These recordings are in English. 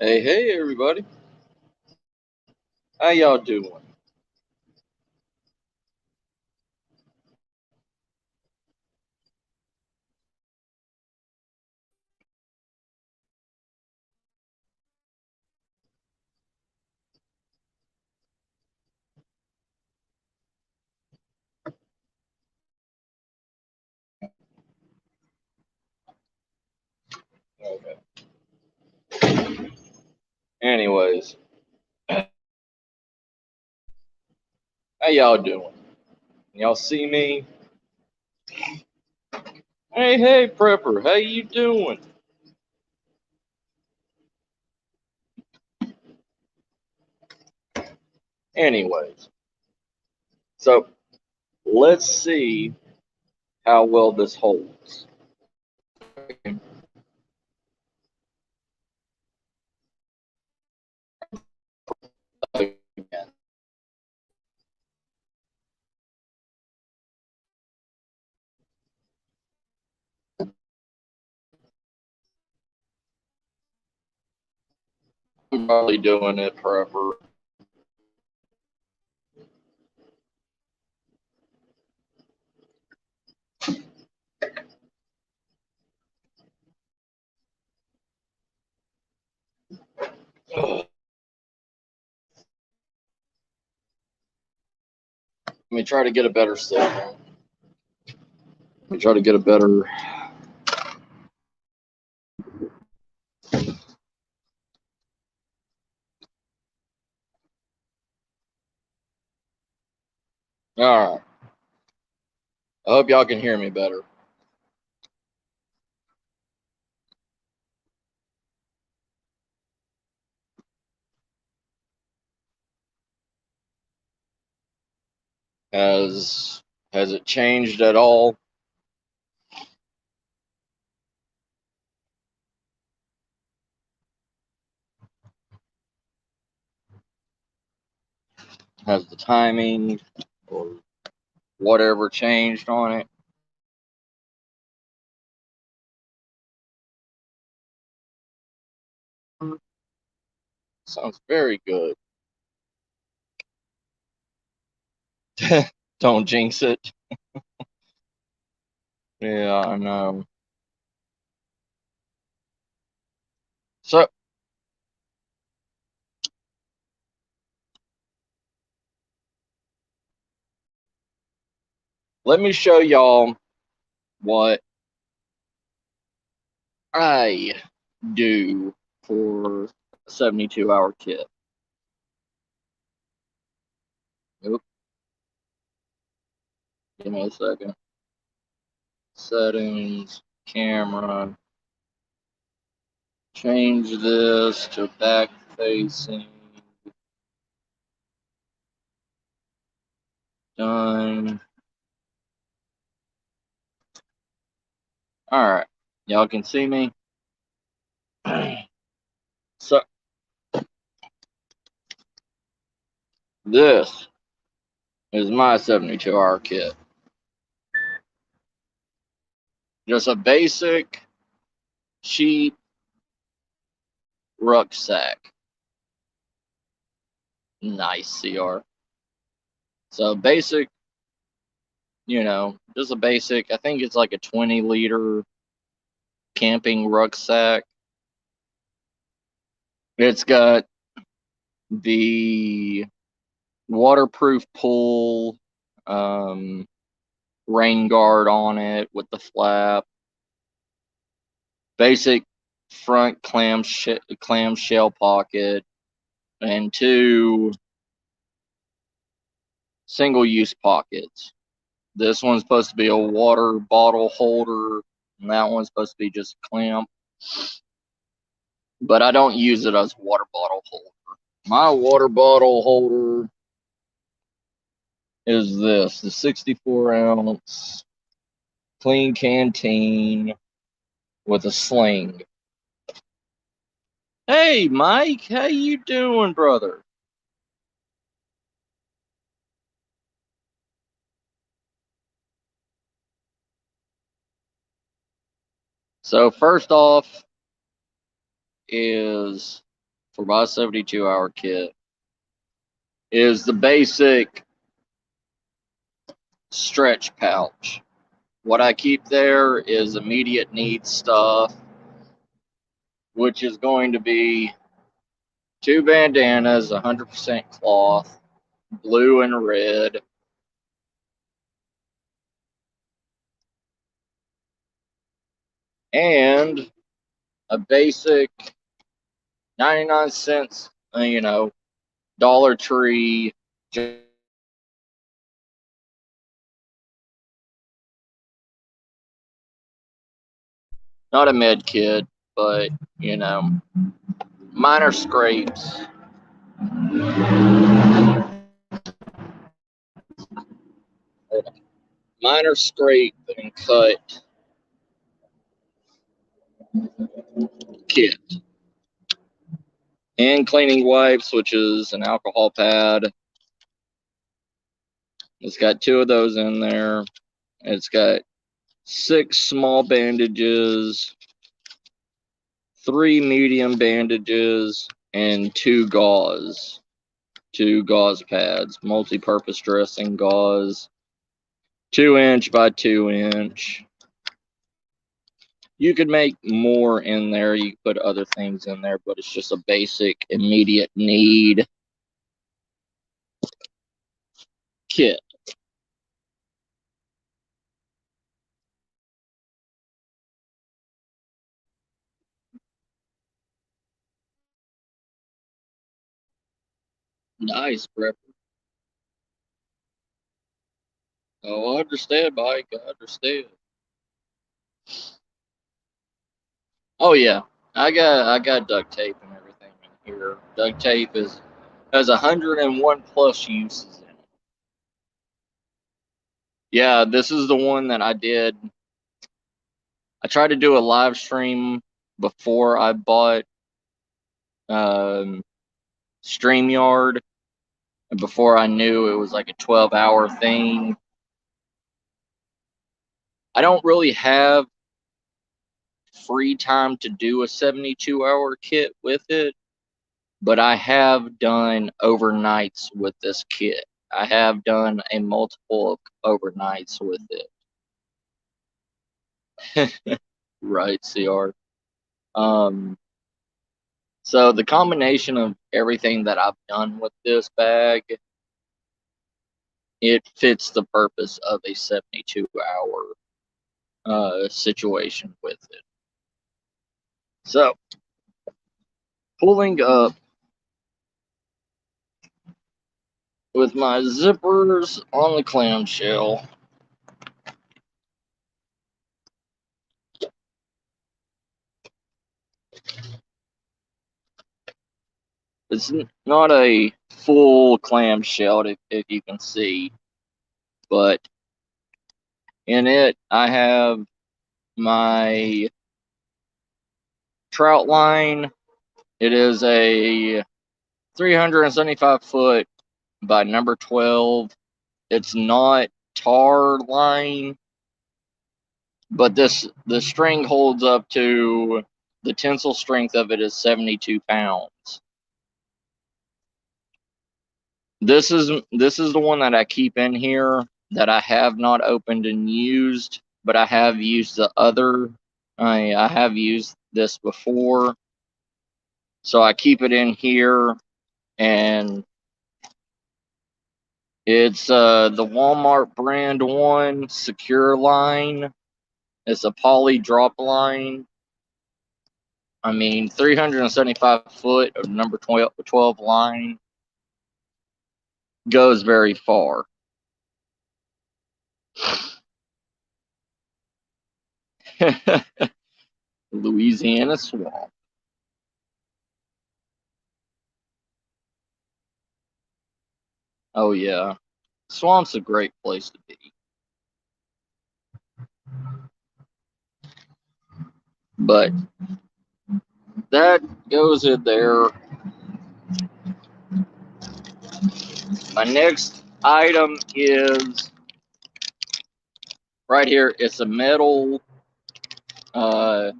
Hey, everybody. How y'all doing? Okay. Anyways, how y'all doing? Y'all see me? Hey, Prepper. How you doing? Anyways, so let's see how well this holds. Again. I'm probably doing it, Prepper. Let me try to get a better signal. Let me try to get a better. All right. I hope y'all can hear me better. Has it changed at all? Has the timing or whatever changed on it? Sounds very good. Don't jinx it. Yeah, I know. So let me show y'all what I do for a 72-hour kit. Oop, give me a second. Settings, camera. Change this to back facing. Done. All right. Y'all can see me. So this is my 72-hour kit. Just a basic cheap rucksack. Nice CR. So basic, just a basic. I think it's like a 20-liter camping rucksack. It's got the waterproof pull, rain guard on it with the flap. Basic front clamshell pocket and two single-use pockets. This one's supposed to be a water bottle holder, and that one's supposed to be just a clamp. But I don't use it as a water bottle holder. My water bottle holder is this, the 64-ounce clean canteen with a sling. Hey, Mike, how you doing, brother? So first off is for my 72-hour kit is the basic stretch pouch. What I keep there is immediate need stuff, which is going to be 2 bandanas, 100% cloth, blue and red, and a basic 99 cents, Dollar Tree, not a med kit, but, minor scrapes. Minor scrape and cut kit. Hand cleaning wipes, which is an alcohol pad. It's got 2 of those in there. It's got 6 small bandages, 3 medium bandages, and 2 gauze. 2 gauze pads, multi-purpose dressing gauze, 2-inch by 2-inch. You could make more in there. You could put other things in there, but it's just a basic immediate need kit. Nice, prepper. Oh, I understand, Mike. I understand. Oh yeah, I got duct tape and everything in here. Duct tape has 101 plus uses in it. Yeah, this is the one that I did. I tried to do a live stream before I bought StreamYard, and before I knew it was like a 12-hour thing. I don't really have free time to do a 72-hour kit with it, but I have done overnights with this kit. I have done a multiple overnights with it. Right, CR. So the combination of everything that I've done with this bag, it fits the purpose of a 72-hour situation with it. So, pulling up with my zippers on the clamshell. It's not a full clamshell, if you can see, but in it I have my Trout Line. It is a 375 foot by number 12. It's not tar line, but the string holds up to, the tensile strength of it is 72 pounds. This is the one that I keep in here that I have not opened and used, but I have used the other. I have used this before, so I keep it in here, and it's the Walmart brand one, Secure Line. It's a poly drop line. I mean, 375 foot of number 12 line goes very far. Louisiana swamp. Oh yeah, swamp's a great place to be. But that goes in there. My next item is right here. It's a metal. I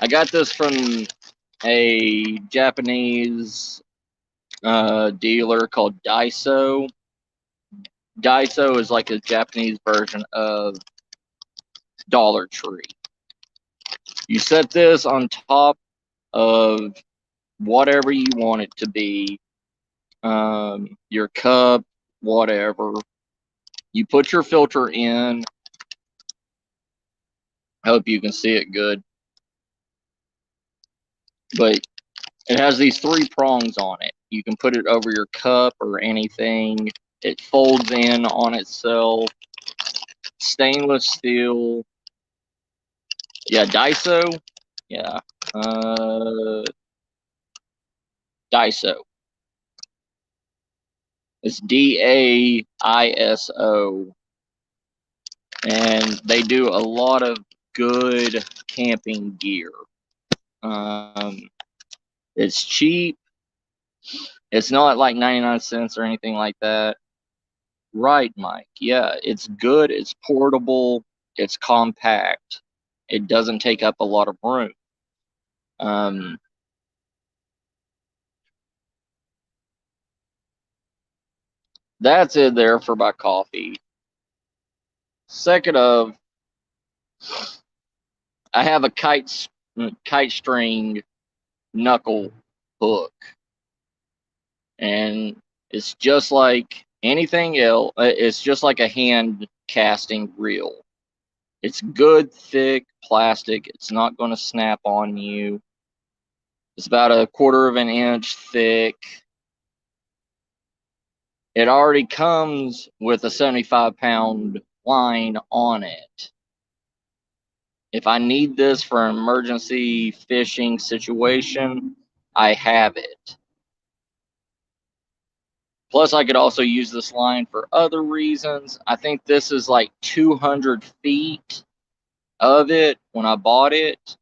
got this from a Japanese dealer called Daiso. Daiso is like a Japanese version of Dollar Tree. You set this on top of whatever you want it to be, your cup, whatever. You put your filter in. I hope you can see it good. But it has these 3 prongs on it. You can put it over your cup or anything. It folds in on itself. Stainless steel. Yeah, Daiso. Yeah. Daiso. It's Daiso. And they do a lot of good camping gear. It's cheap. It's not like 99 cents or anything like that. Right, Mike. Yeah, it's good. It's portable. It's compact. It doesn't take up a lot of room. That's it there for my coffee. Second of, I have a kite string knuckle hook, and it's just like anything else. It's just like a hand casting reel. It's good, thick plastic. It's not going to snap on you. It's about 1/4 of an inch thick. It already comes with a 75-pound line on it. If I need this for an emergency fishing situation, I have it. Plus, I could also use this line for other reasons. I think this is like 200 feet of it when I bought it.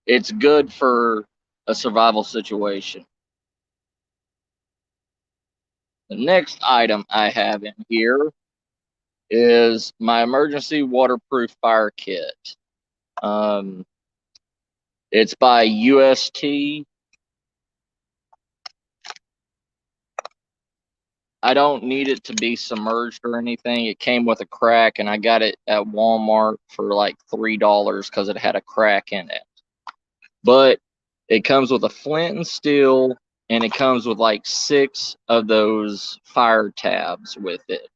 It's good for a survival situation. The next item I have in here is my emergency waterproof fire kit. It's by UST. I don't need it to be submerged or anything. It came with a crack, and I got it at Walmart for like $3 because it had a crack in it. But it comes with a flint and steel, and it comes with like 6 of those fire tabs with it.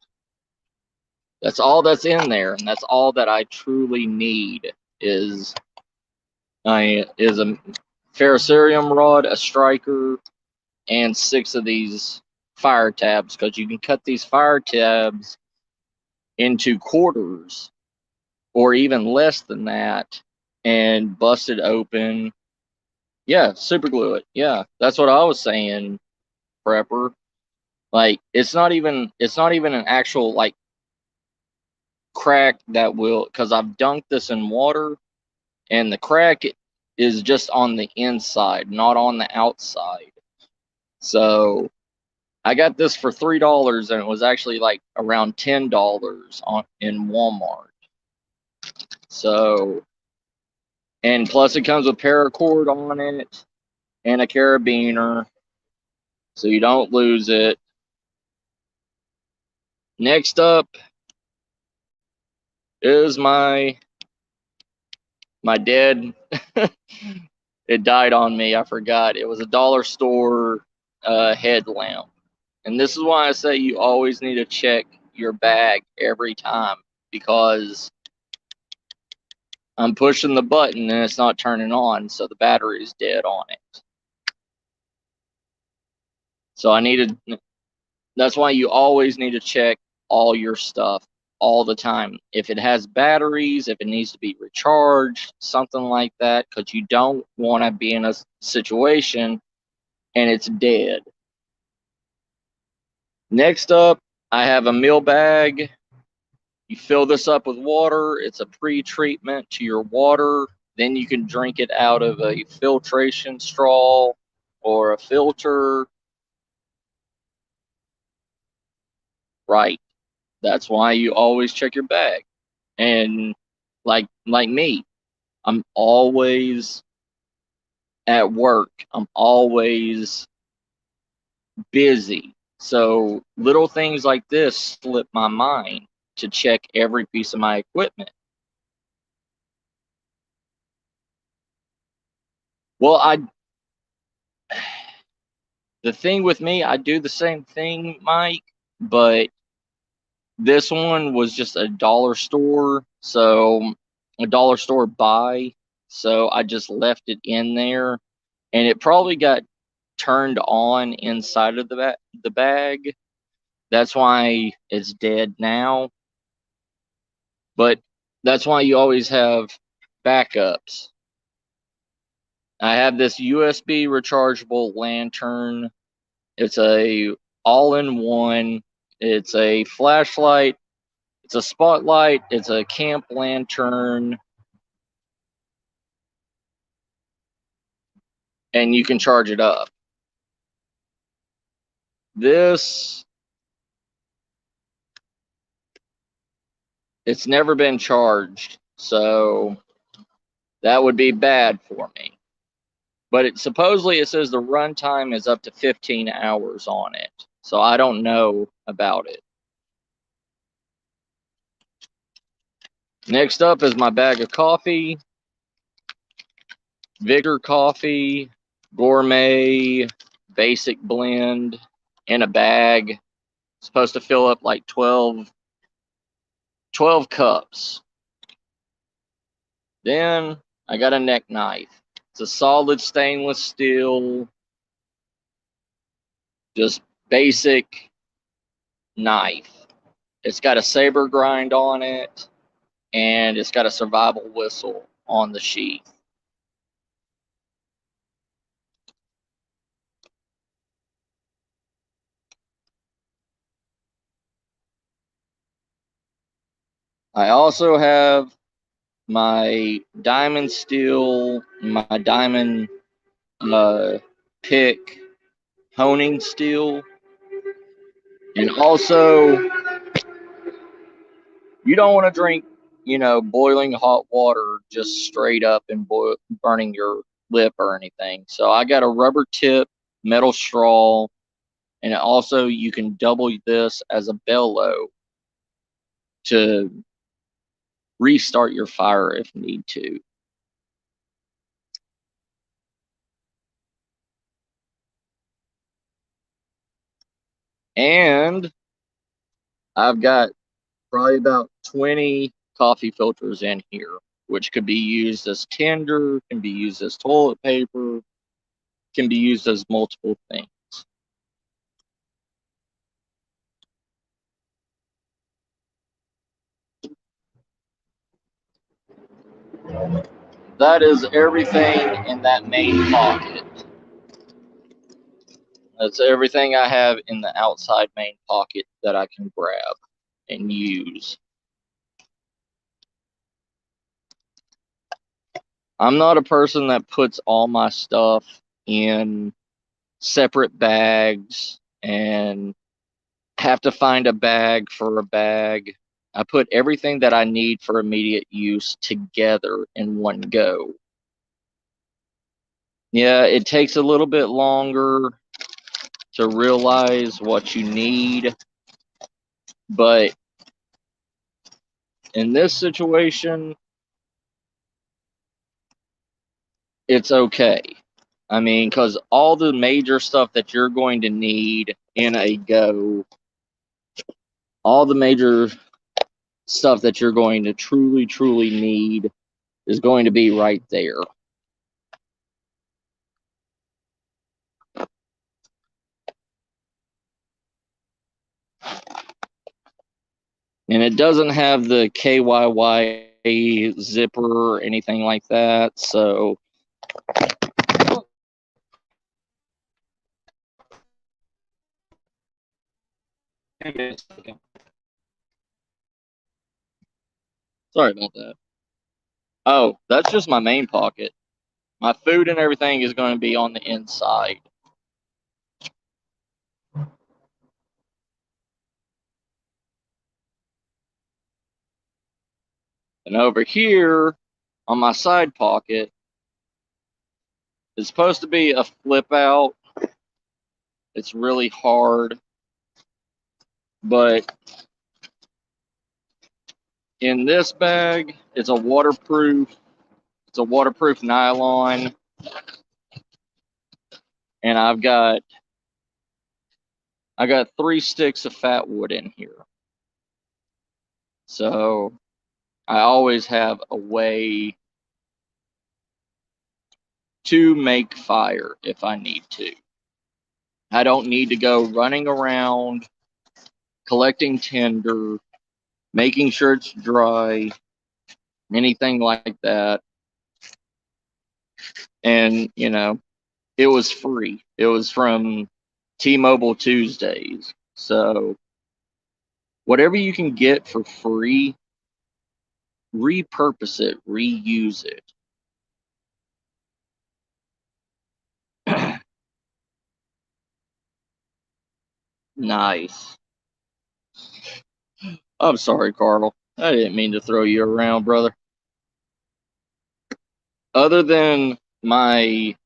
That's all that's in there, and that's all that I truly need is a ferrocerium rod, a striker, and 6 of these fire tabs, because you can cut these fire tabs into quarters or even less than that and bust it open. Yeah, super glue it. Yeah, that's what I was saying, prepper. Like it's not even an actual like crack that will, because I've dunked this in water and the crack is just on the inside, not on the outside. So I got this for $3, and it was actually like around $10 in Walmart. So, and plus it comes with paracord on it and a carabiner, so you don't lose it. Next up is my dead. It died on me. I forgot. It was a dollar store headlamp. And this is why I say you always need to check your bag every time, because I'm pushing the button and it's not turning on, so the battery is dead on it. So that's why you always need to check all your stuff all the time. If it has batteries, if it needs to be recharged, something like that, because you don't want to be in a situation and it's dead. Next up, I have a meal bag. You fill this up with water. It's a pre-treatment to your water. Then you can drink it out of a filtration straw or a filter. Right. That's why you always check your bag. And like me, I'm always at work. I'm always busy. So little things like this slip my mind to check every piece of my equipment. Well, the thing with me, I do the same thing, Mike, but this one was just a dollar store, so a dollar store buy. So I just left it in there, and it probably got turned on inside of the bag. That's why it's dead now. But that's why you always have backups. I have this USB rechargeable lantern. It's a all-in-one. It's a flashlight. It's a spotlight. It's a camp lantern. And you can charge it up. This, it's never been charged. So that would be bad for me. But supposedly it says the runtime is up to 15 hours on it. So I don't know about it. Next up is my bag of coffee. Vigor coffee, gourmet, basic blend in a bag. It's supposed to fill up like 12 cups. Then I got a neck knife. It's a solid stainless steel, just basic knife. It's got a saber grind on it, and it's got a survival whistle on the sheath. I also have my diamond steel, my diamond pick honing steel, and also you don't want to drink, boiling hot water just straight up and burning your lip or anything. So I got a rubber tip metal straw, and also you can double this as a bellow to restart your fire if need to. And I've got probably about 20 coffee filters in here, which could be used as tinder, can be used as toilet paper, can be used as multiple things. That is everything in that main pocket. That's everything I have in the outside main pocket that I can grab and use. I'm not a person that puts all my stuff in separate bags and have to find a bag for a bag. I put everything that I need for immediate use together in one go. Yeah, it takes a little bit longer to realize what you need, but in this situation, it's okay. I mean, because all the major stuff that you're going to need in a go, all the major stuff that you're going to truly need is going to be right there. And it doesn't have the KYY zipper or anything like that, so sorry about that. Oh, that's just my main pocket. My food and everything is going to be on the inside. And over here on my side pocket. It's supposed to be a flip out. It's really hard, but in this bag, it's a waterproof nylon, and I got 3 sticks of fat wood in here. So I always have a way to make fire if I need to. I don't need to go running around collecting tinder, making sure it's dry, anything like that. And, you know, it was free. It was from T-Mobile Tuesdays. So whatever you can get for free, repurpose it, reuse it. Nice. I'm sorry, Carl. I didn't mean to throw you around, brother. Other than my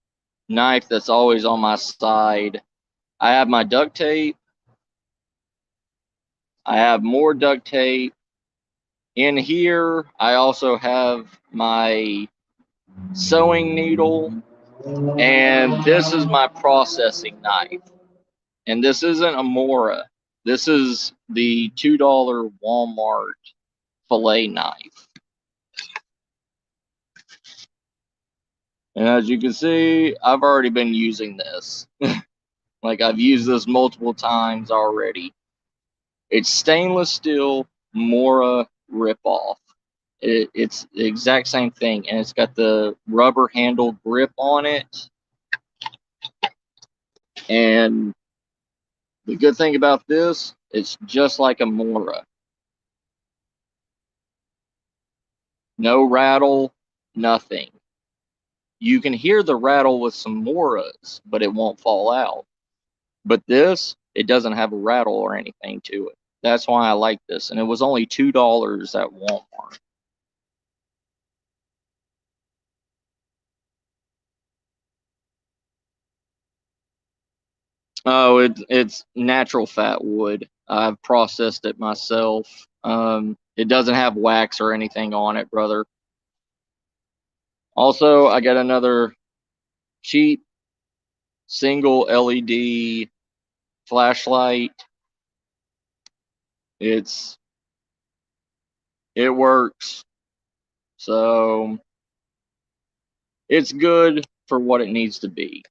knife that's always on my side, I have my duct tape. I have more duct tape. In here, I also have my sewing needle, and this is my processing knife. And this isn't a Mora. This is the $2 Walmart Filet knife. And as you can see, I've already been using this. Like, I've used this multiple times already. It's stainless steel Mora ripoff. It's the exact same thing, and it's got the rubber handled grip on it. And the good thing about this, it's just like a Mora. No rattle, nothing. You can hear the rattle with some Moras, but it won't fall out. But this, it doesn't have a rattle or anything to it. That's why I like this. And it was only $2 at Walmart. Oh, it's natural fat wood. I've processed it myself. It doesn't have wax or anything on it, brother. Also, I got another cheap single LED flashlight. It works. So it's good for what it needs to be.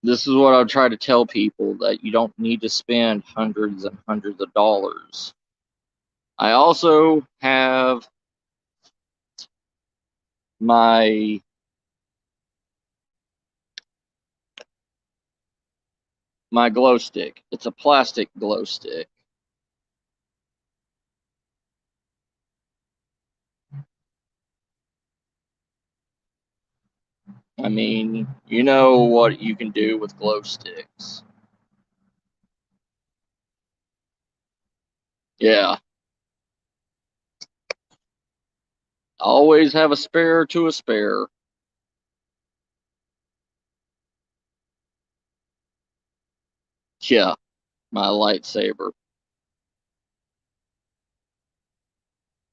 This is what I try to tell people, that you don't need to spend hundreds and hundreds of dollars. I also have my glow stick. It's a plastic glow stick. I mean, you know what you can do with glow sticks. Yeah. Always have a spare to a spare. Yeah, my lightsaber.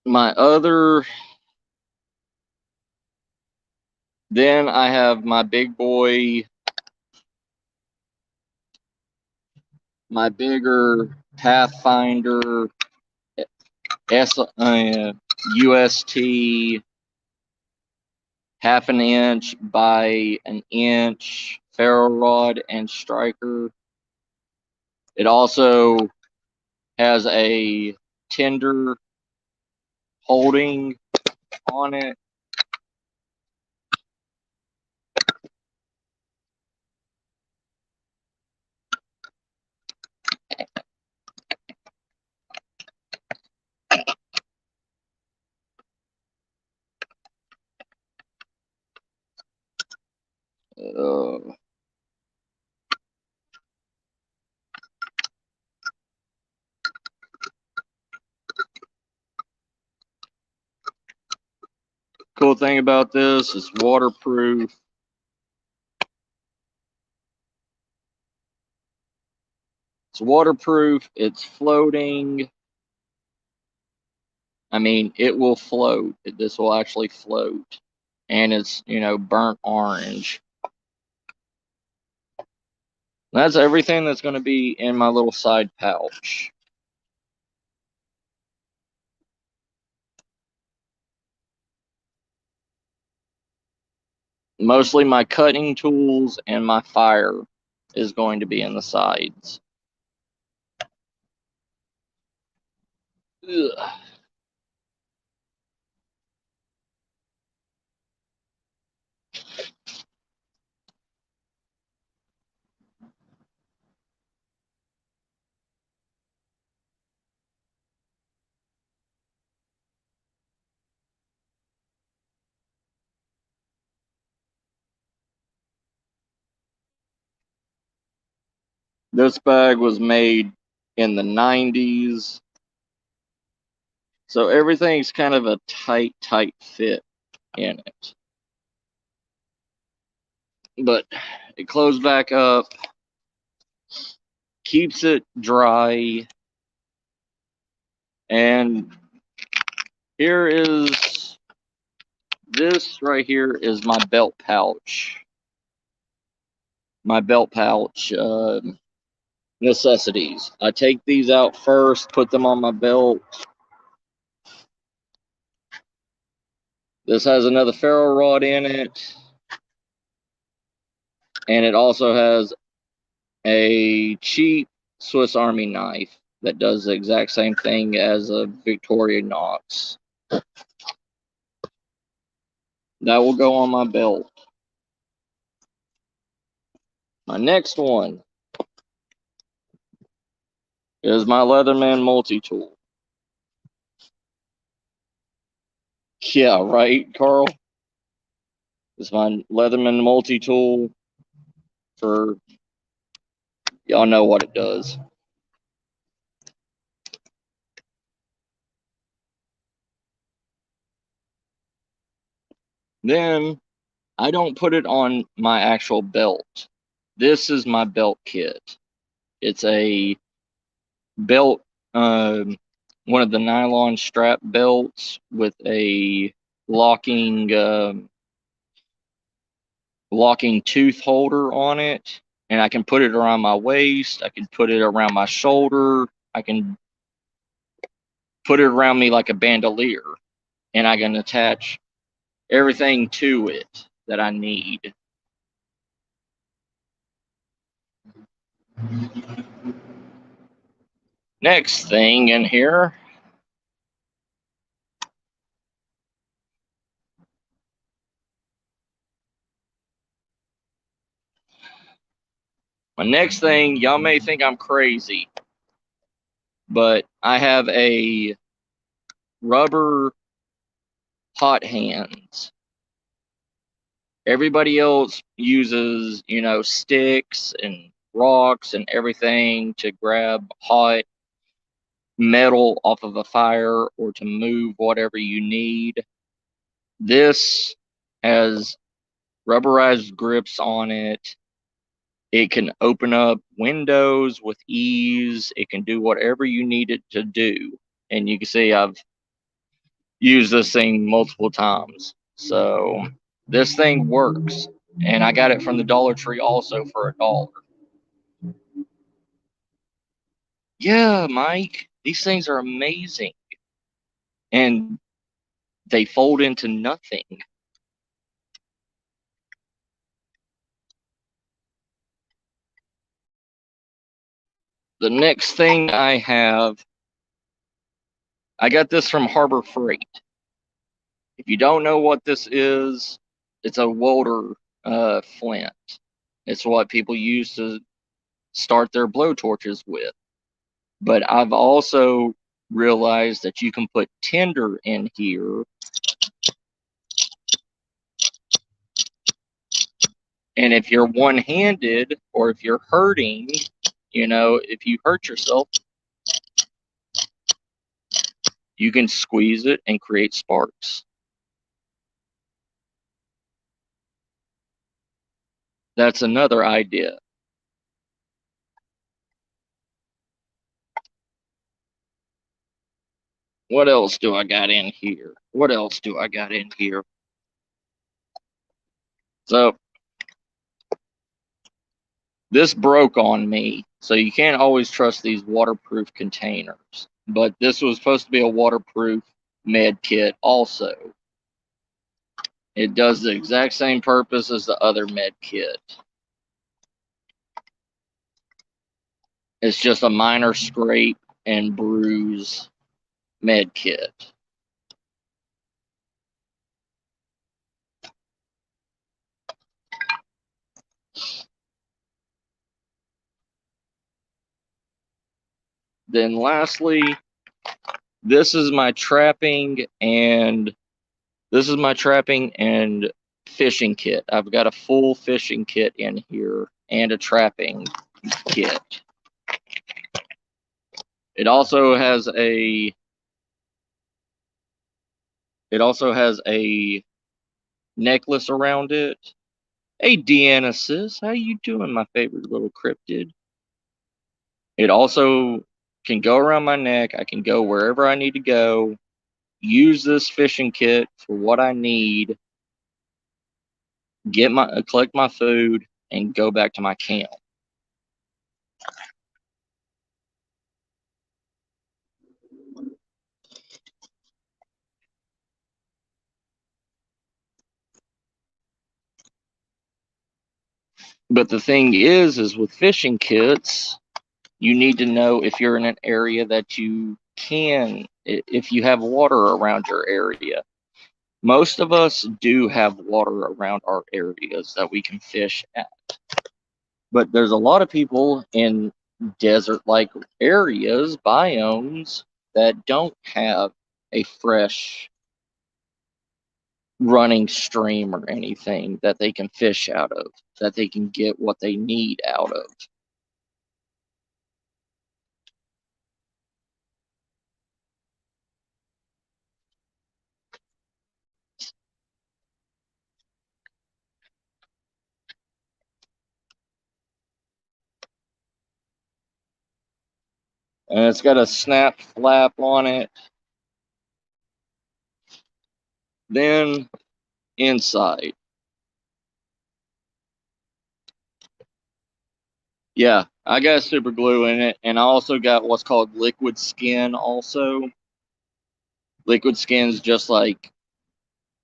My other, then I have my big boy, my bigger Pathfinder UST half an inch by an inch ferro rod and striker. It also has a tinder holding on it. Uh, Cool thing about this is waterproof. It's waterproof, it's floating. I mean, it will float. This will actually float. And it's, you know, burnt orange. That's everything that's going to be in my little side pouch. Mostly my cutting tools and my fire is going to be in the sides. Ugh. This bag was made in the 90s. So everything's kind of a tight fit in it. But it closed back up, keeps it dry, and here is, this right here is my belt pouch. My belt pouch necessities. I take these out first, put them on my belt. This has another ferro rod in it, and it also has a cheap Swiss Army knife that does the exact same thing as a Victorinox. That will go on my belt. My next one is my Leatherman Multi-Tool. Yeah, right, Carl? It's my Leatherman Multi-Tool for, y'all know what it does. Then I don't put it on my actual belt. This is my belt kit. It's a belt, one of the nylon strap belts with a locking tooth holder on it, and I can put it around my waist. I can put it around my shoulder. I can put it around me like a bandolier, and I can attach everything to it that I need. Next thing in here, my next thing, y'all may think I'm crazy, but I have a rubber hot hands. Everybody else uses, you know, sticks and rocks and everything to grab hot metal off of a fire or to move whatever you need. This has rubberized grips on it. It can open up windows with ease. It can do whatever you need it to do. And you can see I've used this thing multiple times. So this thing works. And I got it from the Dollar Tree also for $1. Yeah, Mike, these things are amazing. And they fold into nothing. The next thing I have, I got this from Harbor Freight. If you don't know what this is, it's a welder flint. It's what people use to start their blowtorches with. But I've also realized that you can put tinder in here, and if you're one-handed or if you're hurting, you know, if you hurt yourself, you can squeeze it and create sparks. That's another idea. What else do I got in here? What else do I got in here? So this broke on me, so you can't always trust these waterproof containers. But this was supposed to be a waterproof med kit also. It does the exact same purpose as the other med kit. It's just a minor scrape and bruise med kit. Then lastly, this is my trapping and fishing kit. I've got a full fishing kit in here and a trapping kit. It also has a necklace around it. Hey, Deanna sis, how you doing, my favorite little cryptid? It also can go around my neck. I can go wherever I need to go. Use this fishing kit for what I need. Collect my food and go back to my camp. But the thing is with fishing kits, you need to know if you're in an area that if you have water around your area. Most of us do have water around our areas that we can fish at. But there's a lot of people in desert-like areas, biomes, that don't have a fresh running stream or anything that they can fish out of, that they can get what they need out of. And it's got a snap flap on it. Then inside. Yeah, I got super glue in it, and I also got what's called liquid skin also. Liquid skin's just like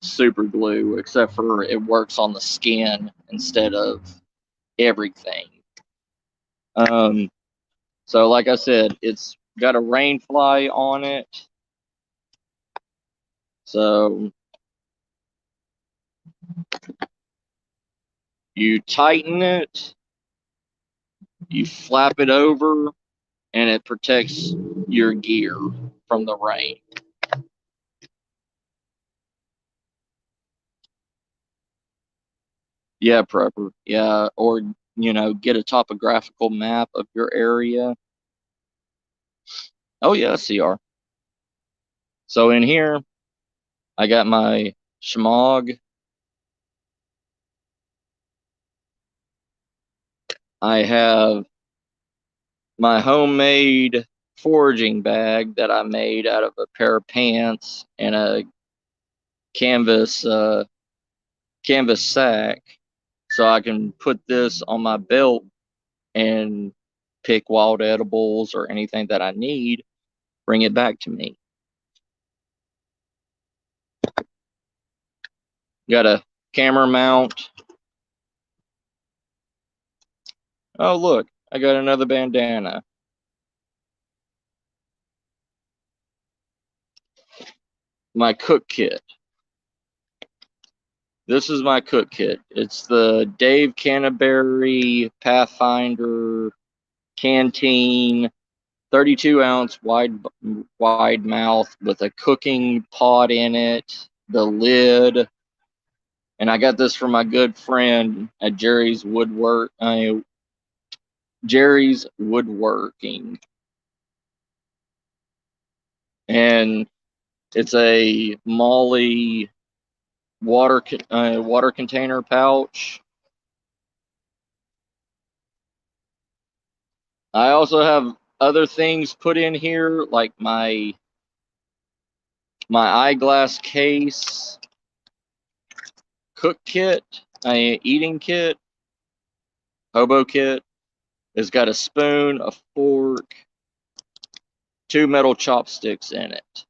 super glue, except for it works on the skin instead of everything. So like I said, it's got a rain fly on it. So you tighten it, you flap it over, and it protects your gear from the rain. Yeah, prepper. Yeah, or get a topographical map of your area. Oh yeah, CR. So in here, I got my shmog. I have my homemade foraging bag that I made out of a pair of pants and a canvas sack, so I can put this on my belt and pick wild edibles or anything that I need, bring it back to me. Got a camera mount. Oh look, I got another bandana. My cook kit. This is my cook kit. It's the Dave Canterbury Pathfinder canteen, 32-ounce wide mouth with a cooking pot in it, the lid. And I got this from my good friend at Jerry's Woodworking. And it's a Molly water container pouch. I also have other things put in here, like my eyeglass case, cook kit, eating kit, hobo kit. It's got a spoon, a fork, 2 metal chopsticks in it.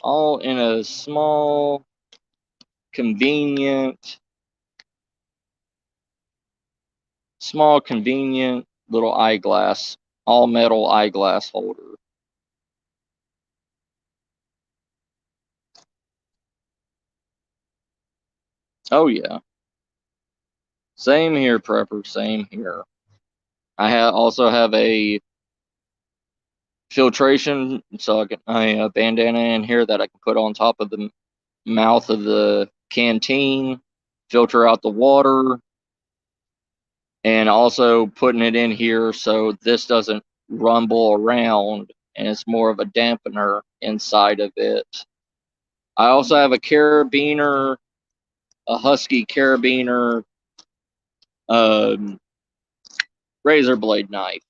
All in a small, convenient little eyeglass, all metal eyeglass holder. Oh yeah. Same here, Prepper, same here. I also have a filtration, so a bandana in here that I can put on top of the mouth of the canteen, filter out the water, and also putting it in here so this doesn't rumble around and it's more of a dampener inside of it. I also have a carabiner, a Husky carabiner, razor blade knife,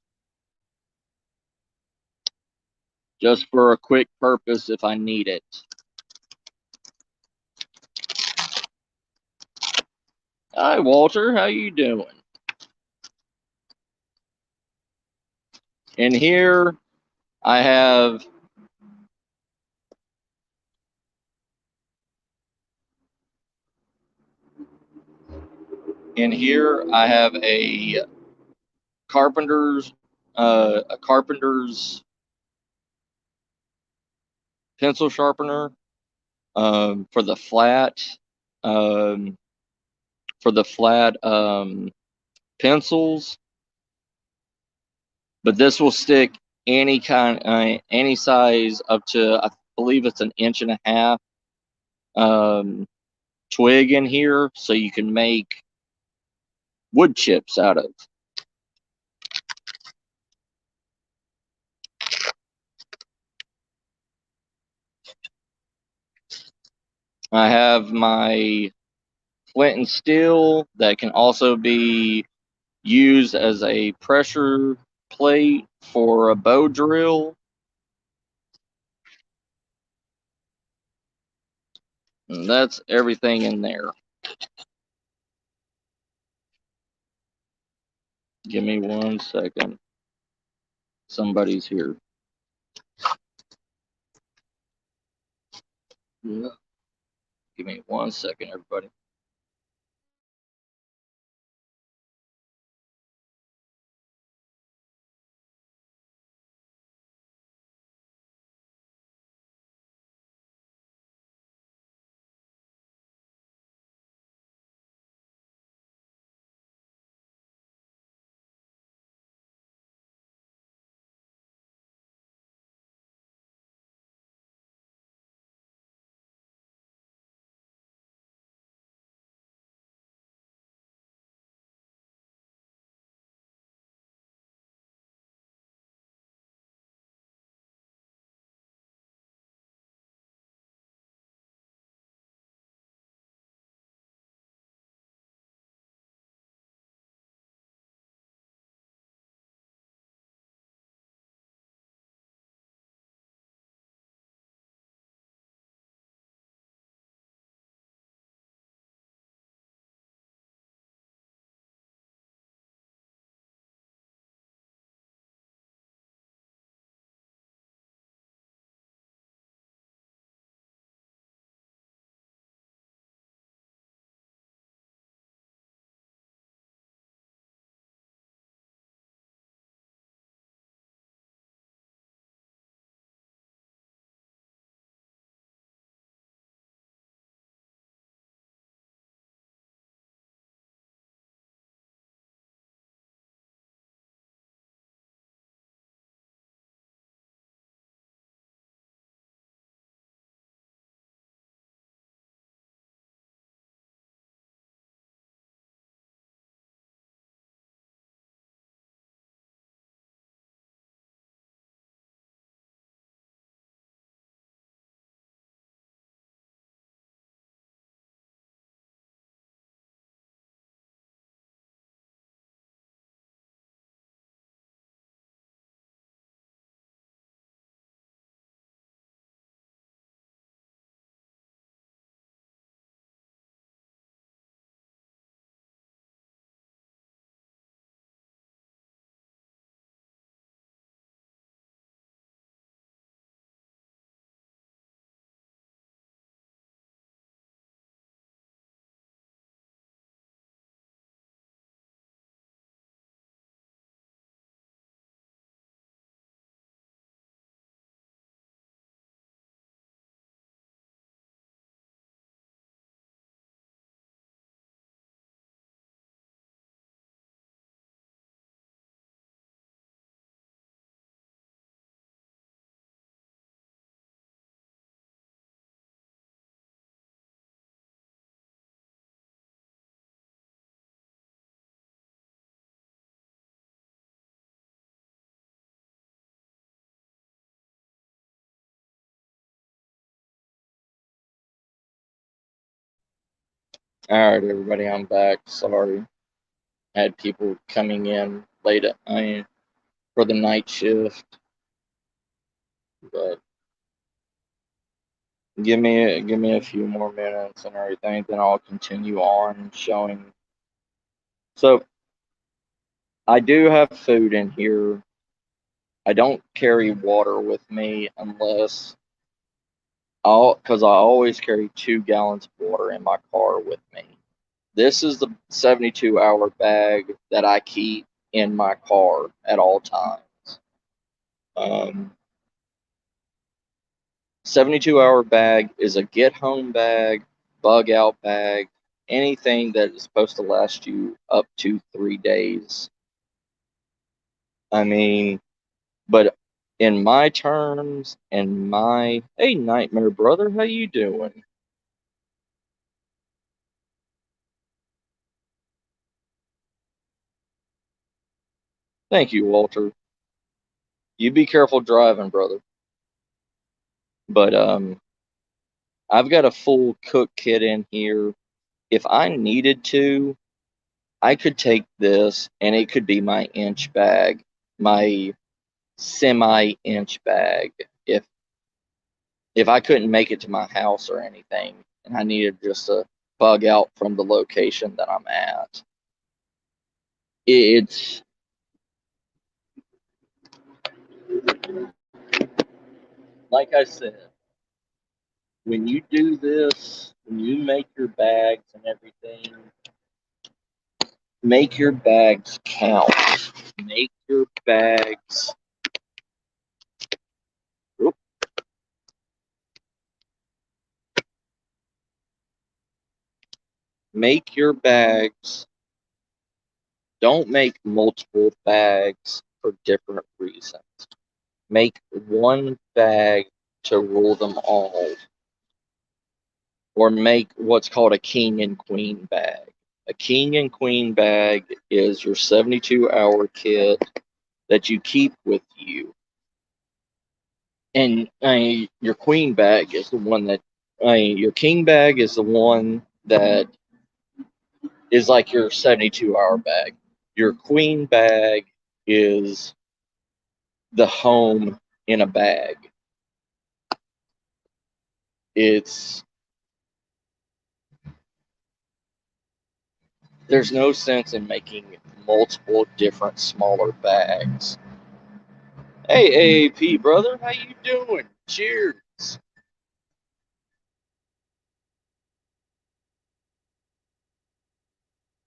just for a quick purpose if I need it. Hi, Walter. How you doing? In here, I have a Carpenter's pencil sharpener for the flat um, pencils, but this will stick any size up to, I believe it's 1.5 inch twig in here, so you can make wood chips out of. I have my flint and steel that can also be used as a pressure plate for a bow drill. And that's everything in there. Give me 1 second. Somebody's here. Yeah. Give me 1 second, everybody. Alright, everybody, I'm back. Sorry. I had people coming in late at night for the night shift. But give me a few more minutes and everything, then I'll continue on showing. So I do have food in here. I don't carry water with me because I always carry 2 gallons of water in my car with me. This is the 72-hour bag that I keep in my car at all times. 72-hour bag is a get home bag, bug out bag, anything that is supposed to last you up to 3 days. I mean, but in my terms and my, hey, Nightmare Brother, how you doing? Thank you, Walter. You be careful driving, brother. But I've got a full cook kit in here. If I needed to, I could take this and it could be my inch bag, my semi-inch bag. If I couldn't make it to my house or anything and I needed just to bug out from the location that I'm at, it's like I said, when you do this, when you make your bags and everything, make your bags count. Make your bags. Make your bags. Don't make multiple bags for different reasons. Make one bag to rule them all. Or make what's called a king and queen bag. A king and queen bag is your 72-hour kit that you keep with you. And your queen bag is the one that, your king bag is the one that is like your 72-hour bag. Your queen bag is the home in a bag. There's no sense in making multiple different smaller bags. Hey, AP brother, how you doing? Cheers.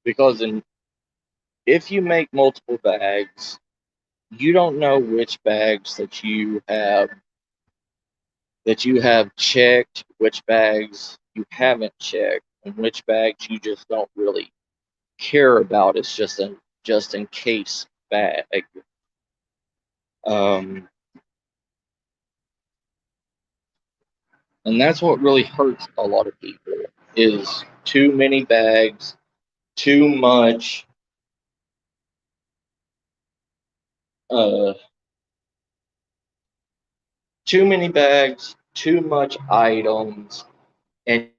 Because if you make multiple bags, you don't know which bags that you have checked, which bags you haven't checked, and which bags you just don't really care about. It's just in case bag. Um, and that's what really hurts a lot of people is too many bags, too much uh, too many bags, too much items, and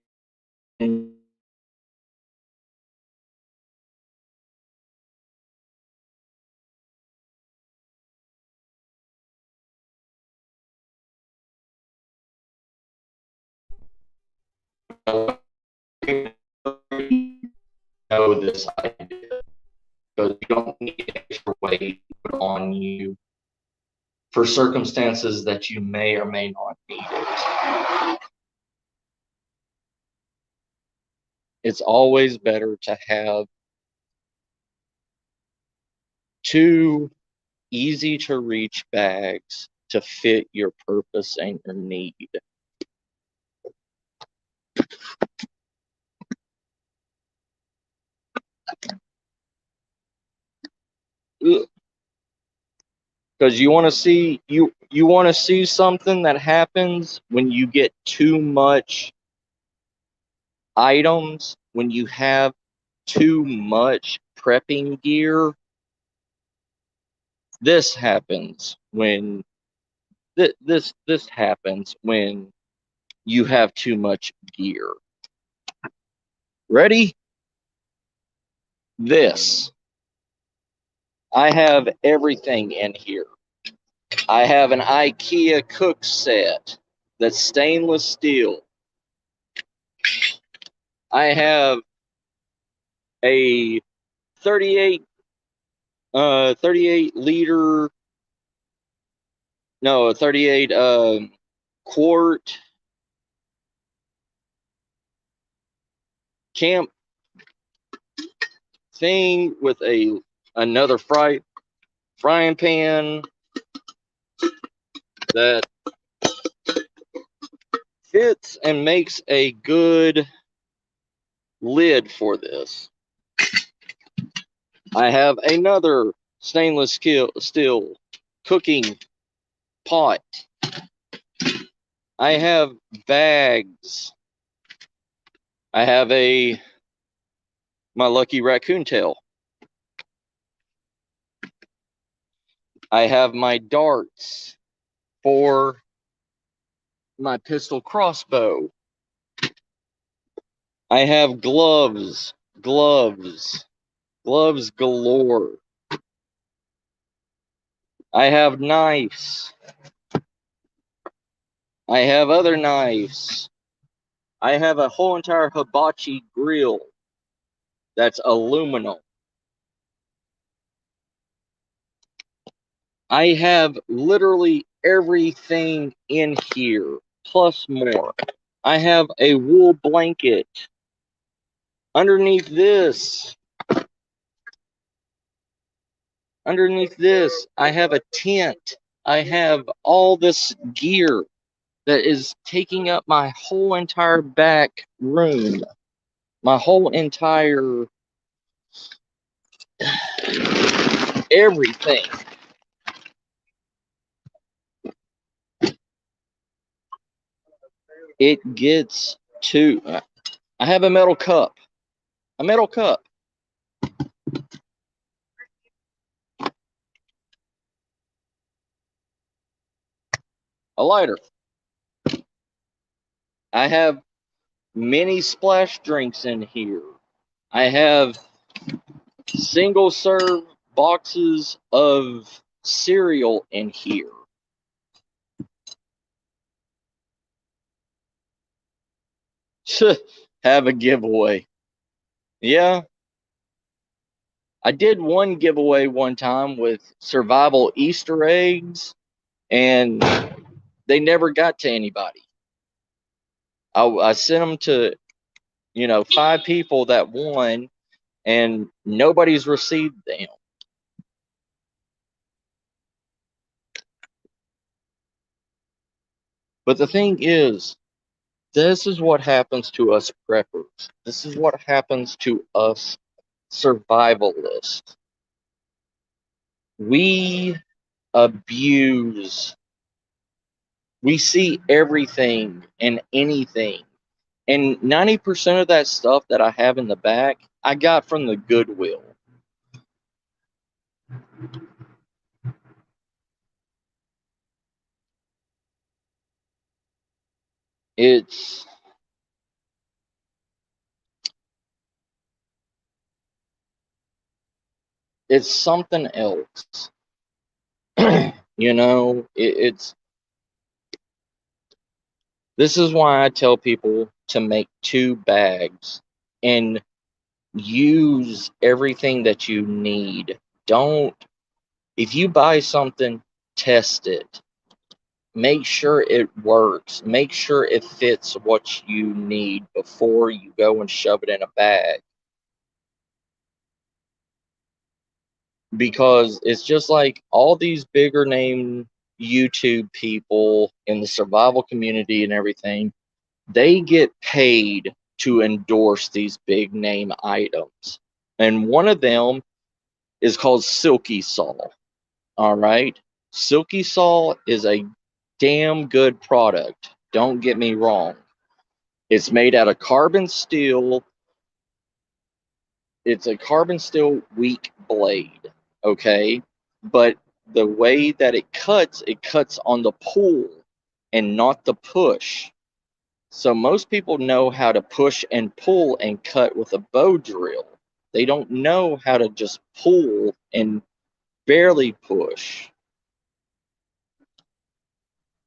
know this idea because you don't need extra weight put on you for circumstances that you may or may not need it. It's always better to have 2 easy to reach bags to fit your purpose and your need. Because you want to see you want to see something that happens when you get too much items, when you have too much prepping gear. This happens when this happens when you have too much gear. Ready? This. I have everything in here. I have an IKEA cook set that's stainless steel. I have a 38 liter, no, a 38 quart camp thing with another frying pan that fits and makes a good lid for this. I have another stainless steel cooking pot. I have bags. I have my lucky raccoon tail. I have my darts for my pistol crossbow. I have gloves galore. I have knives. I have other knives. I have a whole entire hibachi grill that's aluminum. I have literally everything in here, plus more. I have a wool blanket. Underneath this, I have a tent. I have all this gear that is taking up my whole entire back room. My whole entire everything. It gets to. I have a metal cup. A lighter. I have mini splash drinks in here. I have single serve boxes of cereal in here. Have a giveaway. Yeah. I did one giveaway one time with survival Easter eggs, and they never got to anybody. I sent them to, 5 people that won, and nobody's received them. But the thing is, this is what happens to us preppers. This is what happens to us survivalists. We abuse. We see everything and anything. And 90% of that stuff that I have in the back, I got from the Goodwill. It's something else. It's this is why I tell people to make 2 bags and use everything that you need. If you buy something, test it. Make sure it works. Make sure it fits what you need before you go and shove it in a bag. Because it's just like all these bigger name YouTube people in the survival community and everything, they get paid to endorse these big name items. And one of them is called Silky Saw. All right. Silky Saw is a damn good product. Don't get me wrong. It's made out of carbon steel. It's a carbon steel weak blade. Okay. But the way that it cuts on the pull and not the push. So most people know how to push and pull and cut with a bow drill. They don't know how to just pull and barely push.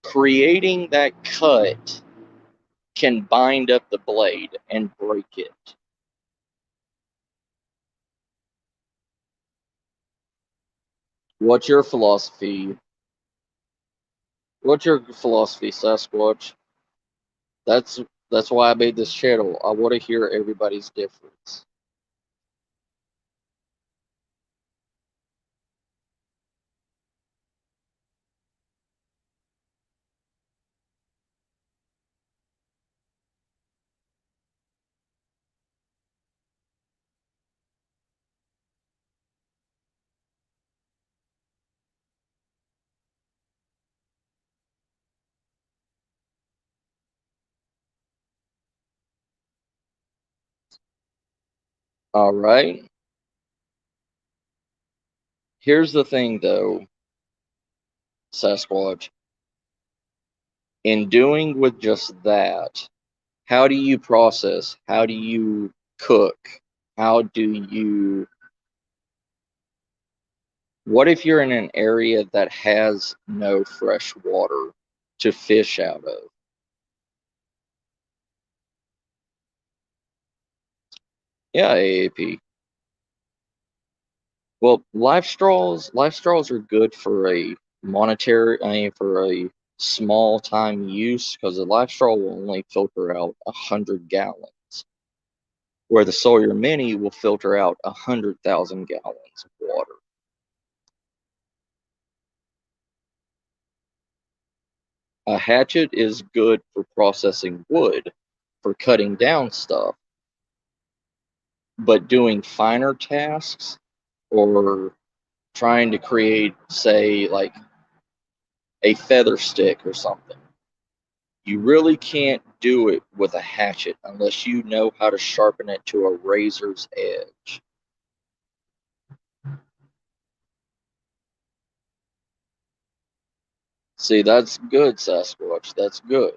Creating that cut can bind up the blade and break it. What's your philosophy? What's your philosophy, Sasquatch? That's that's why I made this channel. I want to hear everybody's difference. All right. Here's the thing, though, Sasquatch. In doing with just that, how do you process? How do you cook? How do you. What if you're in an area that has no fresh water to fish out of? Yeah, AAP. Well, life straws are good for a for a small time use because a life straw will only filter out 100 gallons, where the Sawyer Mini will filter out 100,000 gallons of water. A hatchet is good for processing wood, for cutting down stuff, but doing finer tasks or trying to create, say, like a feather stick or something, you really can't do it with a hatchet unless you know how to sharpen it to a razor's edge. See, that's good, Sasquatch. That's good.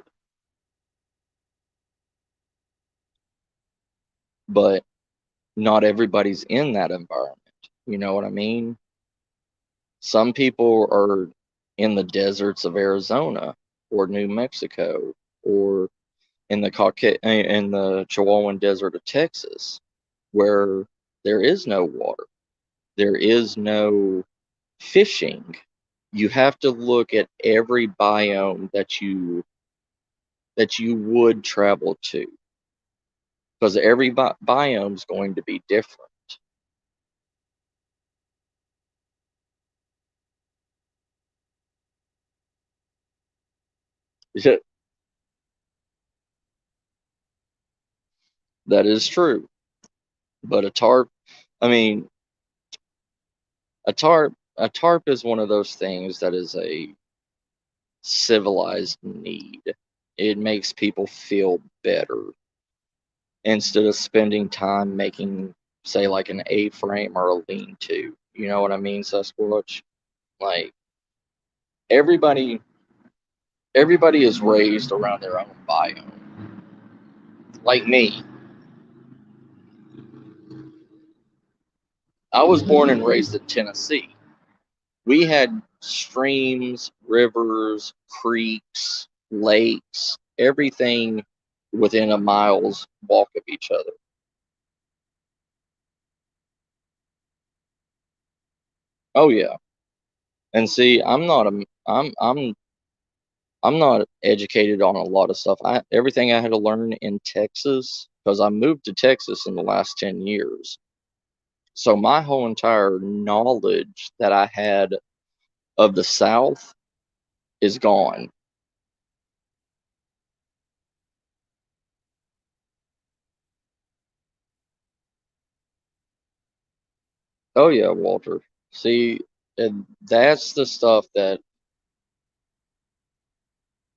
But not everybody's in that environment. You know what I mean? Some people are in the deserts of Arizona or New Mexico or in the Chihuahuan Desert of Texas, where there is no water, there is no fishing. You have to look at every biome that you would travel to, because every biome is going to be different. That is true. But I mean, a tarp is one of those things that is a civilized need. It makes people feel better instead of spending time making, say, like an A-frame or a lean-to. You know what I mean, Sasquatch? Like everybody, everybody is raised around their own biome. Like me, I was born and raised in Tennessee. We had streams, rivers, creeks, lakes, everything within a mile's walk of each other. Oh yeah. And see, I'm not educated on a lot of stuff. Everything I had to learn in Texas, because I moved to Texas in the last 10 years. So my whole entire knowledge that I had of the South is gone. Oh yeah, Walter. See, and that's the stuff that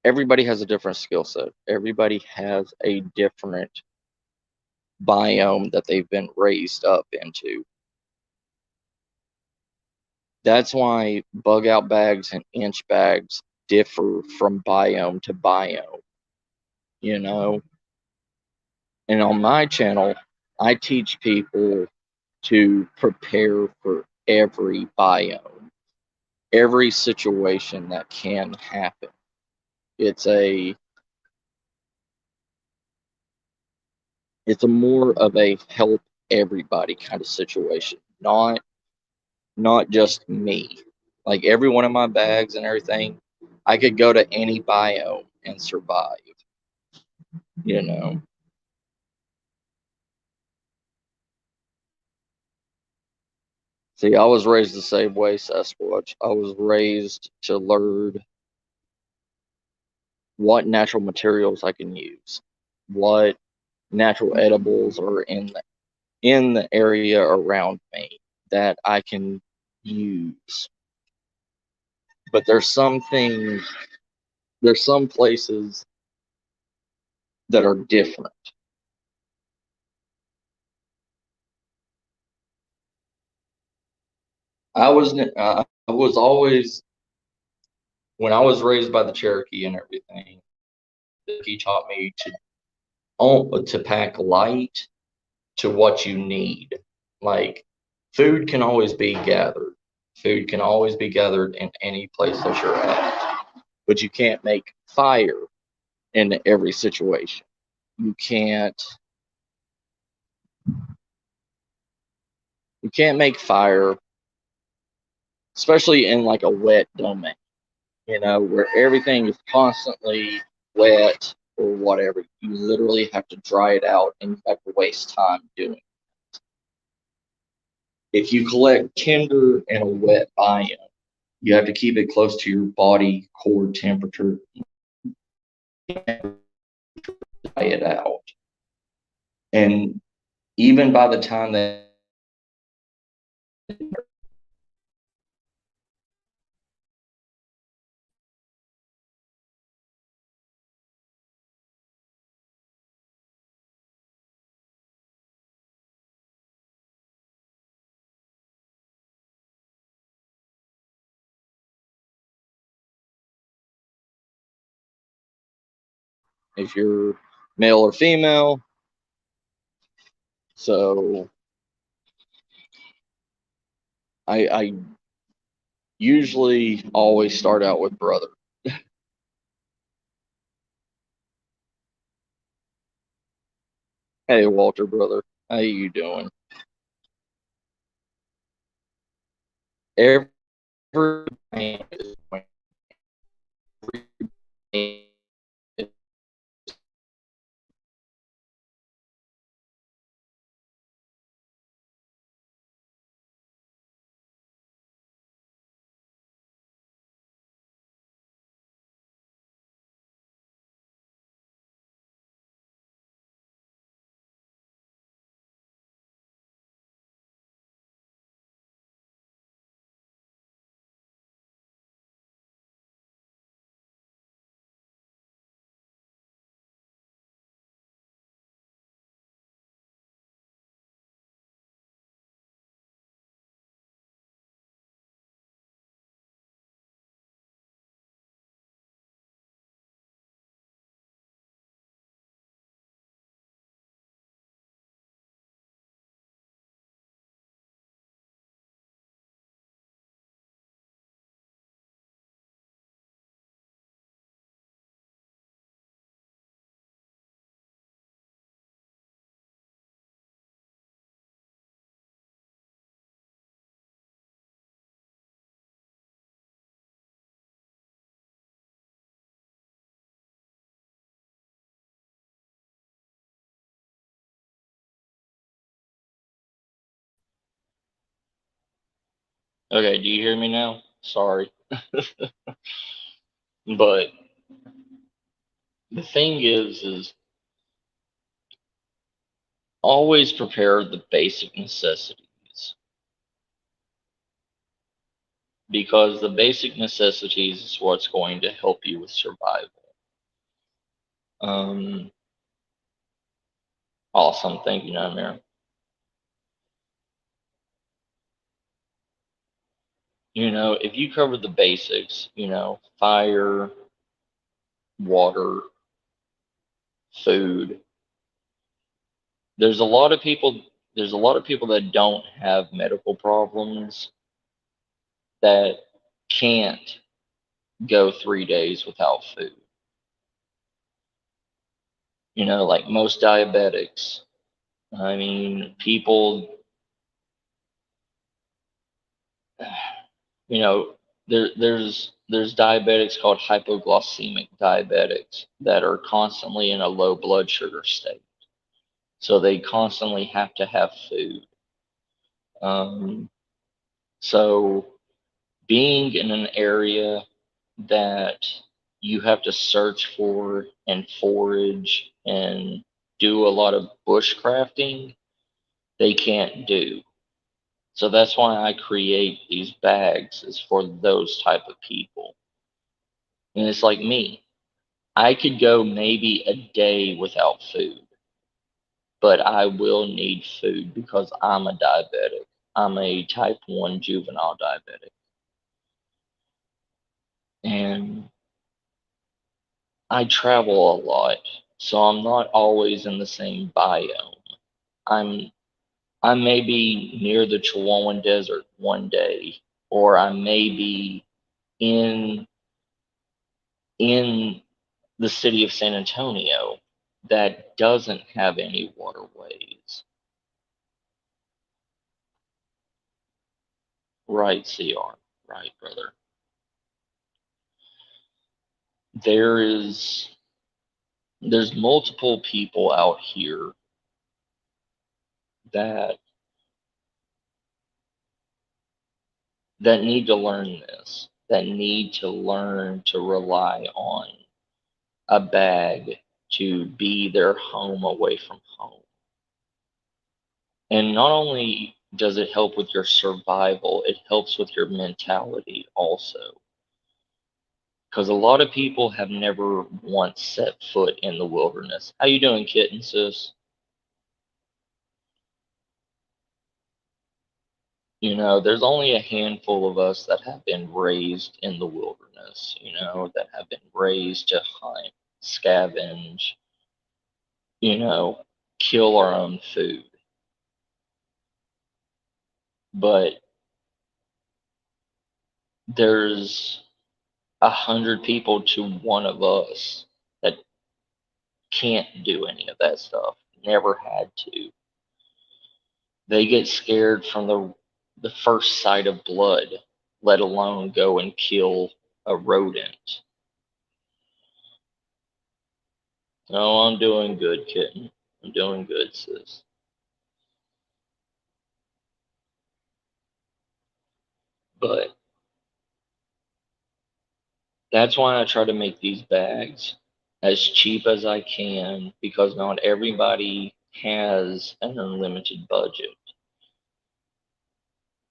everybody has a different skill set. Everybody has a different biome that they've been raised up into. That's why bug out bags and inch bags differ from biome to biome. you know. And on my channel, I teach people to prepare for every biome, every situation that can happen. It's a more of a help everybody kind of situation, not just me. Like every one of my bags and everything, I could go to any biome and survive, you know. See, I was raised the same way, Sasquatch. I was raised to learn what natural materials I can use, what natural edibles are in the area around me that I can use. But there's some things, there's some places that are different. I was always, when I was raised by the Cherokee and everything, he taught me to pack light to what you need. Like food can always be gathered. Food can always be gathered in any place that you're at, but you can't make fire in every situation. You can't make fire, especially in like a wet domain, where everything is constantly wet or whatever. You literally have to dry it out and you have to waste time doing it. If you collect tinder in a wet biome, you have to keep it close to your body core temperature, dry it out. And even by the time that if you're male or female, so I usually always start out with brother. Hey Walter, brother, how you doing? Every man is going to Okay, do you hear me now? Sorry. But the thing is always prepare the basic necessities, because the basic necessities is what's going to help you with survival. Um, awesome. Thank you, Nightmare. If you cover the basics, fire, water, food. There's a lot of people that don't have medical problems that can't go 3 days without food. You know, like most diabetics. I mean, people, you know, there's diabetics called hypoglycemic diabetics that are constantly in a low blood sugar state. So they constantly have to have food. Um, so being in an area that you have to search for and forage and do a lot of bushcrafting, they can't do. So that's why I create these bags, is for those type of people. And it's like me. I could go maybe a day without food, but I will need food because I'm a diabetic. I'm a type 1 juvenile diabetic. And I travel a lot, so I'm not always in the same biome. I'm I may be near the Chihuahuan Desert one day, or I may be in in the city of San Antonio that doesn't have any waterways. Right, CR. Right, brother. There is there's multiple people out here that need to learn this, that need to learn to rely on a bag to be their home away from home. And not only does it help with your survival, it helps with your mentality also. Because a lot of people have never once set foot in the wilderness. How you doing, kitten, sis? You know, there's only a handful of us that have been raised in the wilderness, you know, that have been raised to hunt, scavenge, you know, kill our own food. But there's 100 people to one of us that can't do any of that stuff, never had to. They get scared from the first sight of blood, let alone go and kill a rodent. No, I'm doing good, kitten. I'm doing good, sis. But that's why I try to make these bags as cheap as I can, because not everybody has an unlimited budget.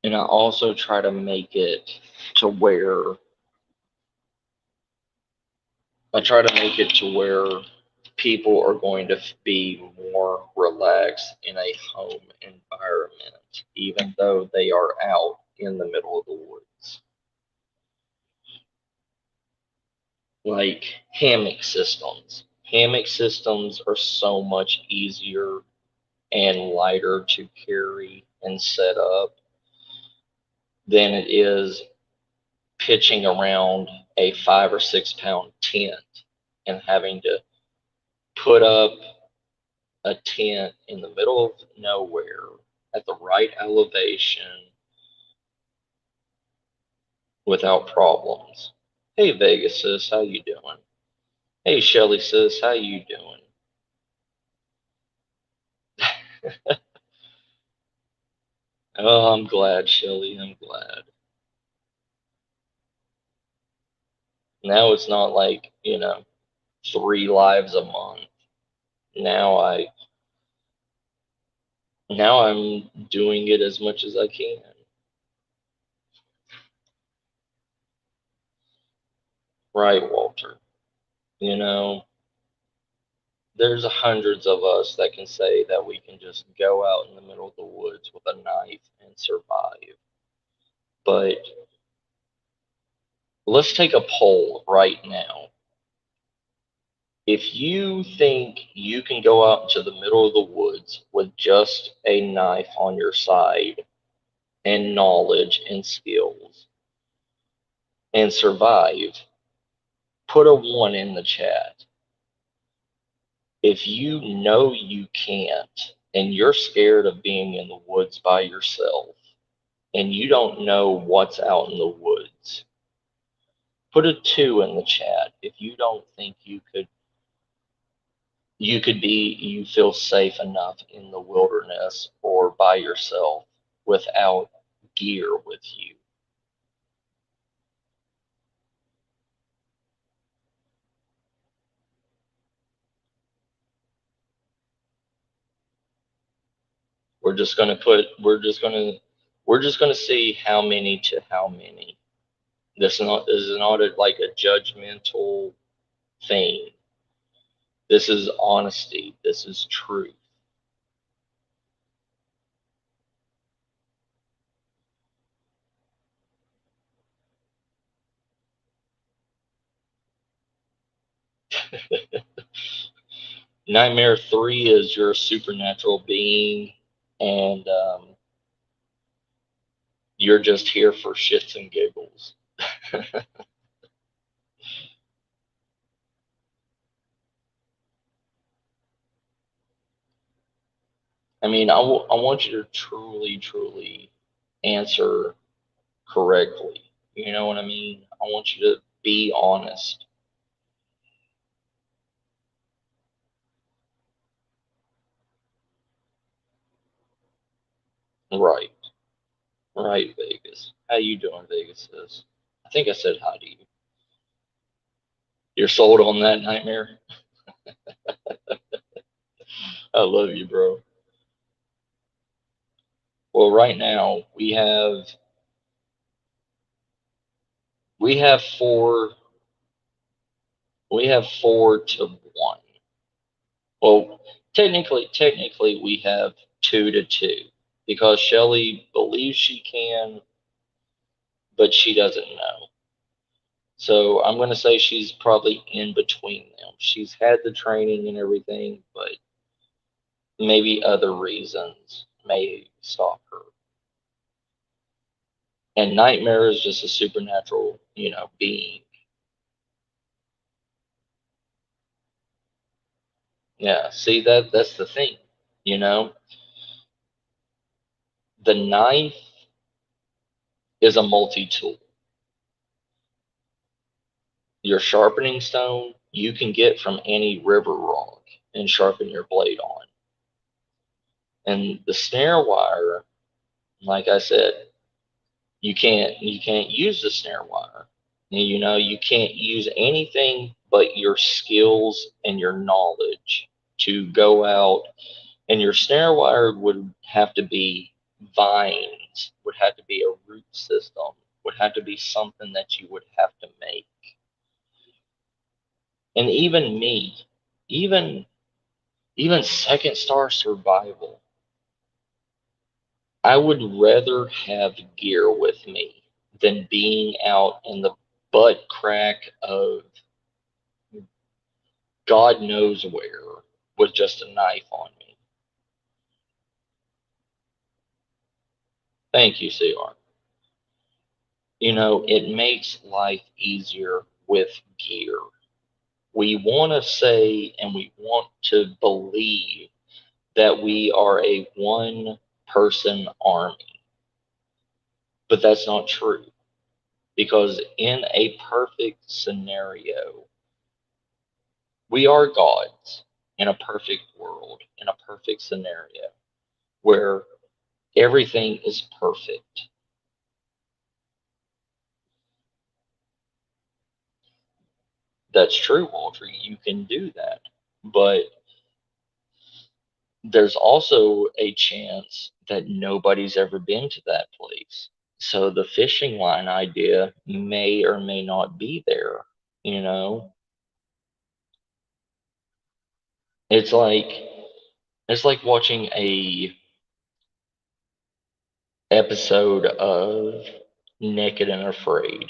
And I also try to make it to where people are going to be more relaxed in a home environment, even though they are out in the middle of the woods. Like hammock systems. Hammock systems are so much easier and lighter to carry and set up than it is pitching around a 5 or 6 pound tent and having to put up a tent in the middle of nowhere at the right elevation without problems. Hey Vegas sis, how you doing? Hey Shelly sis, how you doing? Oh, I'm glad, Shelly. I'm glad. Now it's not like, 3 lives a month. Now I I'm doing it as much as I can. Right, Walter. You know, there's hundreds of us that can say that we can just go out in the middle of the woods with a knife and survive. But let's take a poll right now. If you think you can go out into the middle of the woods with just a knife on your side and knowledge and skills and survive, put a 1 in the chat. If you know you can't and you're scared of being in the woods by yourself and you don't know what's out in the woods, put a 2 in the chat. If you don't think you feel safe enough in the wilderness or by yourself without gear with you. We're just gonna see how many to how many. This is not like a judgmental thing. This is honesty. This is truth. Nightmare 3 is you're a supernatural being and you're just here for shits and giggles. I mean, I want you to truly answer correctly. You know what I mean? I want you to be honest. Right. Right, Vegas. How you doing, Vegas? I think I said hi to you. You're sold on that, Nightmare? I love you, bro. Well, right now we have four to one. Well, technically we have 2 to 2 because Shelly believes she can, but she doesn't know. So I'm going to say she's probably in between them. She's had the training and everything, but maybe other reasons may stop her. And Nightmare is just a supernatural, being. Yeah, see that's the thing, you know. The knife is a multi-tool. Your sharpening stone you can get from any river rock and sharpen your blade on. And the snare wire, like I said, you can't use the snare wire. You can't use anything but your skills and your knowledge to go out, and your snare wire would have to be vines, would have to be a root system, would have to be something that you would have to make. And even me, even even second star survival, I would rather have gear with me than being out in the butt crack of God knows where with just a knife on me. Thank you, CR. It makes life easier with gear. We want to say and we want to believe that we are a one person army, but that's not true. Because in a perfect scenario, we are gods in a perfect world, in a perfect scenario where everything is perfect. That's true, Walter. You can do that. But there's also a chance that nobody's ever been to that place. So the fishing line idea may or may not be there, you know? It's like watching a episode of Naked and Afraid.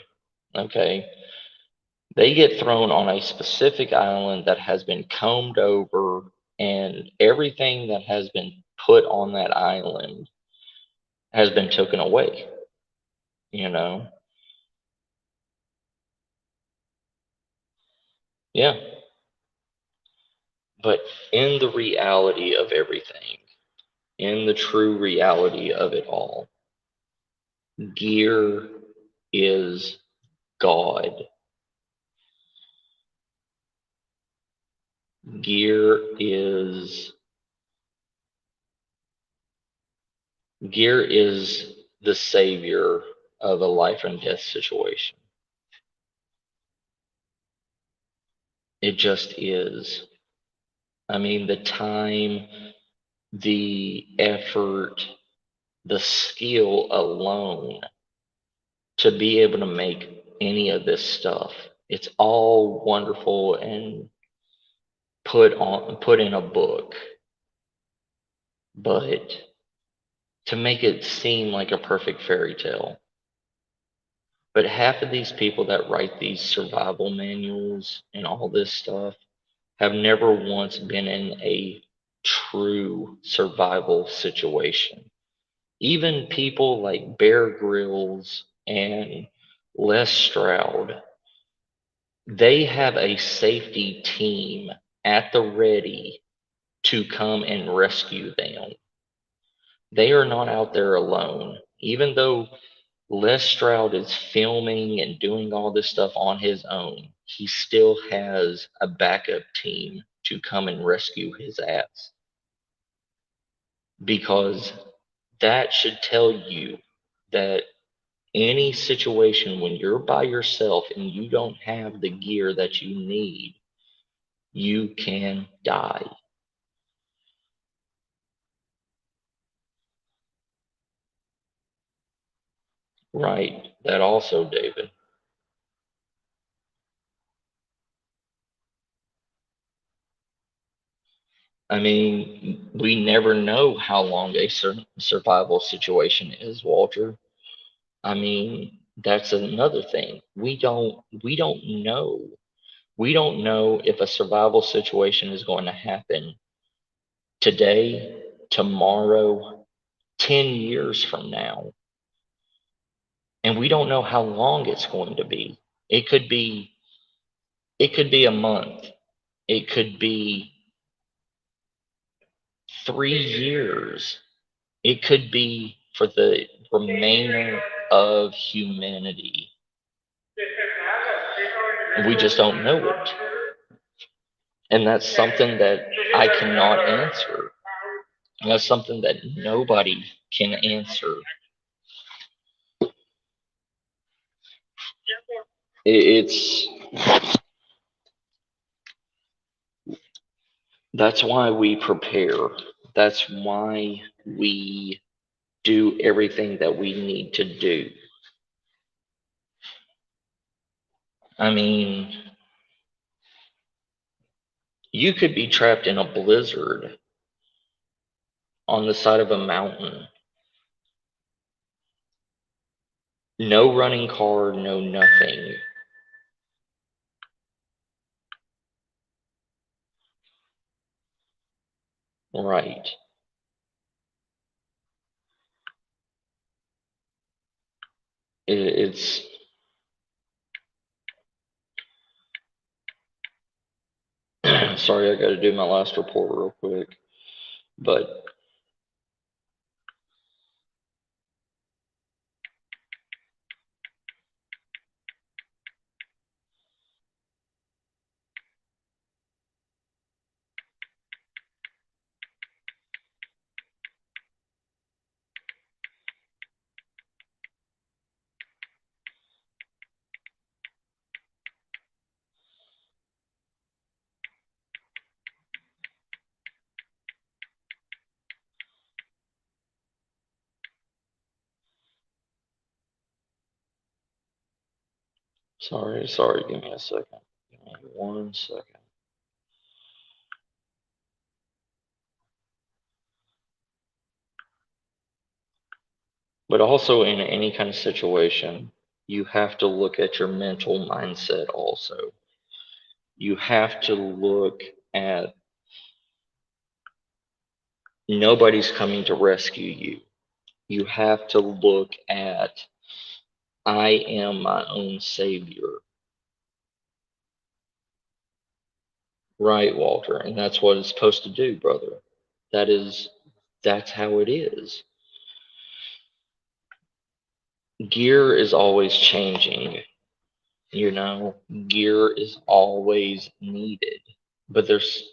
Okay. They get thrown on a specific island that has been combed over, and everything that has been put on that island has been taken away, you know? Yeah. But in the reality of everything, in the true reality of it all, gear is God. Gear is the savior of a life and death situation. It just is. I mean, the time, the effort, the skill alone to be able to make any of this stuff. It's all wonderful and put in a book, but to make it seem like a perfect fairy tale. But half of these people that write these survival manuals and all this stuff have never once been in a true survival situation. Even people like Bear Grylls and Les Stroud, they have a safety team at the ready to come and rescue them. They are not out there alone. Even though Les Stroud is filming and doing all this stuff on his own, he still has a backup team to come and rescue his ass. Because that should tell you that any situation when you're by yourself and you don't have the gear that you need, you can die. Right. That also, David. I mean, we never know how long a survival situation is, Walter. I mean, that's another thing. We don't know. We don't know if a survival situation is going to happen today, tomorrow, 10 years from now. And we don't know how long it's going to be. It could be it could be a month. It could be 3 years. It could be for the remainder of humanity. We just don't know it. And that's something that I cannot answer. And that's something that nobody can answer. It's that's why we prepare. That's why we do everything that we need to do. I mean, you could be trapped in a blizzard on the side of a mountain. No running car, no nothing. Right. It's sorry, I got to do my last report real quick. But sorry, give me a second. Give me 1 second. But also in any kind of situation, You have to look at your mental mindset also. You have to look at nobody's coming to rescue you. You have to look at I am my own savior. Right, Walter, and that's what it's supposed to do, brother. That's how it is. Gear is always changing, you know. Gear is always needed. But there's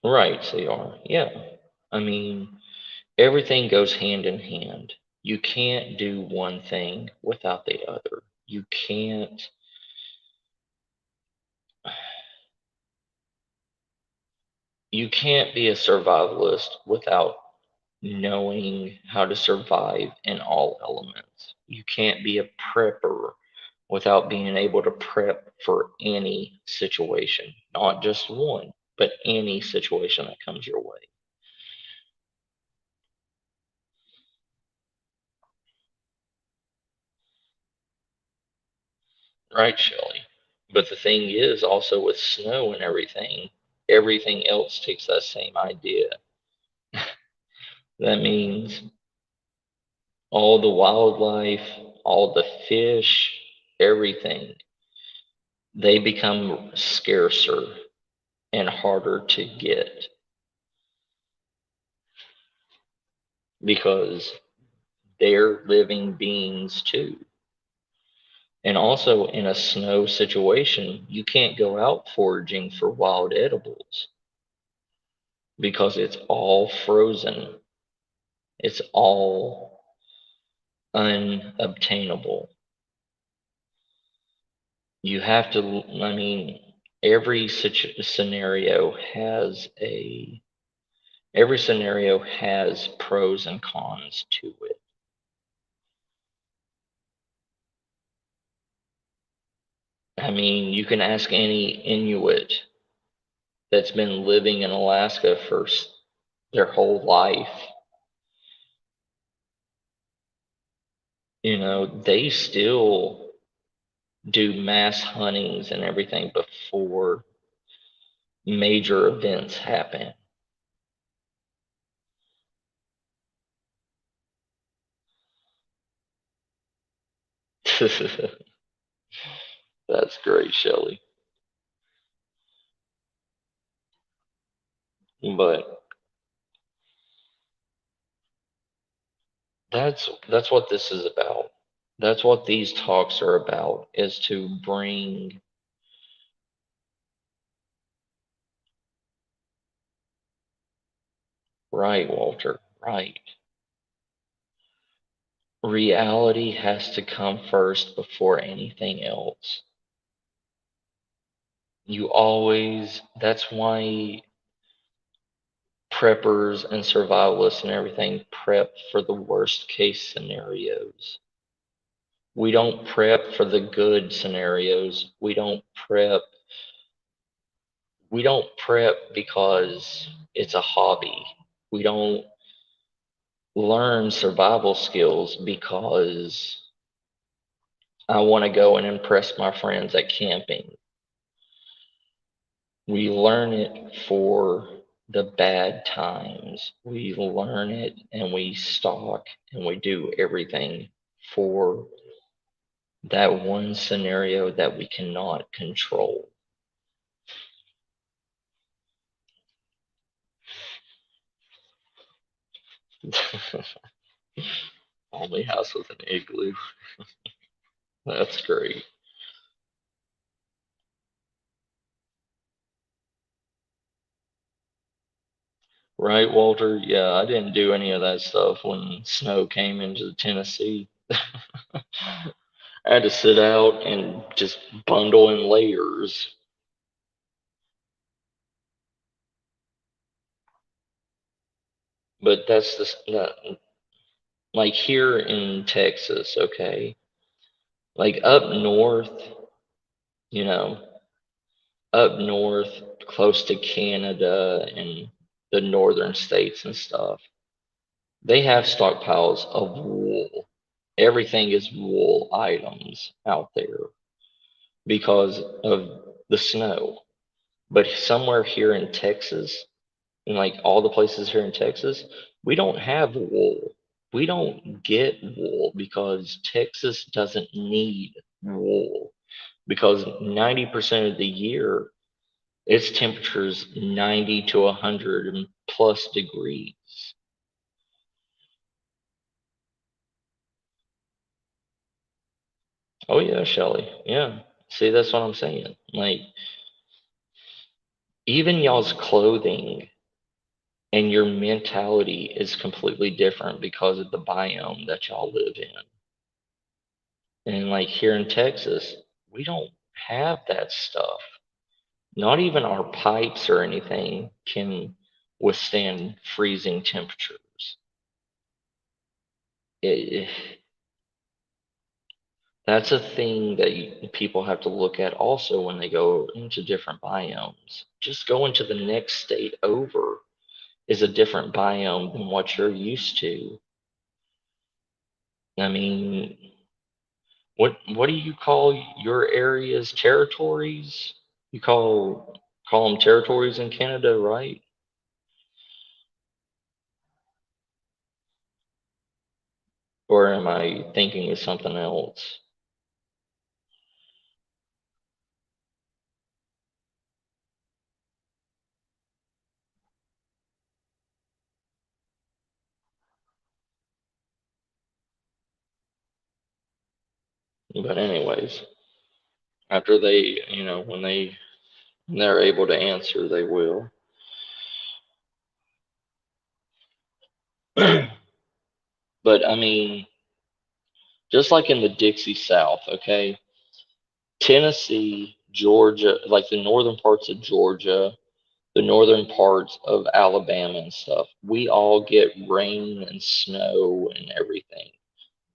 right, they are. Yeah. I mean, everything goes hand in hand. You can't do one thing without the other. You can't be a survivalist without knowing how to survive in all elements. You can't be a prepper without being able to prep for any situation, not just one, but any situation that comes your way. Right, Shelley? But the thing is, also with snow and everything else takes that same idea. That means all the wildlife, all the fish, everything, they become scarcer and harder to get because they're living beings too. And also in a snow situation, you can't go out foraging for wild edibles because it's all frozen. It's all unobtainable. You have to, I mean, every scenario has pros and cons to it. I mean, you can ask any Inuit that's been living in Alaska for their whole life. You know, they still do mass huntings and everything before major events happen. That's great, Shelley. But that's what this is about. That's what these talks are about, is to bring right, Walter, right. Reality has to come first before anything else. That's why preppers and survivalists and everything prep for the worst case scenarios. We don't prep for the good scenarios. We don't prep because it's a hobby. We don't learn survival skills because I want to go and impress my friends at camping. We learn it for the bad times. We learn it and we stalk and we do everything for that one scenario that we cannot control. Only house with an igloo. That's great. Right, Walter? Yeah, I didn't do any of that stuff when snow came into Tennessee. I had to sit out and just bundle in layers. But that's like here in Texas, okay? Like you know, up north, close to Canada and the northern states and stuff, They have stockpiles of wool. Everything is wool items out there because of the snow. But somewhere here in Texas, in like all the places here in Texas, we don't have wool. We don't get wool because Texas doesn't need wool because 90% of the year its temperatures 90 to 100 plus degrees. Oh yeah, Shelly. Yeah. See, that's what I'm saying. Like even y'all's clothing and your mentality is completely different because of the biome that y'all live in. And like here in Texas, we don't have that stuff. Not even our pipes or anything can withstand freezing temperatures. It, that's a thing that people have to look at also when they go into different biomes. Just going to the next state over is a different biome than what you're used to. I mean, what do you call your areas? Territories? You call them territories in Canada, right? Or am I thinking of something else? But anyways, after they, when they're able to answer, they will. But I mean, just like in the Dixie South, okay? Tennessee, Georgia, like the northern parts of Georgia, the northern parts of Alabama and stuff, we all get rain and snow and everything.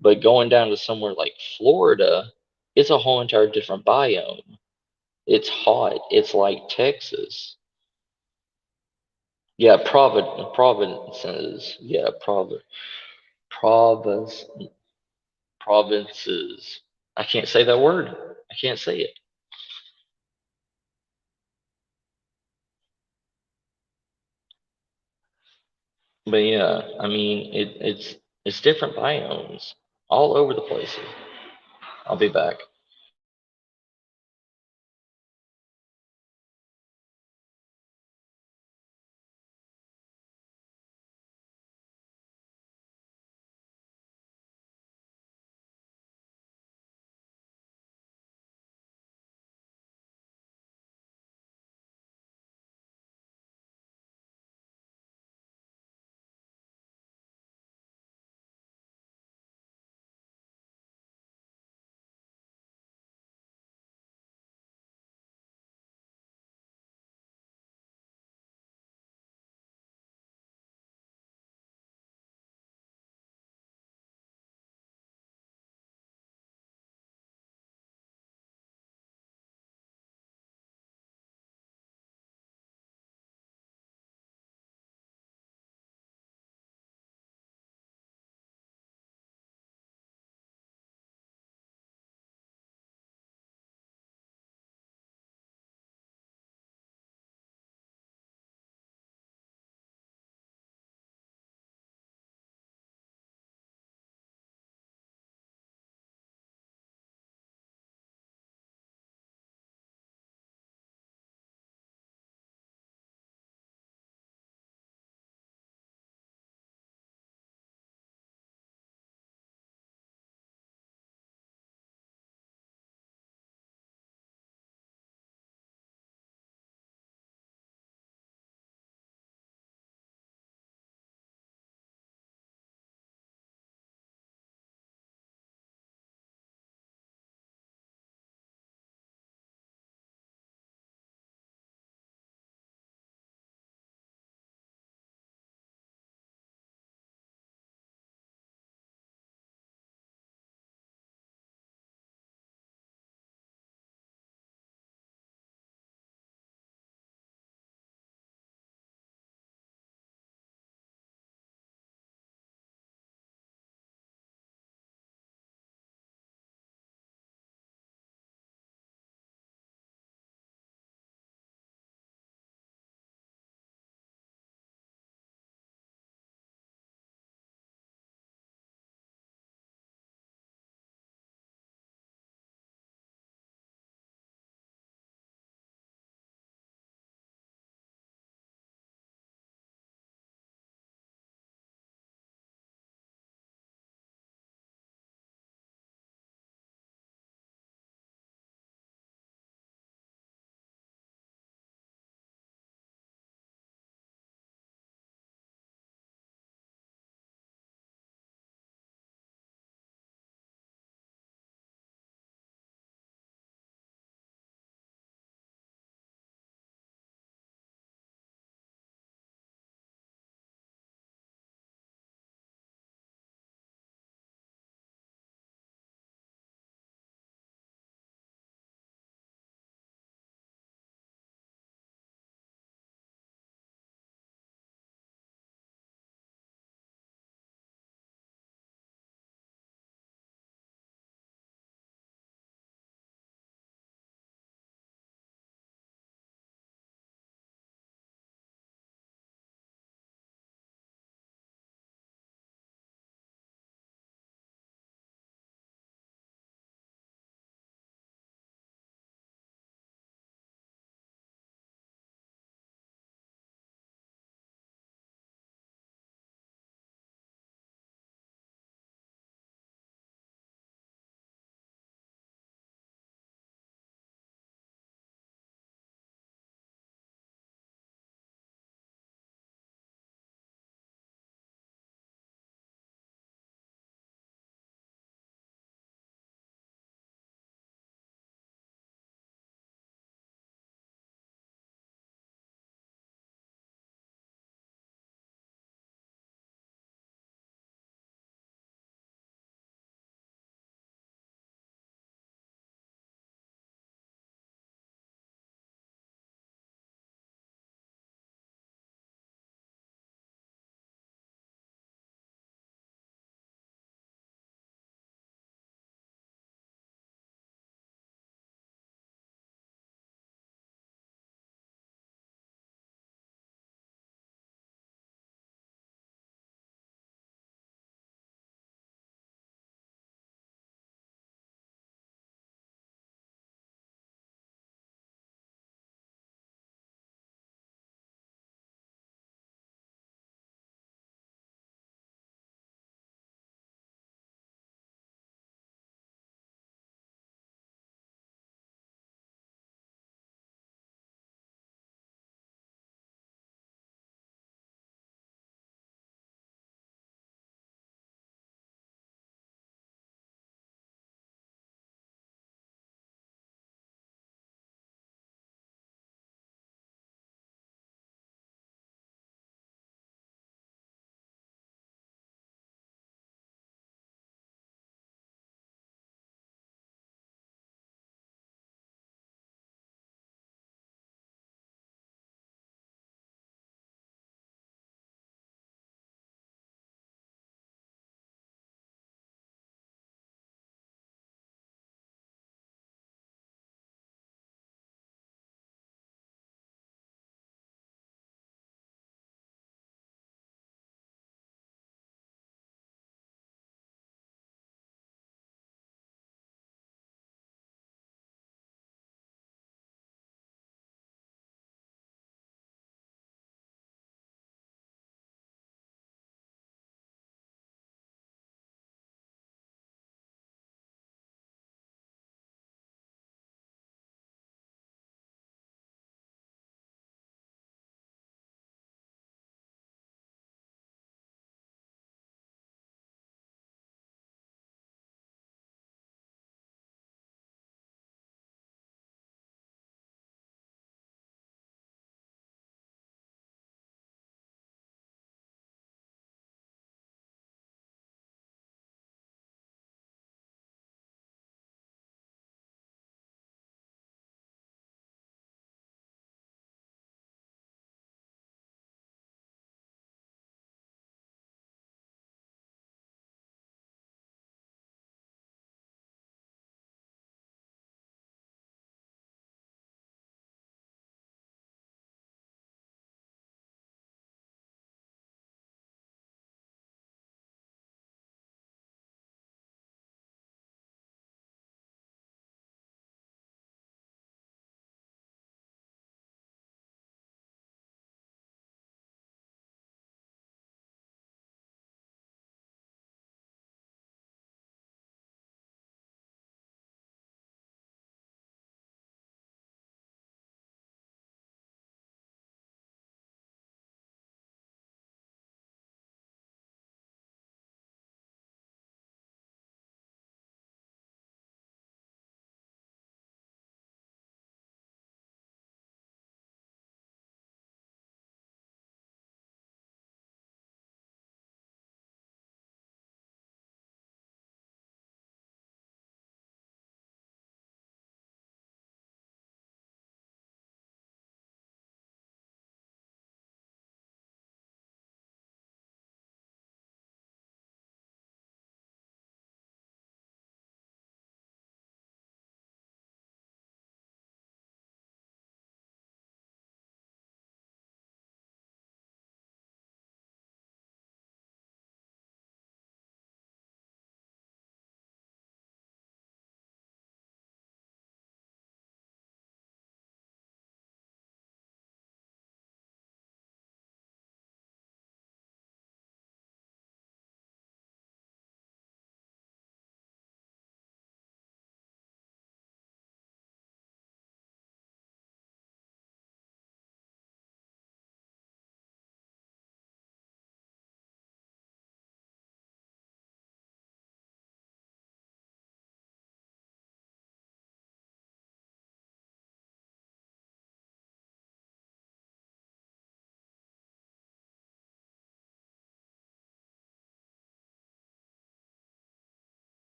But going down to somewhere like Florida, it's a whole entire different biome. It's hot. It's like Texas. Yeah, provinces. Yeah, province, provinces. I can't say that word. I can't say it. But yeah, I mean, it's different biomes all over the place. I'll be back.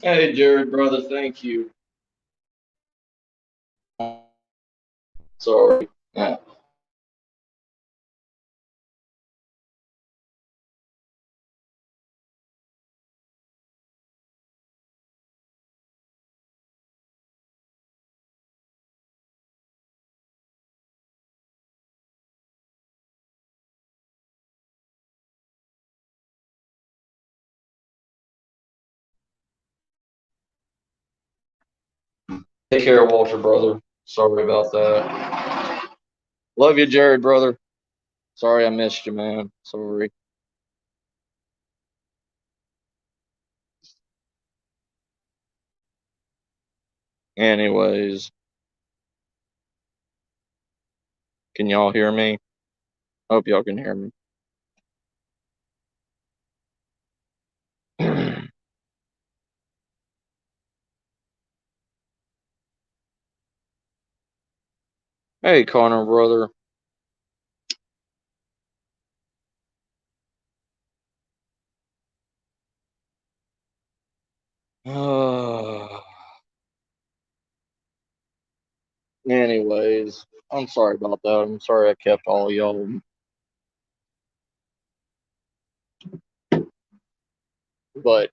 Hey, Jared, brother, thank you. Sorry. Yeah. Take care, Walter, brother. Sorry about that. Love you, Jared, brother. Sorry I missed you, man. Sorry. Anyways, can y'all hear me? Hope y'all can hear me. Hey, Connor, brother. Anyways, I'm sorry about that. I'm sorry I kept all y'all. But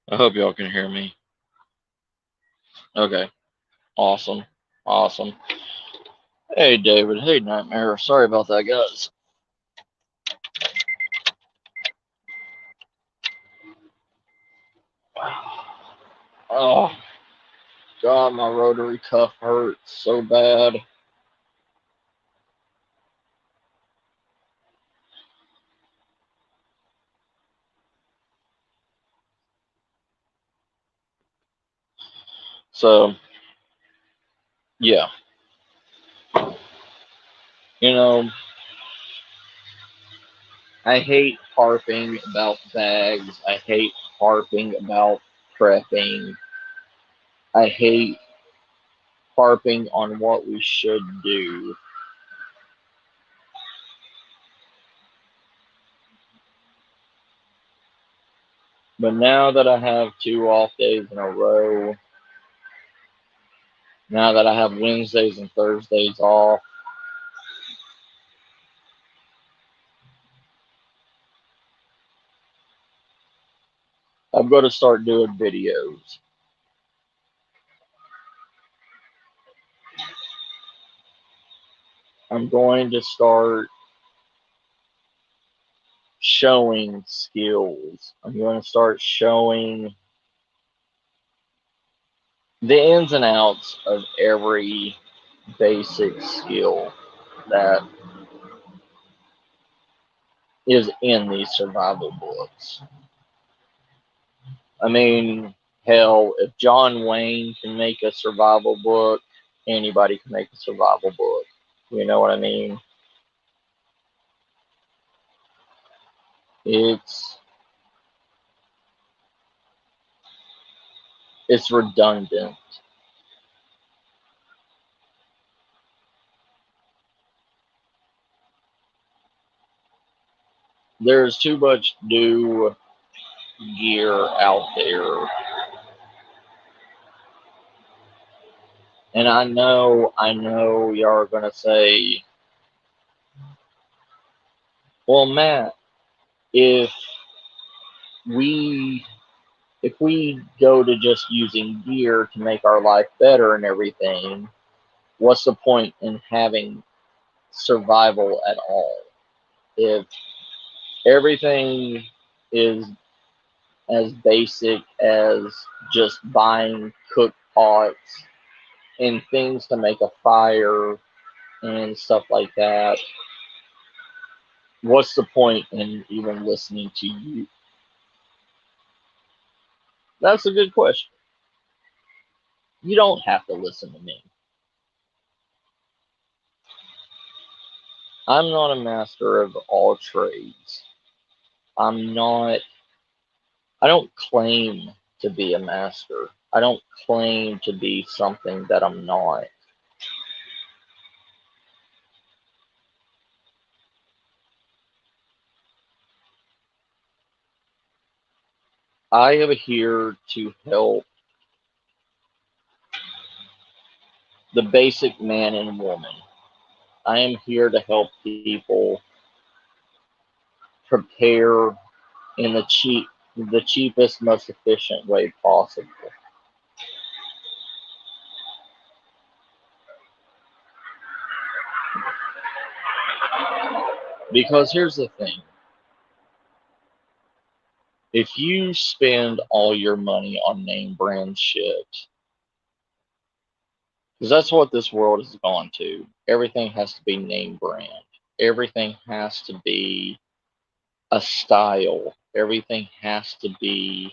I hope y'all can hear me. Okay. Awesome. Awesome. Hey, David. Hey, Nightmare. Sorry about that, guys. Oh, God, my rotary cuff hurts so bad. So, yeah. You know, I hate harping about bags. I hate harping about prepping. I hate harping on what we should do. But now that I have 2 off days in a row, now that I have Wednesdays and Thursdays off, I'm going to start doing videos. I'm going to start showing skills. I'm going to start showing the ins and outs of every basic skill that is in these survival books. I mean, hell, if John Wayne can make a survival book, anybody can make a survival book. You know what I mean? It's it's redundant. There's too much new gear out there. And I know y'all are gonna say, well, Matt, if we if we go to just using gear to make our life better and everything, what's the point in having survival at all? If everything is as basic as just buying cook pots and things to make a fire and stuff like that, what's the point in even listening to you? That's a good question. You don't have to listen to me. I'm not a master of all trades. I don't claim to be a master. I don't claim to be something that I'm not. I am here to help the basic man and woman. I am here to help people prepare in the cheapest, most efficient way possible. Because here's the thing. If you spend all your money on name brand shit, because that's what this world has gone to. Everything has to be name brand. Everything has to be a style. Everything has to be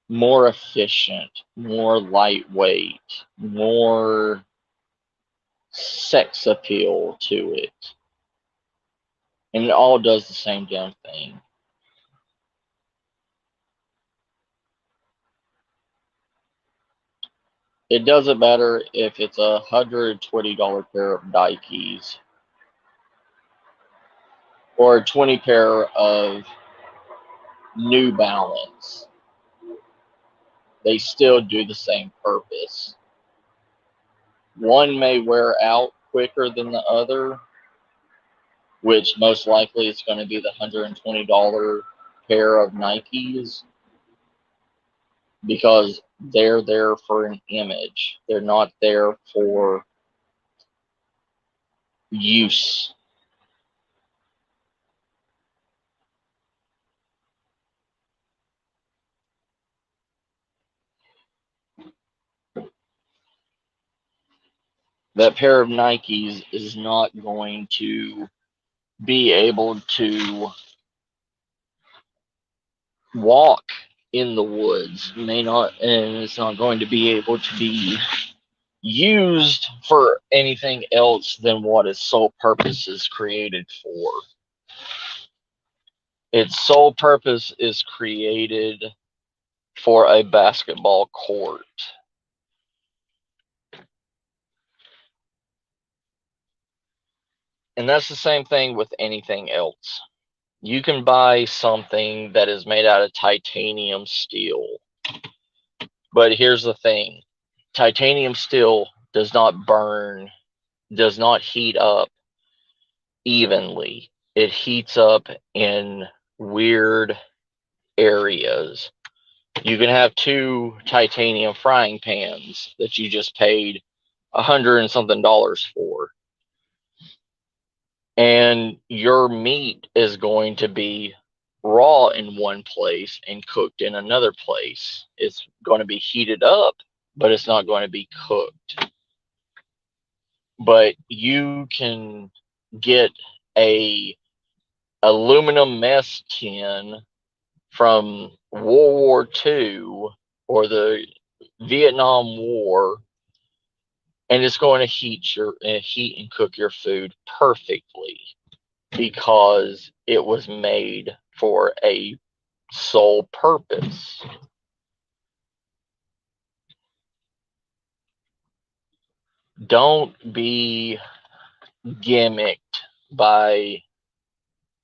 more efficient, more lightweight, more sex appeal to it. And it all does the same damn thing. It doesn't matter if it's a $120 pair of Nikes or a 20 pair of New Balance. They still do the same purpose. One may wear out quicker than the other, which most likely is going to be the $120 pair of Nikes, because they're there for an image. They're not there for use. That pair of Nikes is not going to be able to walk in the woods, and it's not going to be able to be used for anything else than what its sole purpose is created for. Its sole purpose is created for a basketball court. And that's the same thing with anything else. You can buy something that is made out of titanium steel. But here's the thing. Titanium steel does not burn, does not heat up evenly. It heats up in weird areas. You can have two titanium frying pans that you just paid $100 and something for, and your meat is going to be raw in one place and cooked in another place. It's going to be heated up, but it's not going to be cooked. But you can get a aluminum mess tin from World War II or the Vietnam War, and it's going to heat and cook your food perfectly, because it was made for a sole purpose. Don't be gimmicked by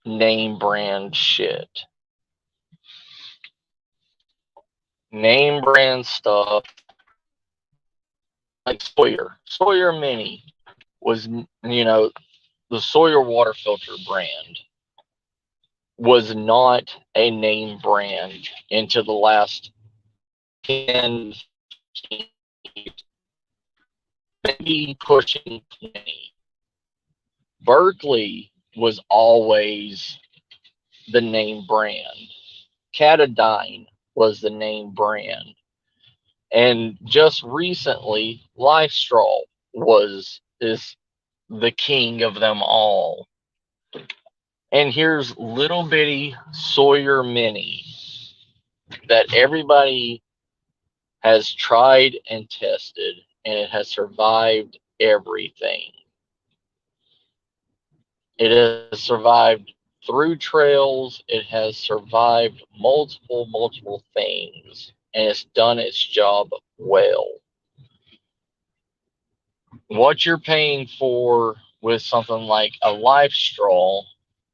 name brand shit. Name brand stuff like Sawyer Mini was, the Sawyer water filter brand was not a name brand until the last 10, maybe pushing 20. Berkeley was always the name brand. Catadine was the name brand. And just recently, LifeStraw is the king of them all. And here's little bitty Sawyer Mini that everybody has tried and tested, and it has survived everything. It has survived through trails. It has survived multiple things, and it's done its job well. What you're paying for with something like a LifeStraw,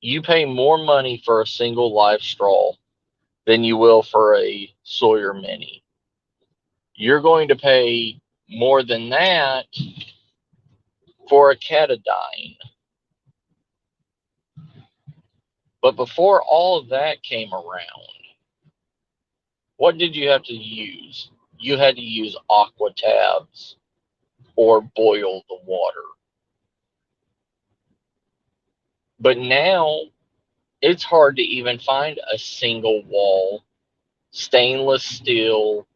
you pay more money for a single LifeStraw than you will for a Sawyer Mini. You're going to pay more than that for a Catadine. But before all of that came around, what did you have to use? You had to use aqua tabs or boil the water. But now it's hard to even find a single wall stainless steel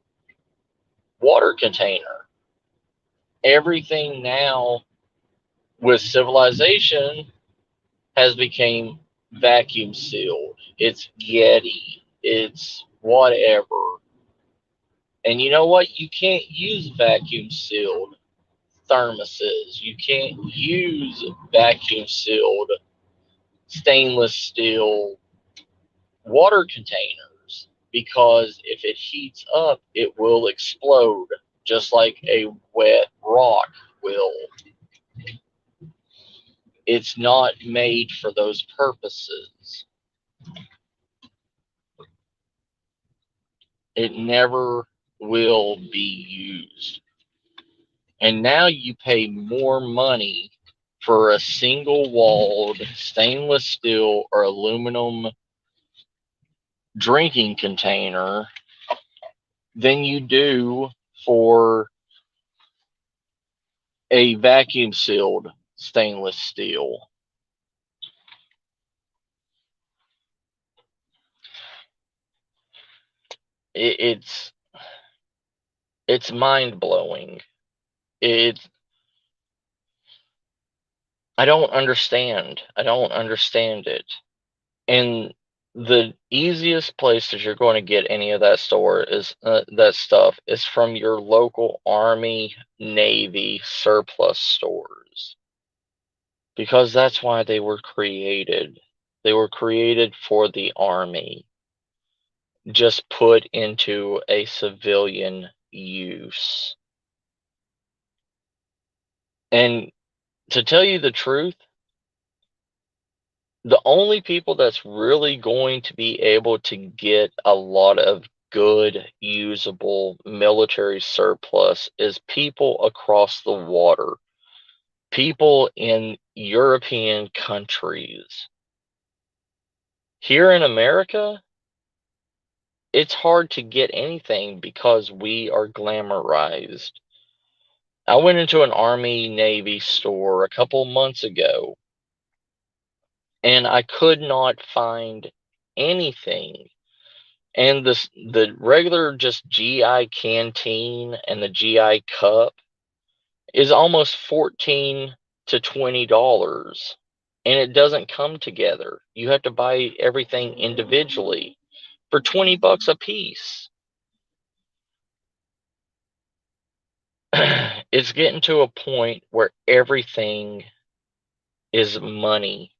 water container. Everything now with civilization has become vacuum sealed. It's Yeti. It's whatever. And you know what? You can't use vacuum sealed thermoses. You can't use vacuum sealed stainless steel water containers because if it heats up, it will explode just like a wet rock will. It's not made for those purposes. It never will be used. And now you pay more money for a single walled stainless steel or aluminum drinking container than you do for a vacuum sealed stainless steel. It's mind blowing. I don't understand. I don't understand it. And the easiest place that you're going to get any of that that stuff is from your local Army, Navy surplus stores. Because that's why they were created. They were created for the Army, just put into a civilian use. And to tell you the truth, the only people that's really going to be able to get a lot of good, usable military surplus is people across the water, people in European countries. Here in America, it's hard to get anything because we are glamorized. I went into an Army Navy store a couple months ago, and I could not find anything. And the regular just GI canteen and the GI cup is almost $14 to $20, and it doesn't come together. You have to buy everything individually for $20 a piece. It's getting to a point where everything is money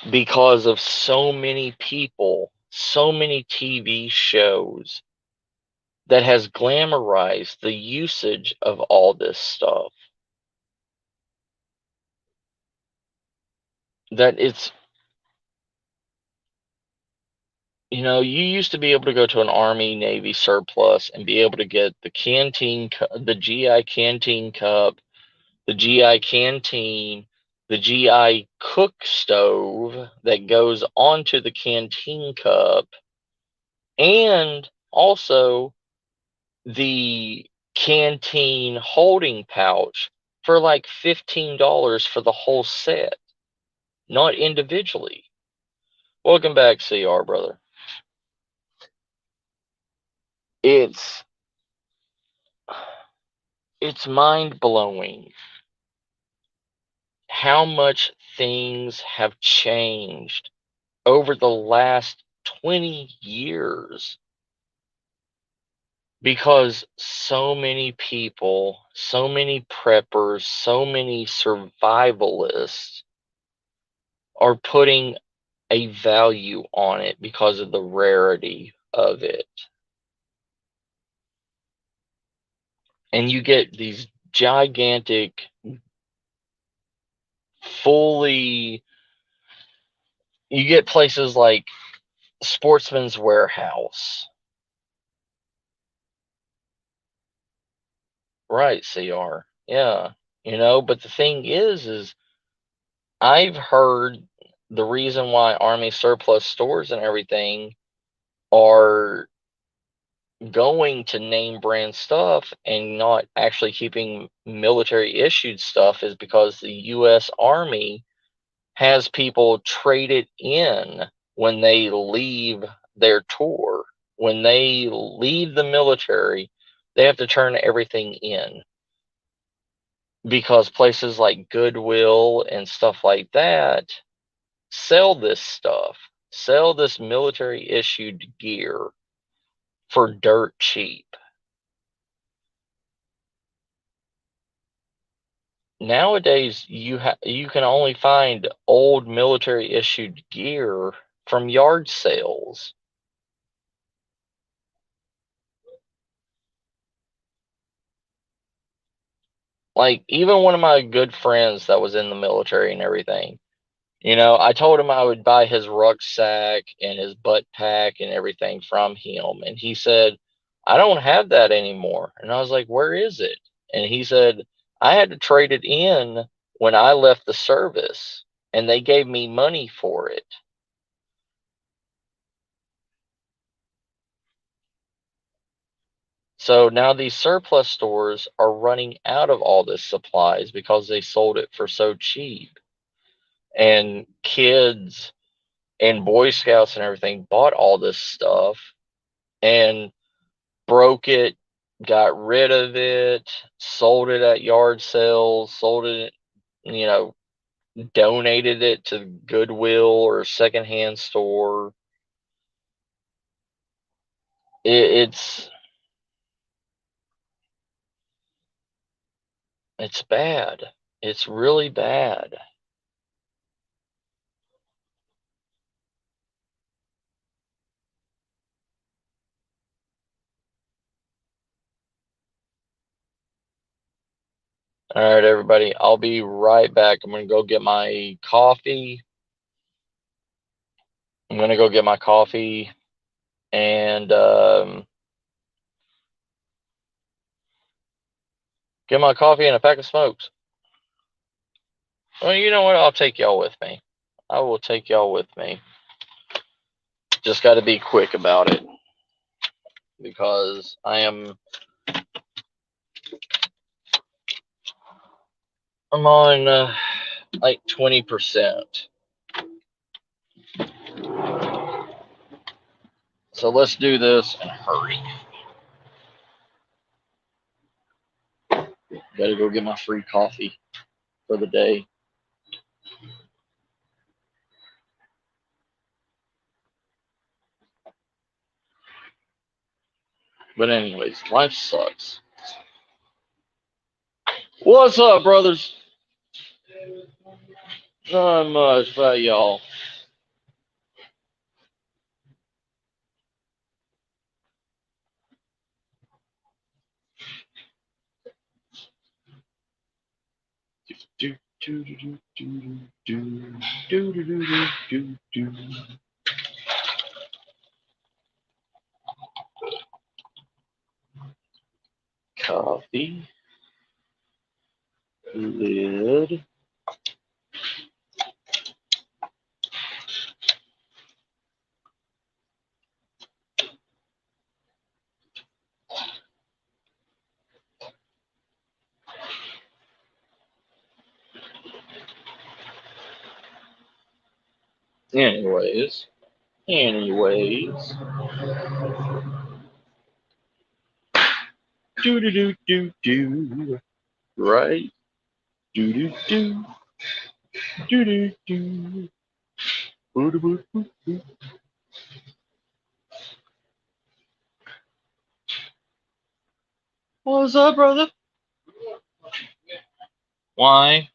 because of so many people, so many TV shows that has glamorized the usage of all this stuff. That it's, you know, you used to be able to go to an Army Navy surplus and be able to get the canteen, the GI canteen cup, the GI canteen, the GI cook stove that goes onto the canteen cup, and also the canteen holding pouch for like $15 for the whole set, not individually. Welcome back, CR, brother. it's mind-blowing how much things have changed over the last 20 years, because so many people, so many preppers, so many survivalists are putting a value on it because of the rarity of it. And you get these gigantic, you get places like Sportsman's Warehouse. Right, CR. Yeah. But the thing is I've heard the reason why Army surplus stores and everything are going to name brand stuff and not actually keeping military issued stuff is because the US Army has people trade it in when they leave their tour. When they leave the military, they have to turn everything in, because places like Goodwill and stuff like that sell this military issued gear for dirt cheap. Nowadays, you can only find old military issued gear from yard sales. Like, even one of my good friends that was in the military and everything, I told him I would buy his rucksack and his butt pack and everything from him. And he said, I don't have that anymore. And I was like, where is it? And he said, I had to trade it in when I left the service, and they gave me money for it. So now these surplus stores are running out of all this supplies because they sold it for so cheap. And kids and Boy Scouts and everything bought all this stuff and broke it, got rid of it, sold it at yard sales, sold it, donated it to Goodwill or a secondhand store. It's bad. It's really bad. All right, everybody. I'll be right back. I'm going to go get my coffee. And get my coffee and a pack of smokes. Well, you know what? I'll take y'all with me. I will take y'all with me. Just got to be quick about it, because I'm on like 20%. So let's do this and hurry. Gotta go get my free coffee for the day. But anyways, life sucks. What's up, brothers? Not much about y'all. Coffee. Lid. Anyways. Do do do do do. Right. Do do do. Do do do. Boo boo boo boo. What's up, brother? Why?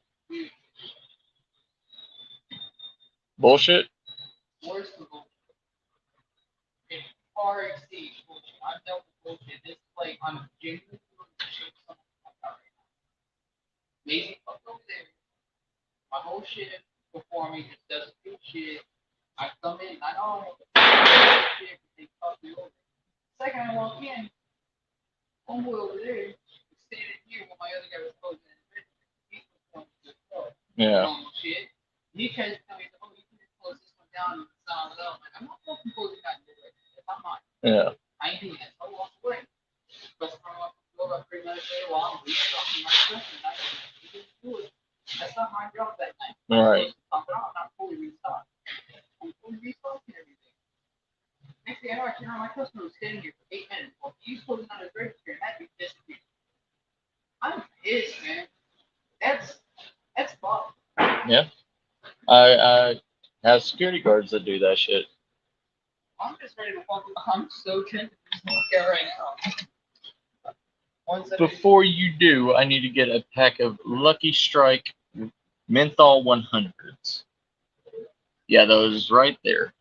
Bullshit? Far exceeds bullshit. I've dealt with bullshit this plate on a genuine amazing fuck over there. My whole shit before me just doesn't do shit. I come in, I know shit, they fuck me over. Second I walk in, homeboy over there is standing here while my other guy was closing in the business. He's performing good stuff. Yeah. Shit. He tries to tell me, oh, you can just close this one down and sound it out. I'm like, I'm not fucking closing that door. I'm not. Yeah. I ain't doing that. So I walk away. But from up the floor, I pretty much say, well, I'm restocking my stuff and I can do it. That's not my job that night. Right. I'm not fully restocked. I'm fully restocked and everything. Next thing I know, I turn around, my customer was sitting here for 8 minutes while he's closing on his register and I'd be pissed at me. I'm pissed, man. That's fun. Yeah. I have security guards that do that shit. I'm just ready to walk. I'm so tempted to smoke out right now. Before you do, I need to get a pack of Lucky Strike Menthol 100s. Yeah, those right there.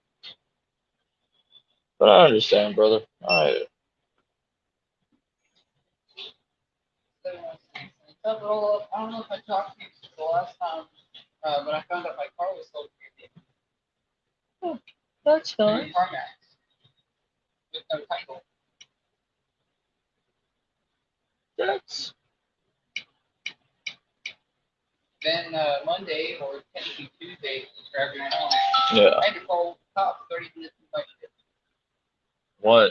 But I understand, brother. I don't know if I talked to you the last time, but I found out my car was sold. Oh, that's nice. With no title. That's. Then Monday or technically Tuesday, for everyone else, yeah. I had to call the cops 30 minutes to my shit. What?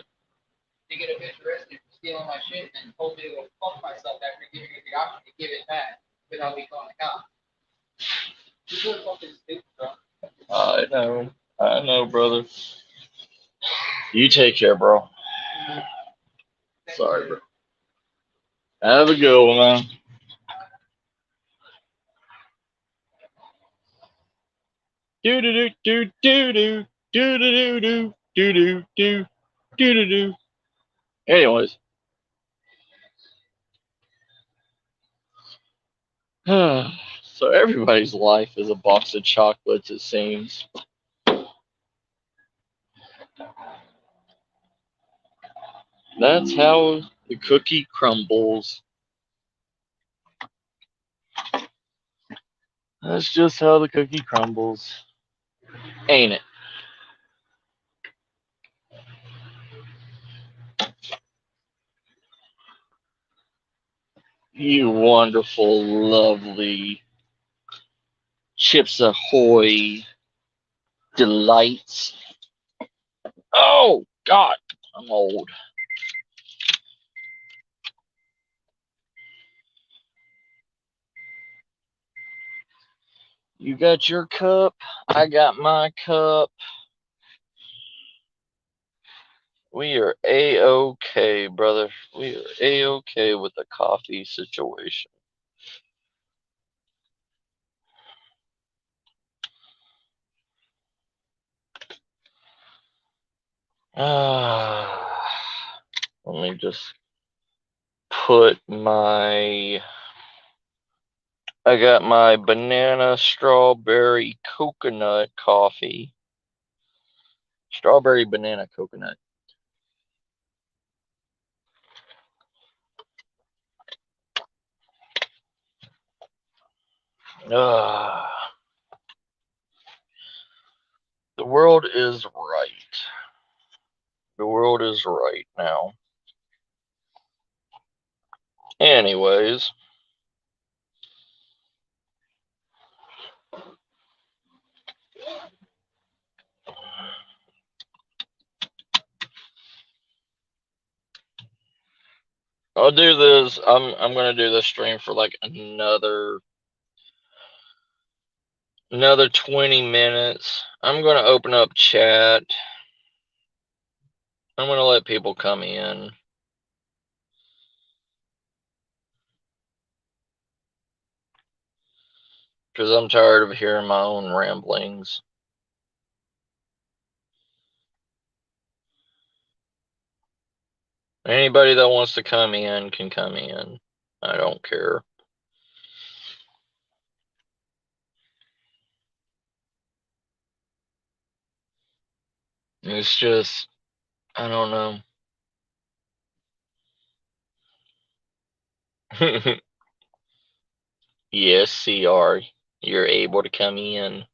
They get a bitch arrested for stealing my shit and told me to go fuck myself after giving me the option to give it back without me calling the cops. This is fucking stupid, bro. I know, brother. You take care, bro. Mm-hmm. Sorry, bro. Have a good one, man. Do do do do do do do do do do do do do do. Anyways. So everybody's life is a box of chocolates, it seems. That's how the cookie crumbles. That's just how the cookie crumbles. Ain't it? You wonderful, lovely Chips Ahoy delights. Oh, God, I'm old. You got your cup, I got my cup. We are A-OK, brother. We are A-OK with the coffee situation. Let me just put I got my banana strawberry coconut coffee. Strawberry banana coconut. The world is right. The world is right now. Anyways. I'll do this. I'm gonna do this stream for like another 20 minutes. I'm gonna open up chat. I'm gonna let people come in. Because I'm tired of hearing my own ramblings. Anybody that wants to come in can come in. I don't care. It's just, I don't know. Yes, CR, you're able to come in.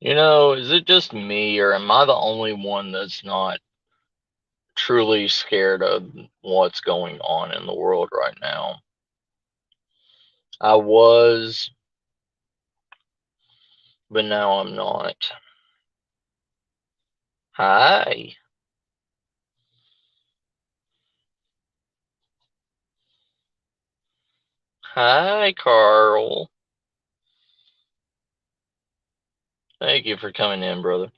You know, is it just me, or am I the only one that's not truly scared of what's going on in the world right now? I was, but now I'm not. Hi. Hi, Carl. Thank you for coming in, brother.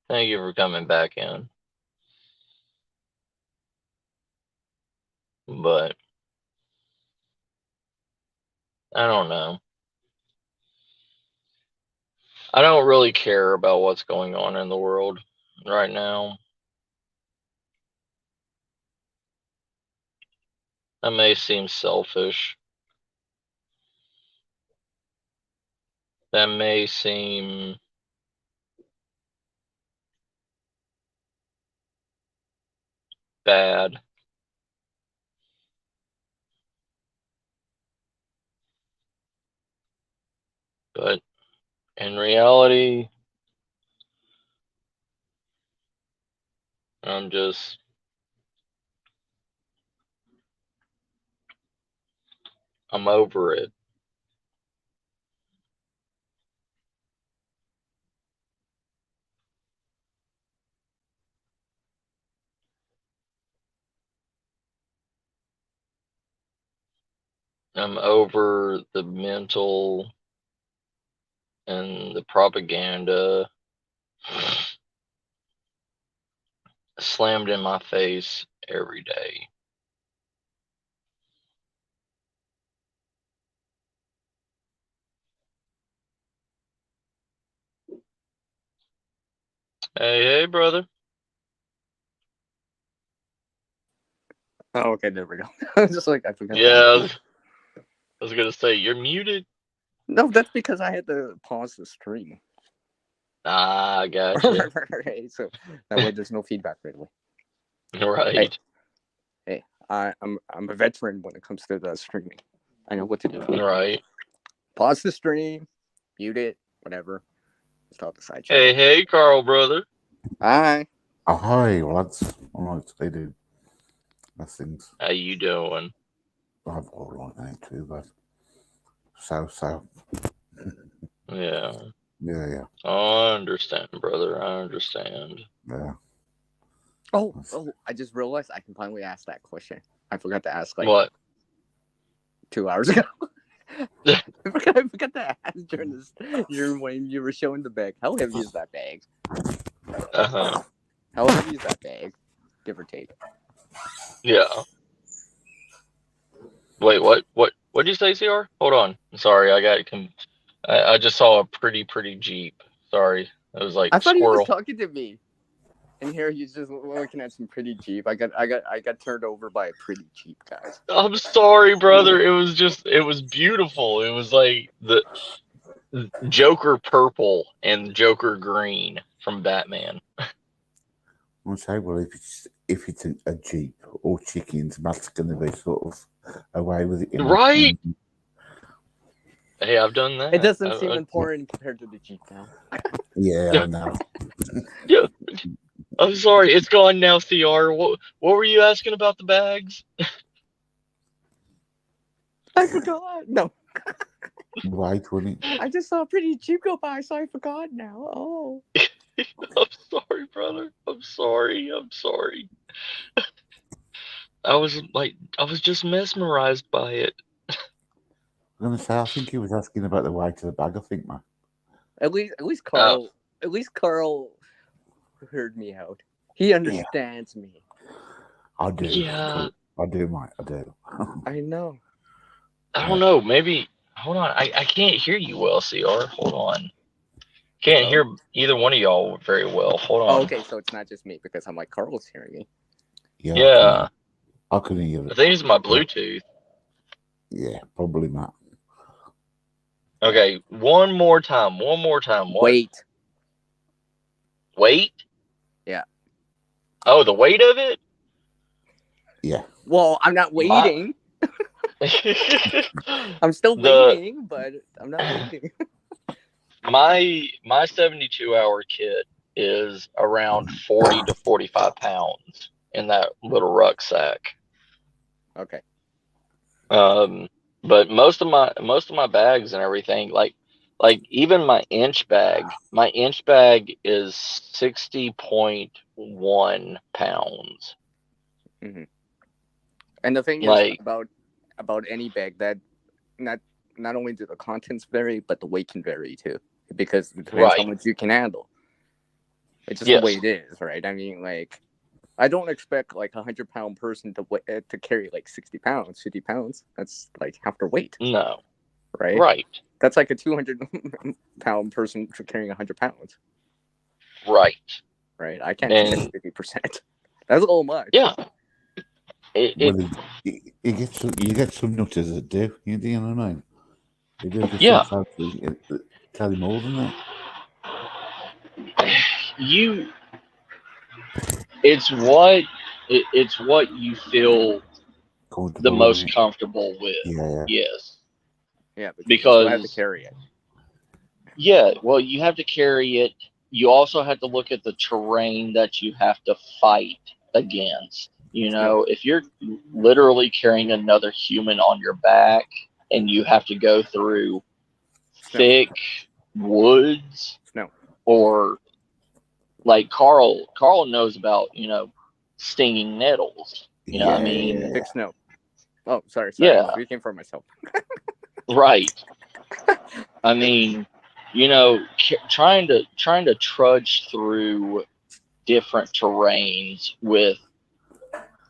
Thank you for coming back in. But I don't know. I don't really care about what's going on in the world right now. That may seem selfish. That may seem bad. But in reality, I'm over it. I'm over the mental and the propaganda slammed in my face every day. Hey, brother. Oh, okay, there we go. I was just like, I forgot. Yeah, I was gonna say, you're muted. No, that's because I had to pause the stream. Ah, I gotcha. Right, so that way there's no feedback right away. Right. Hey, I'm a veteran when it comes to the streaming. I know what to do. Right. Pause the stream, mute it, whatever. Let's talk the side channel. Hey, Carl, brother. Hi. Oh, hi, lads. All right, they do. That's things. How you doing? I've got a lot now too, but so. Yeah. Yeah. I understand, brother. I understand. Yeah. Oh, I just realized I can finally ask that question. I forgot to ask like What? 2 hours ago. I forgot to ask during when you were showing the bag. How heavy is that bag? Uh-huh. How heavy is that bag? Give or take. Yeah. Wait, what? What'd you say, CR? Hold on. Sorry, I just saw a pretty Jeep. Sorry. It was like I thought squirrel. he was talking to me. And here he's just looking at some pretty Jeep. I got turned over by a pretty Jeep, guys. I'm sorry, brother. It was beautiful. It was like the Joker purple and Joker green from Batman. I'll say, well, if it's a Jeep or chickens, Matt's going to be sort of away with it. Right? Hey, I've done that. It doesn't seem important compared to the Jeep now. Yeah, I know. Yeah. I'm sorry. It's gone now, CR. What were you asking about the bags? I forgot. No. Right, wouldn't it? I just saw a pretty Jeep go by, so I forgot now. Oh. I'm sorry, brother. I'm sorry. I was just mesmerized by it. I'm gonna say I think he was asking about the weight of the bag. I think, man. At least Carl heard me out. He understands me. I do. Yeah. I do, mate. I do. I know. I don't know. Maybe. Hold on. I can't hear you well, CR. Hold on. Can't hear either one of y'all very well. Hold on. Oh, okay, so it's not just me because I'm like Carl's hearing me. Yeah. I couldn't hear it. I think it's my Bluetooth. Yeah, probably not. Okay, one more time. What? Weight? Yeah. Oh, the weight of it? Yeah. Well, I'm not waiting. I'm still waiting, but I'm not waiting. My 72-hour kit is around 40 to 45 pounds in that little rucksack. Okay. But most of my bags and everything, like even my inch bag is 60.1 pounds. Mm-hmm. And the thing like, is about any bag that not only do the contents vary, but the weight can vary too, because it depends how much you can handle. It's just the way it is, right? I mean, like, I don't expect like 100-pound person to carry like 60 pounds, 50 pounds. That's like half their weight. No. Right? Right. That's like a 200-pound person carrying 100 pounds. Right. Right. I can't do 50%. That's a little much. Yeah. You get some nutters that do. You know what I mean? They do get some carry more than that. It's what you feel the most comfortable with. Yeah. Yes. Yeah, because you have to carry it. Yeah, well, you have to carry it. You also have to look at the terrain that you have to fight against. You know, if you're literally carrying another human on your back and you have to go through thick woods, or like Carl knows about, stinging nettles. You know what I mean? Thick snow. Oh, sorry. Yeah. I'm speaking for myself. Right. I mean, trying to trudge through different terrains with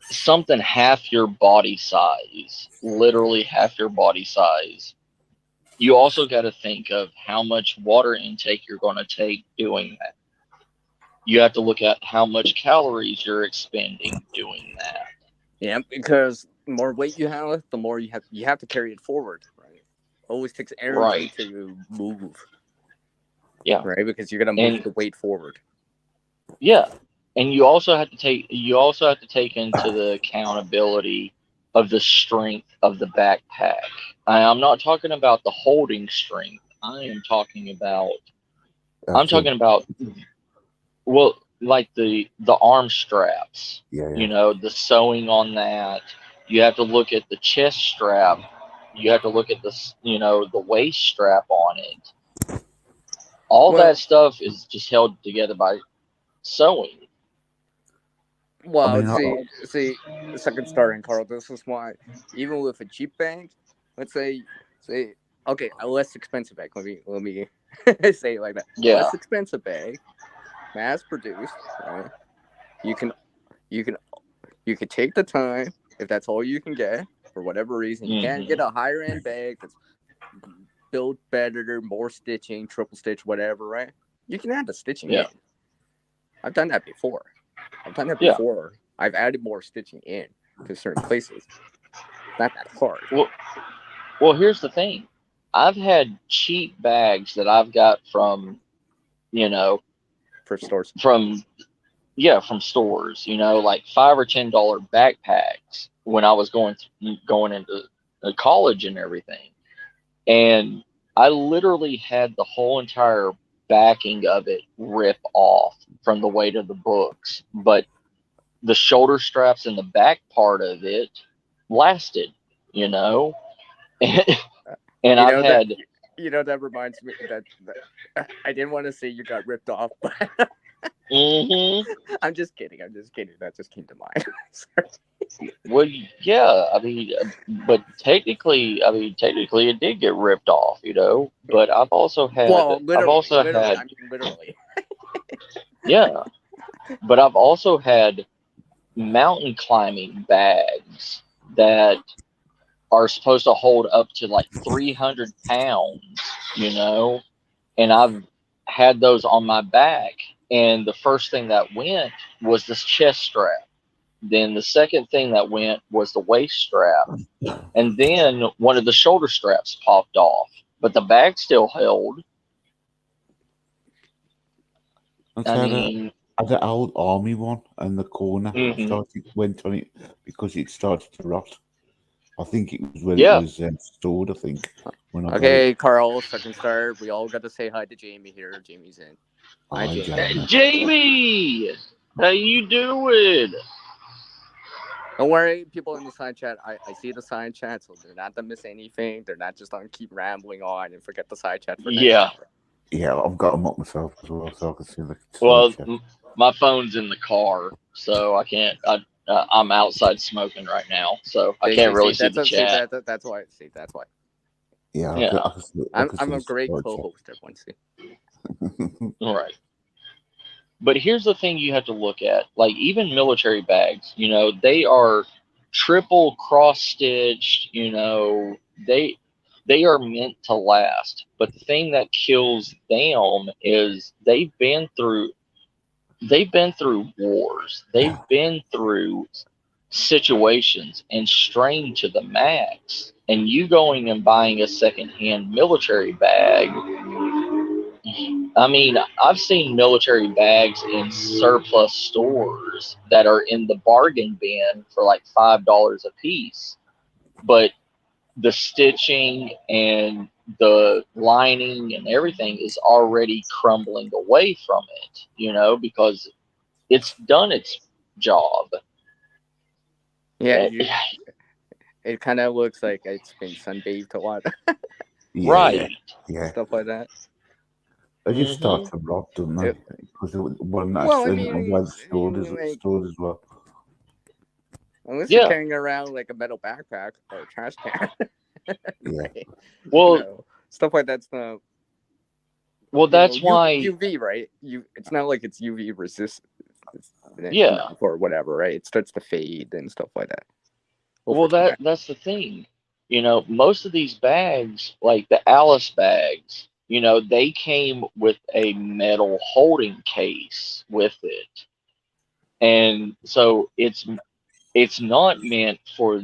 something half your body size, literally half your body size. You also got to think of how much water intake you're going to take doing that. You have to look at how much calories you're expending doing that. Yeah, because the more weight you have, the more you have to carry it forward. Right. Always takes energy to move. Yeah. Right, because you're gonna move the weight forward. Yeah. And you also have to take into the accountability of the strength of the backpack. I'm not talking about the holding strength. I'm talking about well, like the arm straps. Yeah. The sewing on that. You have to look at the chest strap. You have to look at the waist strap on it. All that stuff is just held together by sewing. Well, see, the second starting, Carl. This is why, even with a cheap bag, let's say, okay, a less expensive bag. Let me say it like that. Yeah. Less expensive bag, mass produced. Right. You can take the time if that's all you can get for whatever reason. You can't get a higher end bag that's built better, more stitching, triple stitch, whatever. Right. You can add the stitching in. I've done that before. I've added more stitching in to certain places. It's not that hard. Well, here's the thing. I've had cheap bags that I've got from stores. From stores, like $5 or $10 backpacks when I was going into college and everything. And I literally had the whole entire backing of it rip off from the weight of the books, but the shoulder straps and the back part of it lasted, and I've had. That reminds me that I didn't want to say you got ripped off, but I'm just kidding. That just came to mind. Sorry. Well, yeah, I mean, but technically, it did get ripped off, But I've also had, literally. I mean, literally. yeah, but I've also had mountain climbing bags that are supposed to hold up to like 300 pounds, and I've had those on my back, and the first thing that went was this chest strap. Then the second thing that went was the waist strap. And then one of the shoulder straps popped off, but the bag still held. I mean, I had an old army one, and the corner went on it because it started to rot. I think it was when it was stored. I think. Okay, Carl, second start. We all got to say hi to Jamie here. Jamie's in. Hi, Jamie. Jamie, how you doing? Don't worry, people in the side chat. I see the side chat, so they're not to miss anything. They're not just on keep rambling on and forget the side chat for next hour. Yeah, I've got them up myself as well, so I can see the side chat. My phone's in the car, so I can't. I'm outside smoking right now, so I can't really see the chat. That's why. See, that's why. Yeah. I'm a great co-host, everyone. See. All right. But here's the thing you have to look at. Like, even military bags, they are triple cross-stitched, they are meant to last. But the thing that kills them is they've been through wars. They've been through situations and strained to the max. And you going and buying a secondhand military bag, I mean, I've seen military bags in surplus stores that are in the bargain bin for like $5 a piece. But the stitching and the lining and everything is already crumbling away from it, because it's done its job. Yeah, it kind of looks like it's been sunbathed a lot. Right. Yeah. Stuff like that. They just start to rot, don't they? Because one stored as well. Unless you're carrying around like a metal backpack or a trash can. Right. Well, stuff like that's the. Well, that's why UV, right? It's not like it's UV resistant. Or whatever, right? It starts to fade and stuff like that. Well, that's the thing. Most of these bags, like the Alice bags, they came with a metal holding case with it. And so it's not meant for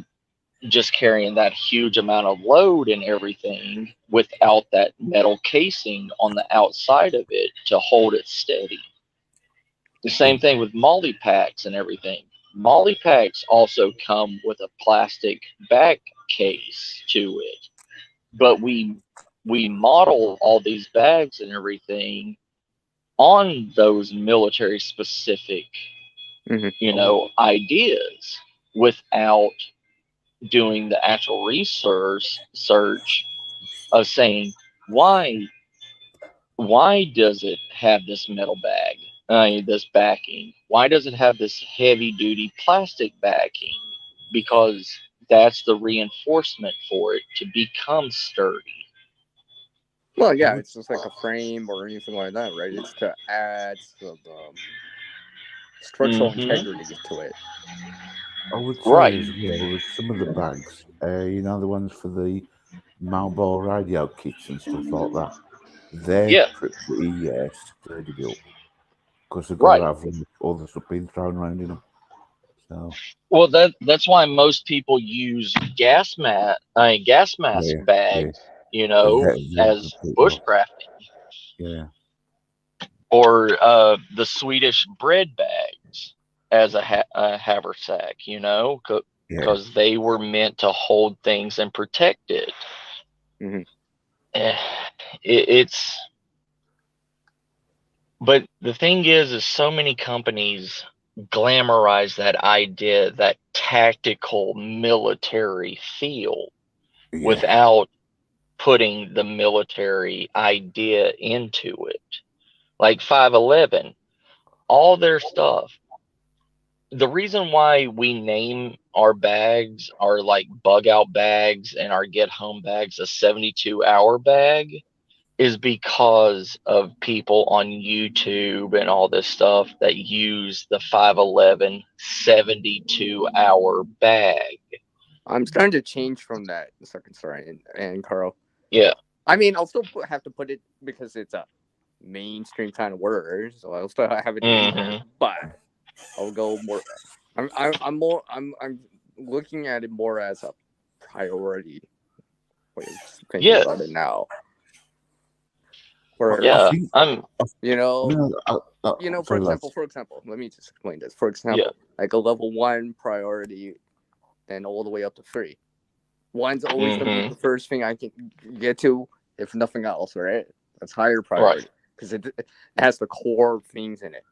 just carrying that huge amount of load and everything without that metal casing on the outside of it to hold it steady. The same thing with molly packs and everything. Molly packs also come with a plastic back case to it. But we model all these bags and everything on those military specific, ideas without doing the actual research of saying why does it have this metal bag, this backing? Why does it have this heavy duty plastic backing? Because that's the reinforcement for it to become sturdy. Well, yeah, it's just like a frame or anything like that, right? It's to add some structural integrity to it. I would say as well with some of the bags, the ones for the mobile radio kits and stuff like that, they're pretty sturdy built because they've got to have all the stuff being thrown around in them. So. Well, that's why most people use gas mask bags, as bushcrafting. Yeah. Or the Swedish bread bags as a haversack, because they were meant to hold things and protect it. But the thing is so many companies glamorize that idea, that tactical military feel, without putting the military idea into it. Like 511, all their stuff. The reason why we name our bags, our like bug out bags and our get home bags, a 72-hour bag is because of people on YouTube and all this stuff that use the 511 72-hour bag. I'm starting to change from that. Sorry, and Carl. Yeah. I mean, I'll still have to put it because it's a mainstream kind of word, so I'll still have it in there, but I'll go more. I'm looking at it more as a priority. Way of thinking about it now. Where, for example, let me just explain this. For example, like a level 1 priority, then all the way up to 3. 1's always going to be the first thing I can get to, if nothing else, right? That's higher priority because it has the core things in it.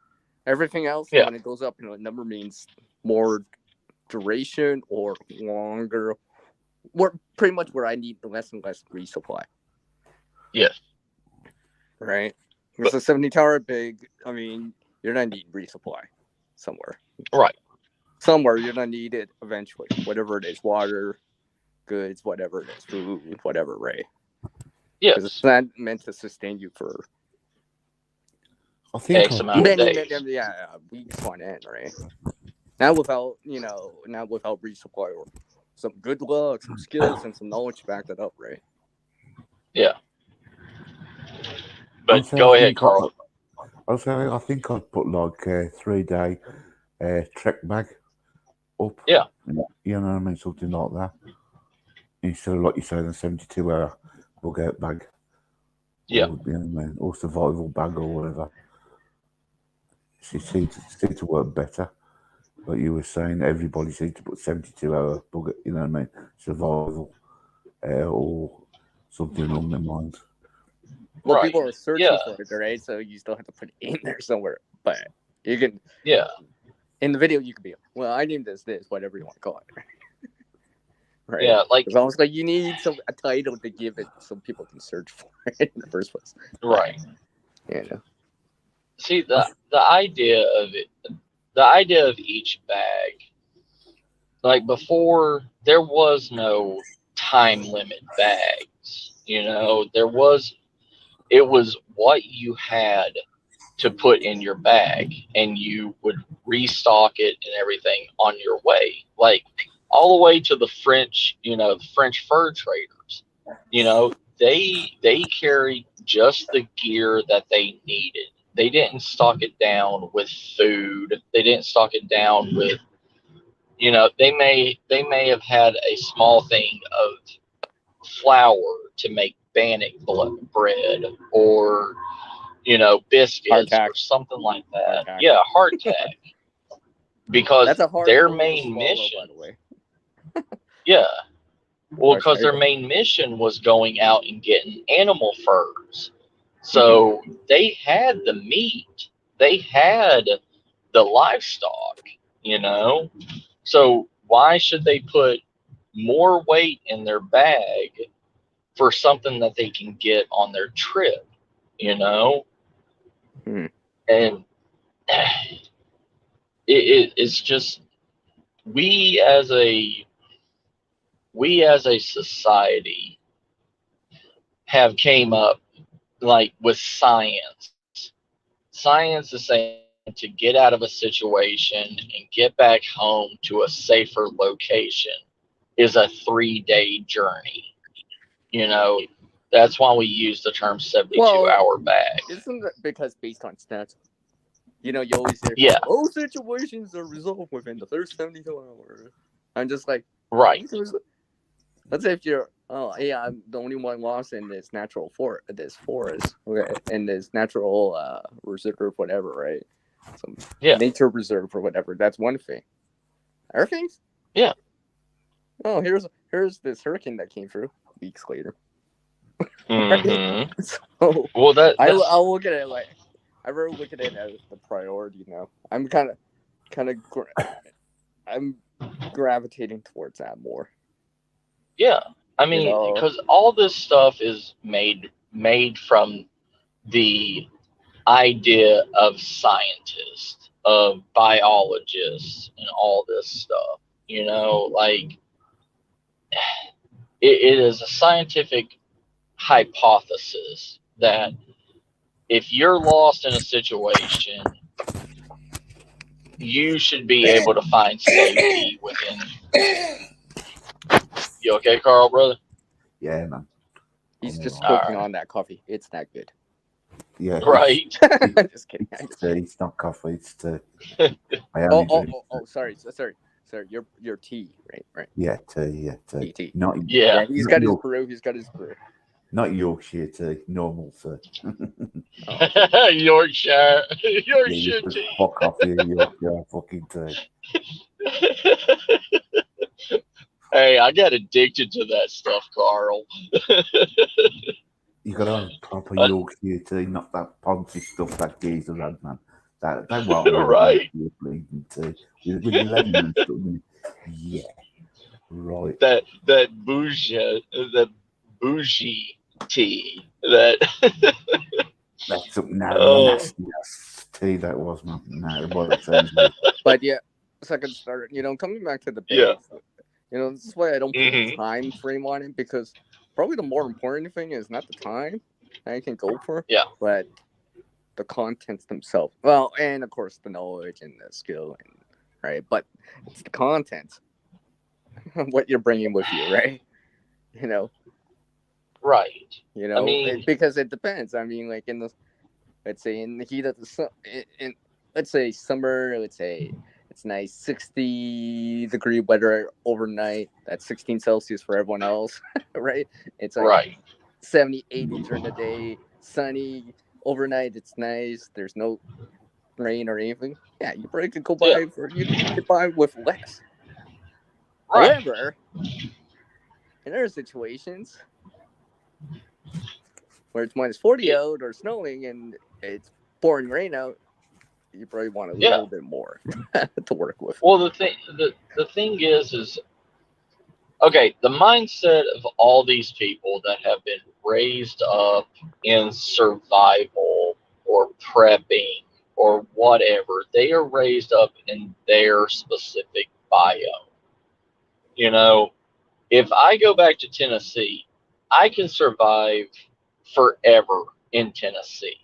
Everything else, when it goes up, a number means more duration or longer, pretty much where I need less and less resupply. Yes. Right? Because a 70-tower big, I mean, you're going to need resupply somewhere. Right. Somewhere you're going to need it eventually. Whatever it is, water, goods, whatever it is, food, whatever, right? Yes. Because it's not meant to sustain you for X amount of days. Weeks on end, right? Not without resupply or some good luck, some skills, and some knowledge to back that up, right? Yeah. But go ahead, Carl. I think I'd put like a 3-day trek bag up. Yeah. You know what I mean? Something like that. Instead of, like you say, the 72-hour bug out bag. Yeah. Or, you know what I mean? Or survival bag or whatever. It seems to work better. Like you were saying, everybody seems to put 72-hour bug, you know what I mean? Survival or something along their lines. Well, people are searching for it, right? So you still have to put it in there somewhere. But you can... Yeah. In the video, you could be, well, I named this, whatever you want to call it. Right? Yeah, like... It's almost like you need a title to give it so people can search for it in the first place. Right. Yeah. You know. See, the idea of it, the idea of each bag, like before, there was no time limit bags. It was what you had to put in your bag, and you would restock it and everything on your way, like all the way to the French, the French fur traders. They carried just the gear that they needed. They didn't stock it down with food. They didn't stock it down with, they may have had a small thing of flour to make bannock bread, or biscuits or something like that. Yeah, hardtack. Because that's a hard their swallow, main mission, by the way. Yeah. Well, because their main mission was going out and getting animal furs. So they had the meat, they had the livestock, So why should they put more weight in their bag for something that they can get on their trip, And it's just we as a society have came up like with science. Science is saying to get out of a situation and get back home to a safer location is a 3-day journey. That's why we use the term 72-hour bag. Isn't that because based on stats? You always hear, all situations are resolved within the first 72 hours. I'm just like, right. Let's say if you're, I'm the only one lost in this natural forest, okay, in this natural reserve, whatever, right? Some nature reserve or whatever. That's one thing. Other things? Yeah. Oh, here's this hurricane that came through weeks later. Mm-hmm. So, well, I'll look at it like, I really look at it as the priority now. I'm I'm gravitating towards that more. Yeah, I mean, because all this stuff is made from the idea of scientists, of biologists, and all this stuff. You know, like it is a scientific hypothesis that if you're lost in a situation, you should be able to find safety within. You okay, Carl, brother? Yeah, man. He's just All choking right. on that coffee. It's not good. Yeah. Right. Just kidding. It's tea. It's not coffee. It's tea. I only drink Sorry. Your tea, right? Yeah, tea. Yeah, tea. Tea. Not Yeah. He's not got his York- brew. He's got his brew. Not Yorkshire tea. Normal tea. Yorkshire Yeah, you tea. fuck off here, Yorkshire fucking tea. Hey, I got addicted to that stuff, Carl. You gotta have proper Yorkshire tea, not that poncy stuff that geezer had, man. That won't work. Right. Bleeding tea with the lemon and stuff in it. Yeah, right. That bougie tea. That's something Oh. nasty ass tea that was, man. No, by the sounds of it. But yeah, second starter. Coming back to the bags. This is why I don't put a time frame on it, because probably the more important thing is not the time I can go for, but the contents themselves. Well, and of course the knowledge and the skill, right? But it's the content, what you're bringing with you, right? Right. I mean, because it depends. I mean, like let's say in the heat of the sun, let's say summer, let's say it's nice 60-degree weather overnight. That's 16 Celsius for everyone else, right? It's like 70, 80 during the day, sunny overnight. It's nice. There's no rain or anything. Yeah, you probably could go by you can get by with less. Right. However, in other situations where it's minus 40 out or snowing and it's pouring rain out, you probably want a little bit more to work with. Well, the thing is okay, the mindset of all these people that have been raised up in survival or prepping or whatever, they are raised up in their specific biome. If I go back to Tennessee, I can survive forever in Tennessee,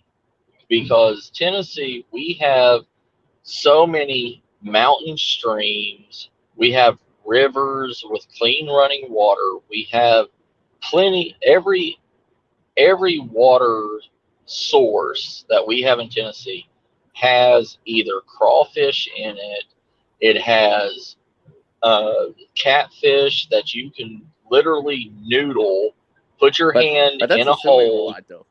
because Tennessee, we have so many mountain streams, we have rivers with clean running water, we have plenty, every water source that we have in Tennessee has either crawfish in it, it has catfish that you can literally noodle, put your hand in a hole. A lot, though.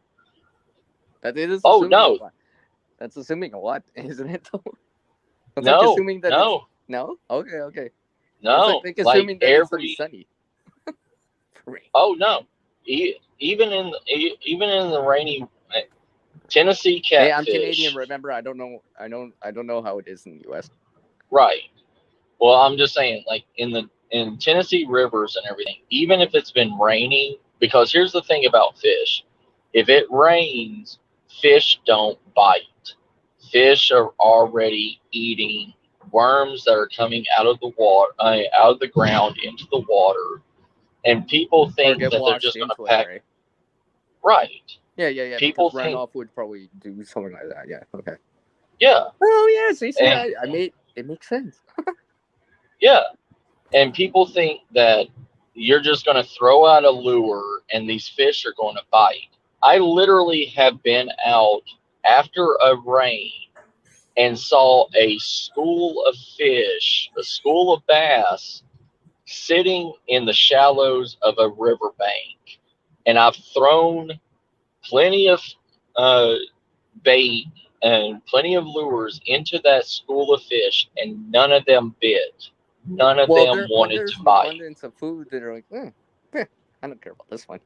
That is a lot. That's assuming a lot, isn't it? That's no, like assuming that no. No? Okay. No, it's like assuming that it's going to be sunny. For me. Oh no, even in the rainy Tennessee catfish. Hey, I'm Canadian. Remember, I don't know how it is in the U.S. Right. Well, I'm just saying, like in Tennessee rivers and everything, even if it's been raining, because here's the thing about fish: if it rains, fish don't bite. Fish are already eating worms that are coming out of the water, out of the ground into the water, and people think that they're just going to pack. Right. Yeah. People think runoff would probably do something like that. Yeah. Okay. Yeah. Oh yeah. See, it makes sense. Yeah. And people think that you're just going to throw out a lure and these fish are going to bite. I literally have been out after a rain and saw a school of fish, a school of bass, sitting in the shallows of a riverbank. And I've thrown plenty of bait and plenty of lures into that school of fish, and none of them bit. None of them wanted to bite. There's abundance of food that are like, I don't care about this one.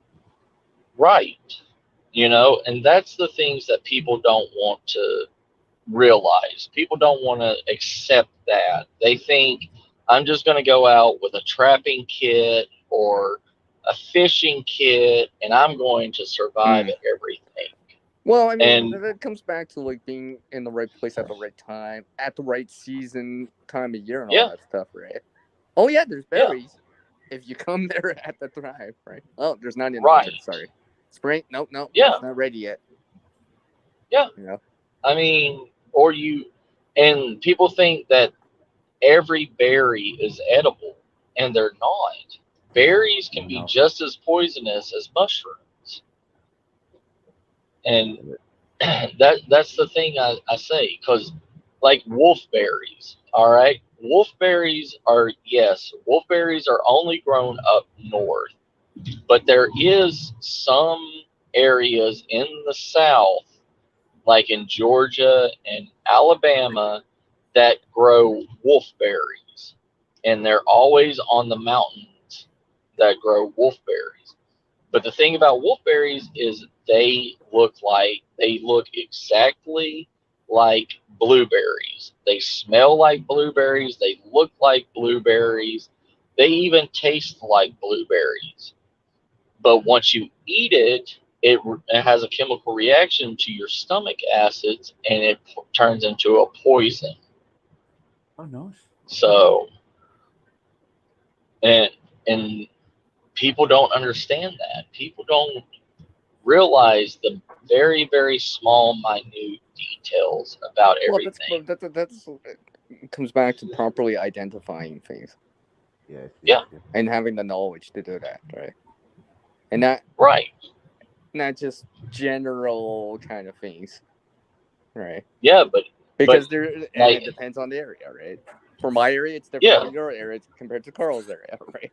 Right. And that's the things that people don't want to realize. People don't want to accept that. They think, I'm just going to go out with a trapping kit or a fishing kit, and I'm going to survive at everything. Well, I mean, And that comes back to like being in the right place at the right time, at the right season, time of year, and all that stuff, right? Oh yeah, there's berries. If you come there at the time, right? Oh, there's not in winter. Sorry, spring. Nope, it's not ready yet. Yeah. You know? I mean, and people think that every berry is edible, and they're not. Berries can be just as poisonous as mushrooms. And that's the thing I say, because like wolfberries, all right? Wolfberries are only grown up north, but there is some areas in the south, like in Georgia and Alabama, that grow wolfberries, and they're always on the mountains that grow wolfberries. But the thing about wolfberries is they look exactly like blueberries. They smell like blueberries. They look like blueberries. They even taste like blueberries. But once you eat it, it has a chemical reaction to your stomach acids, and it turns into a poison. Oh, nice. So, and people don't understand that. People don't realize the very, very small, minute details about everything. That's it comes back to properly identifying things. Yeah. And having the knowledge to do that, right? And not just general kind of things, right? Yeah, but because it depends on the area, right? For my area, it's different from your area compared to Carl's area, right?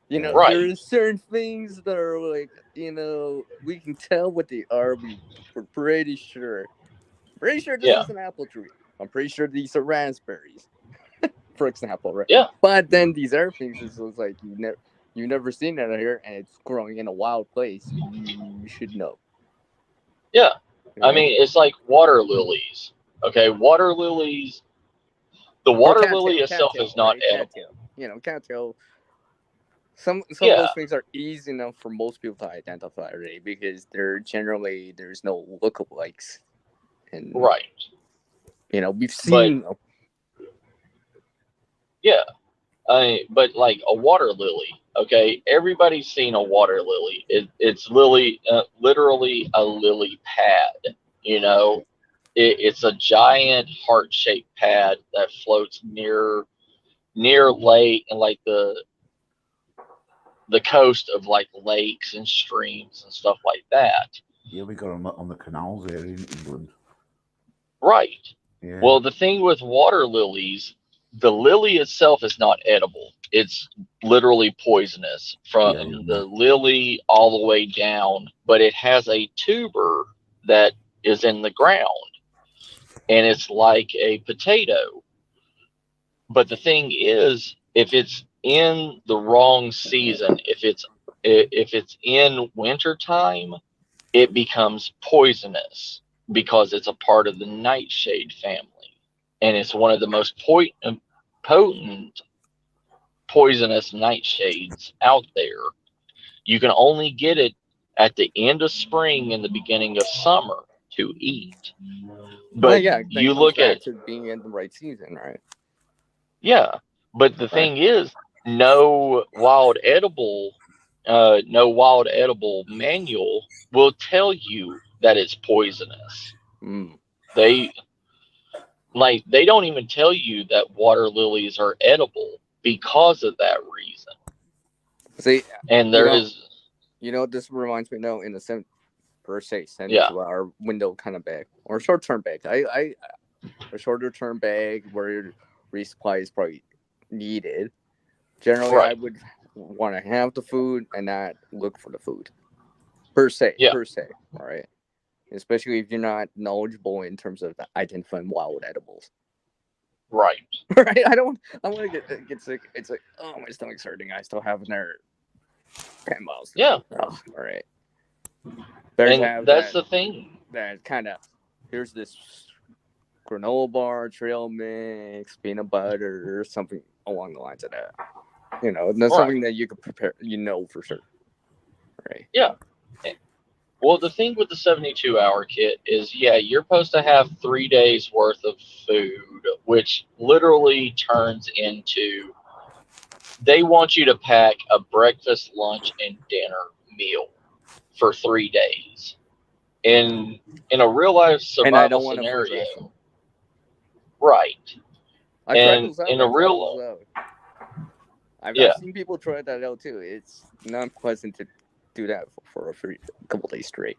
You know, there are certain things that are like, you know, we can tell what they are. We're pretty sure. Pretty sure this is an apple tree. I'm pretty sure these are raspberries, for example, right? Yeah. But then these other things is like you've never seen it here, and it's growing in a wild place. You should know. Yeah. Right? I mean, it's like water lilies. Okay, water lilies. The water lily itself is not edible. Cattail. You know, cattail. Some of those things are easy enough for most people to identify, right? Because there's no lookalikes, and you know, we've seen. But like a water lily, okay, everybody's seen a water lily. It's literally a lily pad. You know, it's a giant heart-shaped pad that floats near lake and like the coast of like lakes and streams and stuff like that. Yeah, we got them on the canals there in England. Right. Yeah. Well, the thing with water lilies, the lily itself is not edible. It's literally poisonous from the lily all the way down, but it has a tuber that is in the ground, and it's like a potato. But the thing is, if it's in the wrong season, if it's in wintertime, it becomes poisonous because it's a part of the nightshade family, and it's one of the most potent poisonous nightshades out there. You can only get it at the end of spring and the beginning of summer to eat. But you look at to being in the right season, right? Yeah, but the thing is, no wild edible manual will tell you that it's poisonous. They don't even tell you that water lilies are edible because of that reason. See, and this reminds me now in the send to our window kind of bag or short term bag. A shorter term bag where resupply is probably needed. Generally, I would want to have the food and not look for the food per se. All right. Especially if you're not knowledgeable in terms of identifying wild edibles. Right. Right. I want to get sick. It's like, oh, my stomach's hurting. I still have another 10 miles. Yeah. Oh, all right. And that's the thing. That kind of, here's this granola bar, trail mix, peanut butter, or something along the lines of that. You know, that's something that you could prepare, for sure. Right. Yeah. Well, the thing with the 72-hour kit is, yeah, you're supposed to have 3 days worth of food, which literally turns into, they want you to pack a breakfast, lunch, and dinner meal for 3 days. In a real life And I survival don't want a food ration. scenario, right? I tried those out. I've seen people try that out too. It's not pleasant to do that for a couple days straight.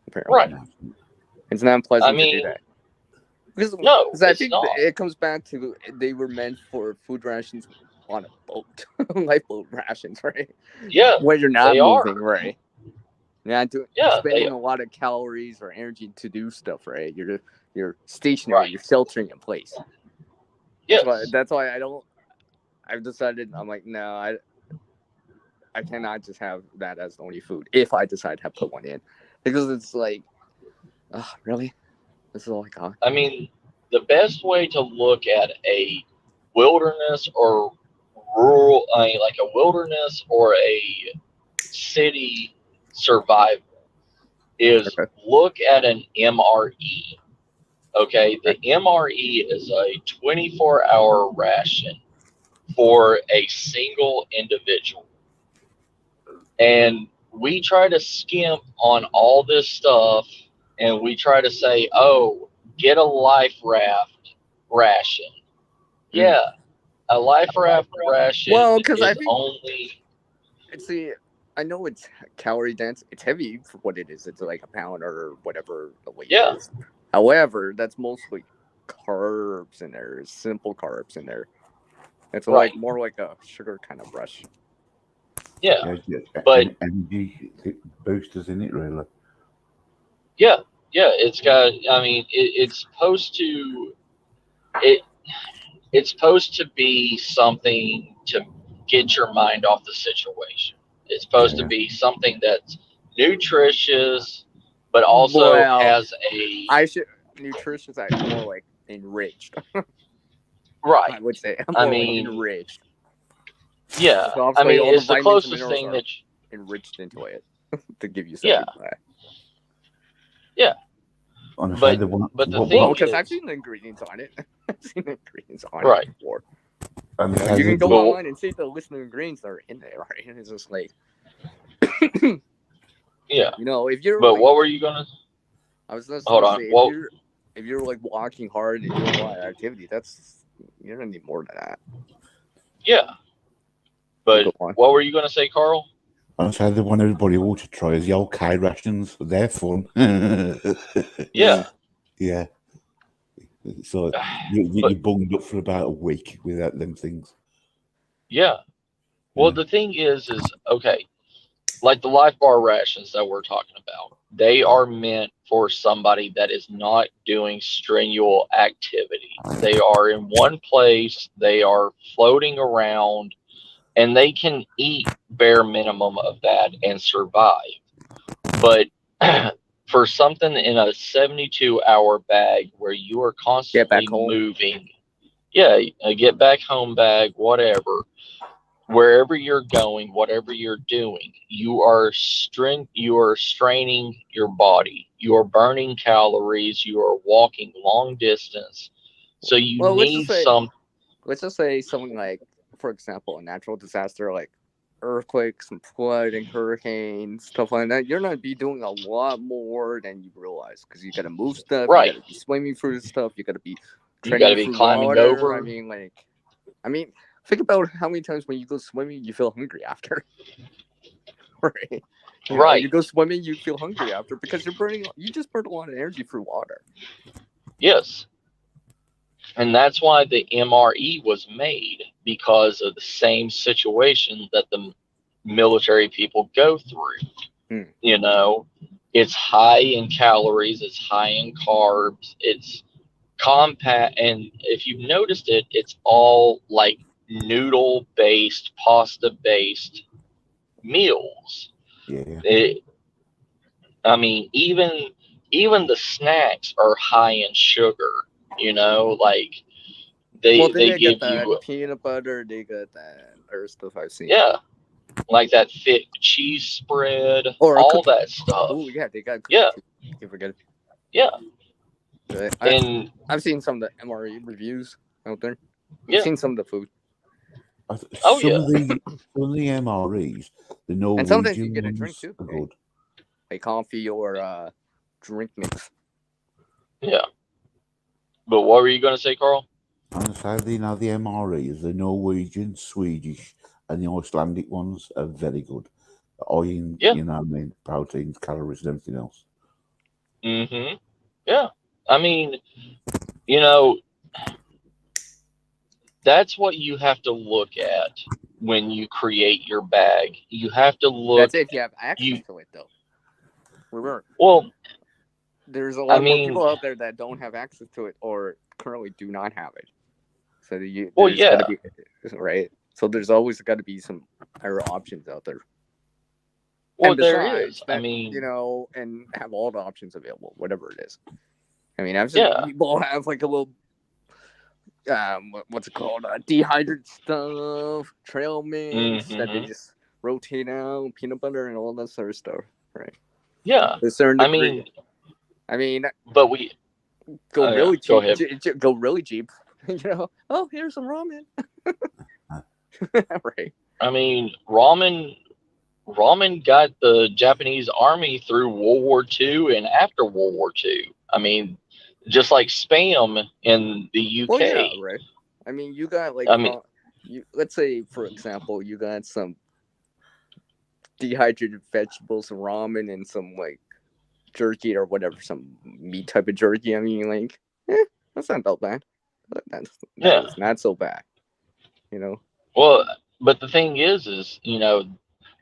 Apparently. Right. It's not pleasant to do that. Because I think it comes back to they were meant for food rations on a boat, lifeboat rations, right? Yeah. Where you're not moving, right? You're not spending a lot of calories or energy to do stuff, right? You're stationary. Right. You're sheltering in place. Yeah. That's why I've decided, I'm like, no, I cannot just have that as the only food if I decide to put one in. Because it's like, oh, really? This is all I got? I mean, the best way to look at a wilderness or rural, like a wilderness or a city survival is look at an MRE. Okay, the MRE is a 24-hour ration for a single individual. And we try to skimp on all this stuff, and we try to say, oh, get a life raft ration. Yeah, a life raft ration is only... See, I know it's calorie dense. It's heavy for what it is. It's like a pound or whatever the weight is. However, that's mostly carbs in there, simple carbs in there. It's like more like a sugar kind of rush. Yeah. But energy boosters in it, really. Yeah, it's got. I mean, it's supposed to. It's supposed to be something to get your mind off the situation. It's supposed to be something that's nutritious, but also has a. Nutritious, more like enriched. Right. I would say. More like enriched. Yeah. So I mean, it's the closest thing that enriched into it to give you something. Yeah. But the thing because I've seen the ingredients on it. I've seen the ingredients on it before. You can go online and see the list of ingredients that are in there, right? And it's just like, yeah. If you're. But what were you gonna? I was just gonna say, if you're like walking hard and doing a lot of activity, you're gonna need more than that. Yeah. But what were you gonna say, Carl? I say the one everybody ought to try is the old K rations. They're fun. Yeah. Yeah. So you're bunged up for about a week without them things. Yeah. Well, the thing is okay, like the Life Bar rations that we're talking about, they are meant for somebody that is not doing strenuous activity. They are in one place. They are floating around. And they can eat bare minimum of that and survive. But for something in a 72-hour bag where you are constantly moving, get back home bag, whatever, wherever you're going, whatever you're doing, you are straining your body. You are burning calories. You are walking long distance. So you need some. Let's just say something like, for example, a natural disaster like earthquakes and flooding, hurricanes, stuff like that. You're going to be doing a lot more than you realize because you got to move stuff. Right. You got to be swimming through stuff. You got to be climbing water. over. I mean, think about how many times when you go swimming, you feel hungry after. Right. Right. You go swimming, you feel hungry after because you just burned a lot of energy through water. Yes. And that's why the MRE was made, because of the same situation that the military people go through. It's high in calories, it's high in carbs, it's compact. And if you've noticed it, it's all like noodle-based, pasta-based meals. Yeah. Even the snacks are high in sugar. Like they give that you peanut butter. They got that other stuff I've seen. Yeah, like that thick cheese spread, or all that stuff. Oh yeah, they got cookie Yeah. too. You forget it. Yeah. And I've seen some of the MRE reviews out there. I've seen some of the food. Some of the MREs, the Norwegian and sometimes you get a drink too. Are good. Like coffee or drink mix. Yeah. But what were you going to say, Carl? I'm going to say, the MREs, the Norwegian, Swedish, and the Icelandic ones are very good. Iron, proteins, calories, and everything else. Mm-hmm. Yeah. I mean, that's what you have to look at when you create your bag. You have to look. That's if you have access to it, though. Well, there's a lot more people out there that don't have access to it or currently do not have it. So gotta be, right. So there's always got to be some higher options out there. Well, and besides, there is. I mean, and have all the options available, whatever it is. I mean, I've seen people have like a little, what's it called? Dehydrated stuff, trail mix that they just rotate out, peanut butter, and all that sort of stuff, right? Yeah. To a certain degree. I mean, but we go really cheap. Go ahead. Go really cheap. Oh, here's some ramen. Right. I mean, ramen got the Japanese army through World War II and after World War II. I mean, just like Spam in the UK. Well, yeah, right. I mean, you got let's say, for example, you got some dehydrated vegetables, ramen, and some like jerky or whatever, some meat type of jerky. I mean, that's not that bad. That's not so bad, Well, but the thing is,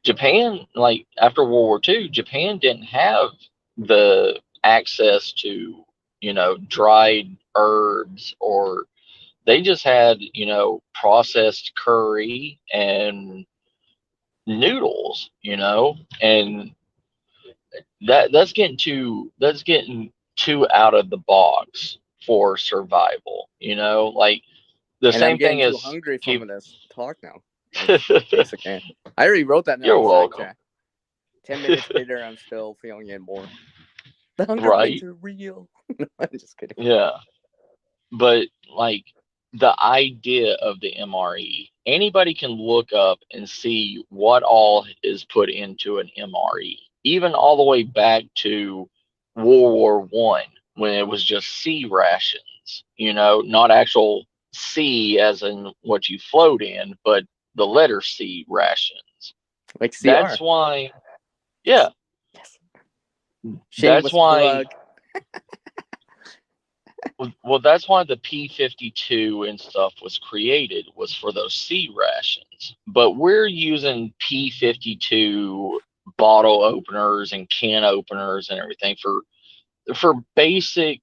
Japan, like after World War II, Japan didn't have the access to, dried herbs, or they just had, processed curry and noodles, and that's getting too out of the box for survival, like the same thing as hungry from this talk now. I already wrote that. You're welcome. 10 minutes later, I'm still feeling it more. The hunger pains are real. No, I'm just kidding. Yeah, but like the idea of the MRE, anybody can look up and see what all is put into an MRE, even all the way back to World War I, when it was just C rations. Not actual C as in what you float in, but the letter C rations. Like CR. That's why, yeah. Yes. That's why. Well, that's why the P52 and stuff was created, was for those C rations. But we're using P52 bottle openers and can openers and everything for basic,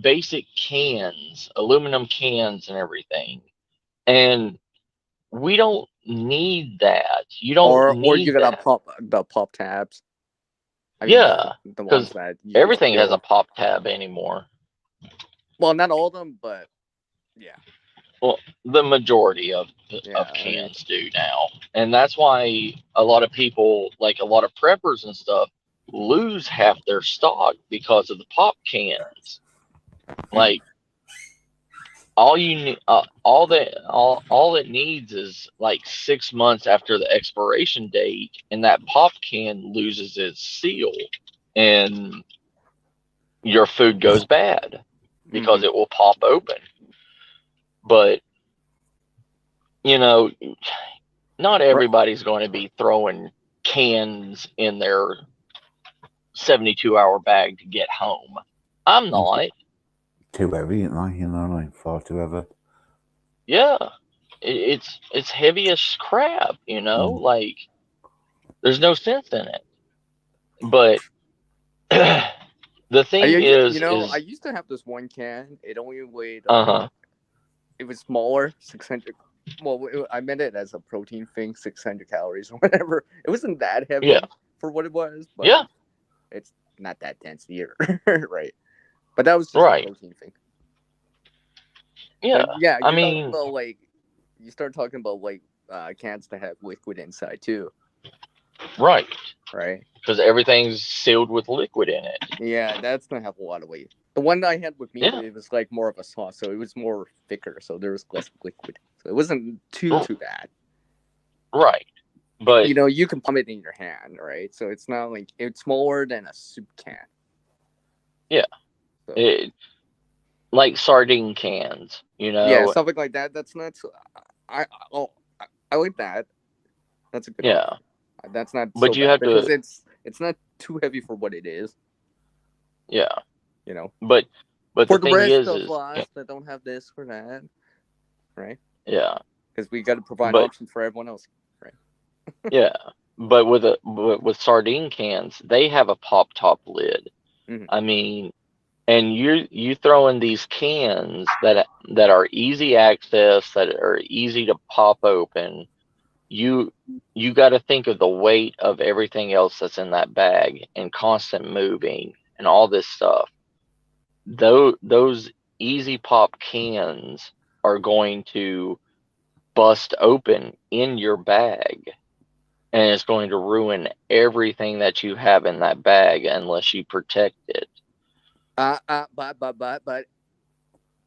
basic cans, aluminum cans and everything. And we don't need that. You don't need or you gotta pop the pop tabs. The ones that everything has a pop tab anymore. Well, not all of them, but yeah. Well, the majority of cans do now, and that's why a lot of people, like a lot of preppers and stuff, lose half their stock because of the pop cans. Like all it needs is like 6 months after the expiration date, and that pop can loses its seal, and your food goes bad because it will pop open. But not everybody's going to be throwing cans in their 72-hour bag to get home. I'm not. Too heavy, like far too heavy. Yeah, it's heavy as crap, like there's no sense in it. But the thing is, I used to have this one can. It only weighed. It was smaller, 600. Well, I meant it as a protein thing, 600 calories or whatever. It wasn't that heavy for what it was, but it's not that dense either, right? But that was just a protein thing. Yeah, But I mean, you start talking about like cans that have liquid inside too. Right. Right. Because everything's sealed with liquid in it. Yeah, that's gonna have a lot of weight. The one I had with me, Yeah. it was like more of a sauce, so it was more thicker, so there was less liquid. So it wasn't too bad. Right. But you know, you can palm it in your hand, right? So it's not like it's smaller than a soup can. Yeah. So, like sardine cans, you know. Yeah, something like that. That's not. I like that. That's a good. Yeah. Option. That's not. But so you bad have because to. It's not too heavy for what it is. Yeah. You know. But for the the thing rest is of us that don't have this or that, right? Yeah. Because we got to provide options for everyone else, right? Yeah. But with sardine cans, they have a pop top lid. Mm-hmm. I mean, and you throw in these cans that are easy access, that are easy to pop open. You got to think of the weight of everything else that's in that bag and constant moving and all this stuff. Those easy pop cans are going to bust open in your bag, and it's going to ruin everything that you have in that bag unless you protect it. But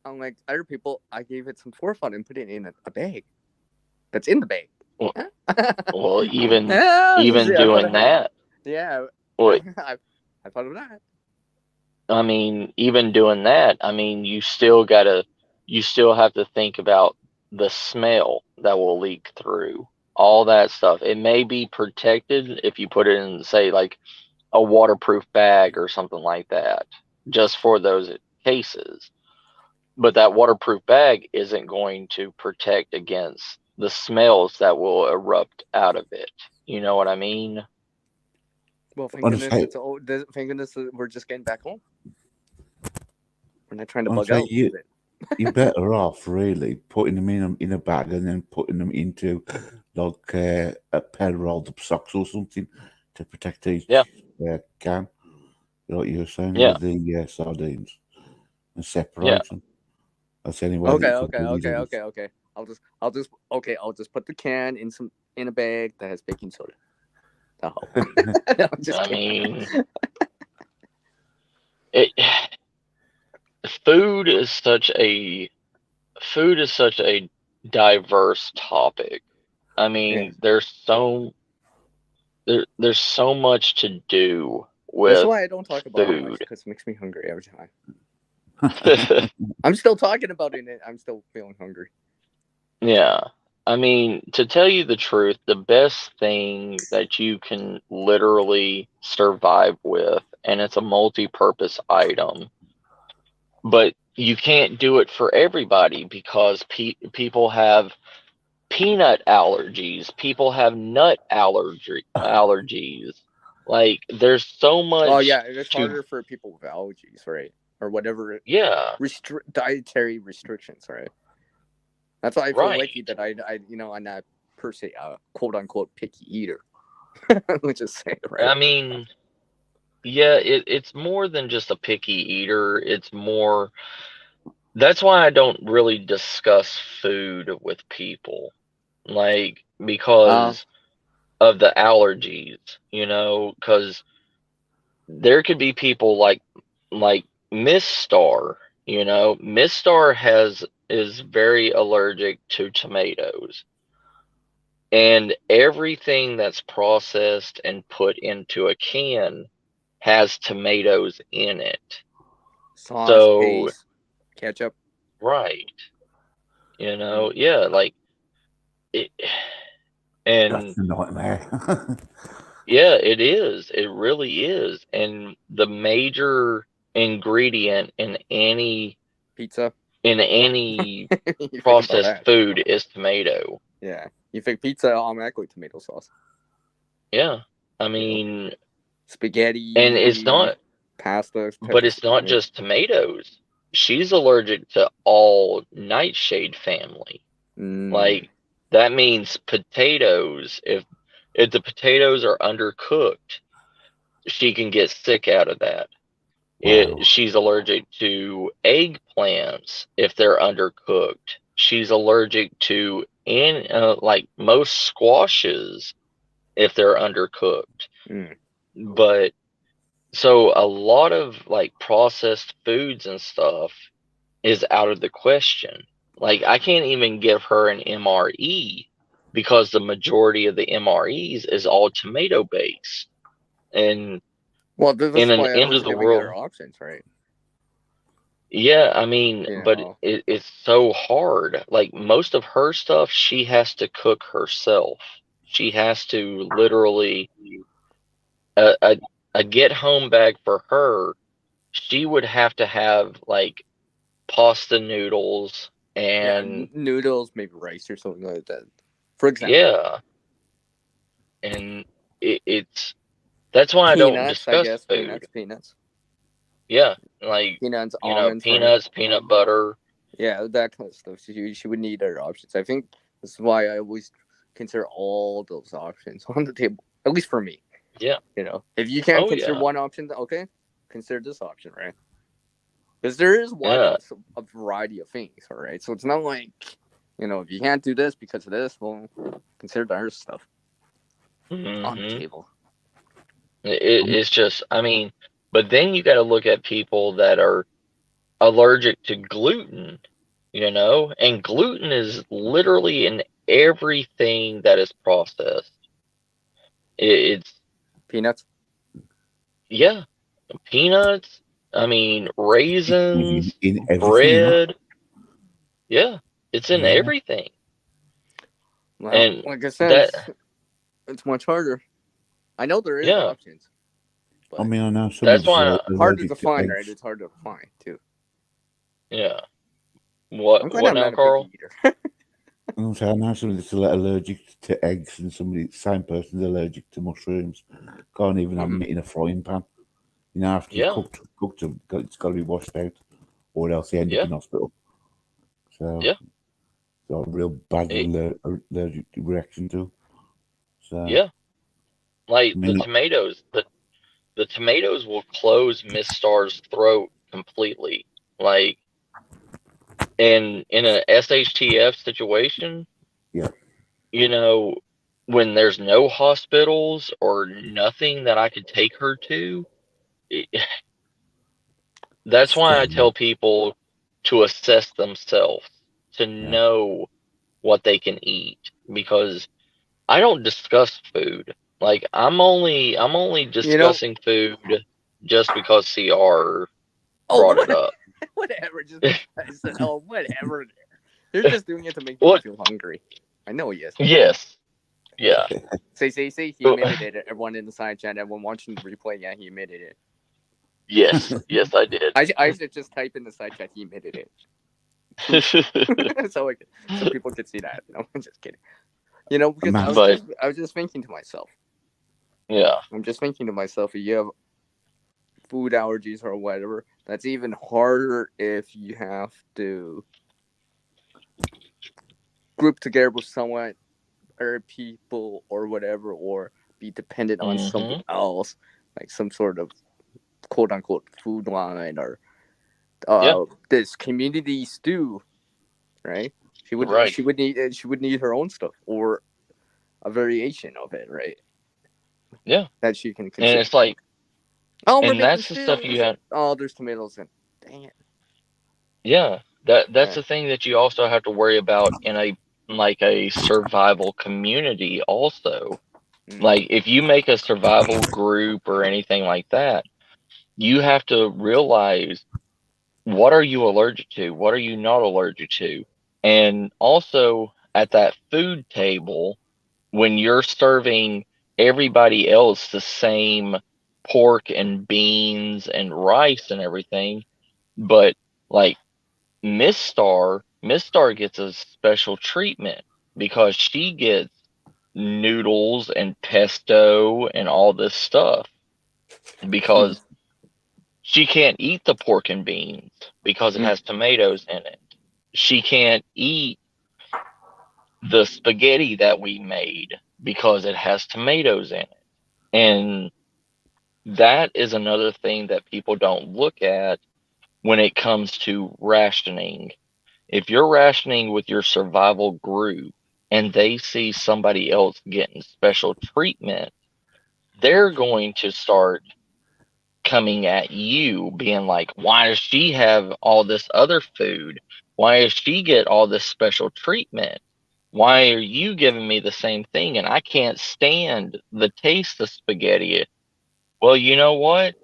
unlike other people, I gave it some forethought and put it in a bag that's in the bag. Well, even doing that. Yeah. Well, I thought of that. I mean, even doing that, I mean, you still have to think about the smell that will leak through, all that stuff. It may be protected if you put it in, say, like a waterproof bag or something like that, just for those cases. But that waterproof bag isn't going to protect against the smells that will erupt out of it. You know what I mean? Well, thank goodness we're just getting back home. We're not trying to bug out. You're better off really putting them in a bag and then putting them into like a pair of rolled up socks or something to protect each can. Like you were saying with the sardines, and separate them. That's the only way. Okay. I'll just put the can in a bag that has baking soda. No, I mean, food is such a diverse topic. I mean, there's so much to do with. That's why I don't talk about it much, because it makes me hungry every time. I'm still talking about it, and I'm still feeling hungry. Yeah. I mean, to tell you the truth, the best thing that you can literally survive with, and it's a multi-purpose item, but you can't do it for everybody because people have peanut allergies, people have nut allergies. Like, there's so much. Oh yeah, it's harder for people with allergies, right? Or whatever. Yeah. Dietary restrictions, right? That's why I feel lucky that I'm not per se a quote unquote picky eater. Let's just say, right? I mean, yeah, it's more than just a picky eater. It's more. That's why I don't really discuss food with people, like, because of the allergies, because there could be people like Miss Star, Miss Star is very allergic to tomatoes. And everything that's processed and put into a can has tomatoes in it. Sauce, paste, ketchup. Right. Like it. And that's a nightmare. Yeah, it is. It really is. And the major ingredient in any pizza, in any processed food is tomato. Yeah. You think pizza, automatically tomato sauce. Yeah. I mean, spaghetti. And it's not pasta. But it's not just tomatoes. She's allergic to all nightshade family. Like, that means potatoes. If the potatoes are undercooked, she can get sick out of that. Wow. She's allergic to eggplants if they're undercooked. She's allergic to and like most squashes if they're undercooked. But so a lot of like processed foods and stuff is out of the question. Like I can't even give her an MRE because the majority of the MREs is all tomato based. And well, this in is an why I end was of the giving world, her options, right? yeah, I mean, You but know. it's so hard. Like most of her stuff, she has to cook herself. She has to literally a get home bag for her. She would have to have like pasta noodles Yeah, and noodles, maybe rice or something like that. For example. yeah, and it's that's why I don't Peanuts, I discuss guess. food. Peanuts. Yeah, like Peanuts, almonds, right? peanuts, peanut butter. Yeah, that kind of stuff. She would need other options. I think that's why I always consider all those options on the table. At least for me. Yeah. If you can't Oh consider yeah. one option, okay, consider this option, right? Because there is a variety of things, all right. So it's not like if you can't do this because of this, well, consider the other stuff on the table. It's just, I mean, but then you got to look at people that are allergic to gluten, and gluten is literally in everything that is processed. It's Peanuts. yeah, peanuts. I mean, raisins, in everything, bread. Yeah, it's in everything. Well, And like I said, that, it's much harder. I know there is yeah, options. But I mean, I know that's somebody's why, harder to allergic to find, right? eggs. It's harder to find too. yeah. I'm What glad I'm now, not a picky Carl? eater. I know somebody that's allergic to eggs, and same person's allergic to mushrooms. Can't even have meat in a frying pan. After you Yeah, cooked them, it's got to be washed out, or else they end up yeah, in hospital. So, yeah. got a real bad It, allergic reaction to. So, yeah. Like I the mean, tomatoes, the tomatoes will close Miss Star's throat completely. Like in an SHTF situation, yeah, when there's no hospitals or nothing that I could take her to, it, that's why I tell people to assess themselves, to yeah. know what they can eat, because I don't discuss food. Like I'm only You know, discussing food just because CR oh, brought it up. whatever. Just because. Oh, whatever. They're just doing it to make me What? feel hungry. I know he is. Yes. Yeah. Say, he admitted it. Everyone in the side chat, everyone watching the replay, yeah, he admitted it. Yes. Yes, I did. I should just type in the side chat, he admitted it. so people could see that. No, I'm just kidding. Because I was just thinking to myself. Yeah. I'm just thinking to myself, if you have food allergies or whatever, that's even harder if you have to group together with someone, or people, or whatever, or be dependent on something else, like some sort of quote unquote food line, or this community stew, right? She would need her own stuff, or a variation of it, right? Yeah. That she can consume. And it's like, we're and making that's the stew. stuff you have. Oh, there's tomatoes in. Dang it. Yeah. That's the thing that you also have to worry about in a survival community also. Like if you make a survival group or anything like that, you have to realize, what are you allergic to? What are you not allergic to? And also at that food table, when you're serving everybody else the same pork and beans and rice and everything, but like Miss Star gets a special treatment because she gets noodles and pesto and all this stuff because she can't eat the pork and beans because it has tomatoes in it. She can't eat the spaghetti that we made because it has tomatoes in it. And that is another thing that people don't look at when it comes to rationing. If you're rationing with your survival group, and they see somebody else getting special treatment, they're going to start coming at you being like, why does she have all this other food? Why does she get all this special treatment? Why are you giving me the same thing and I can't stand the taste of spaghetti? Well, you know what?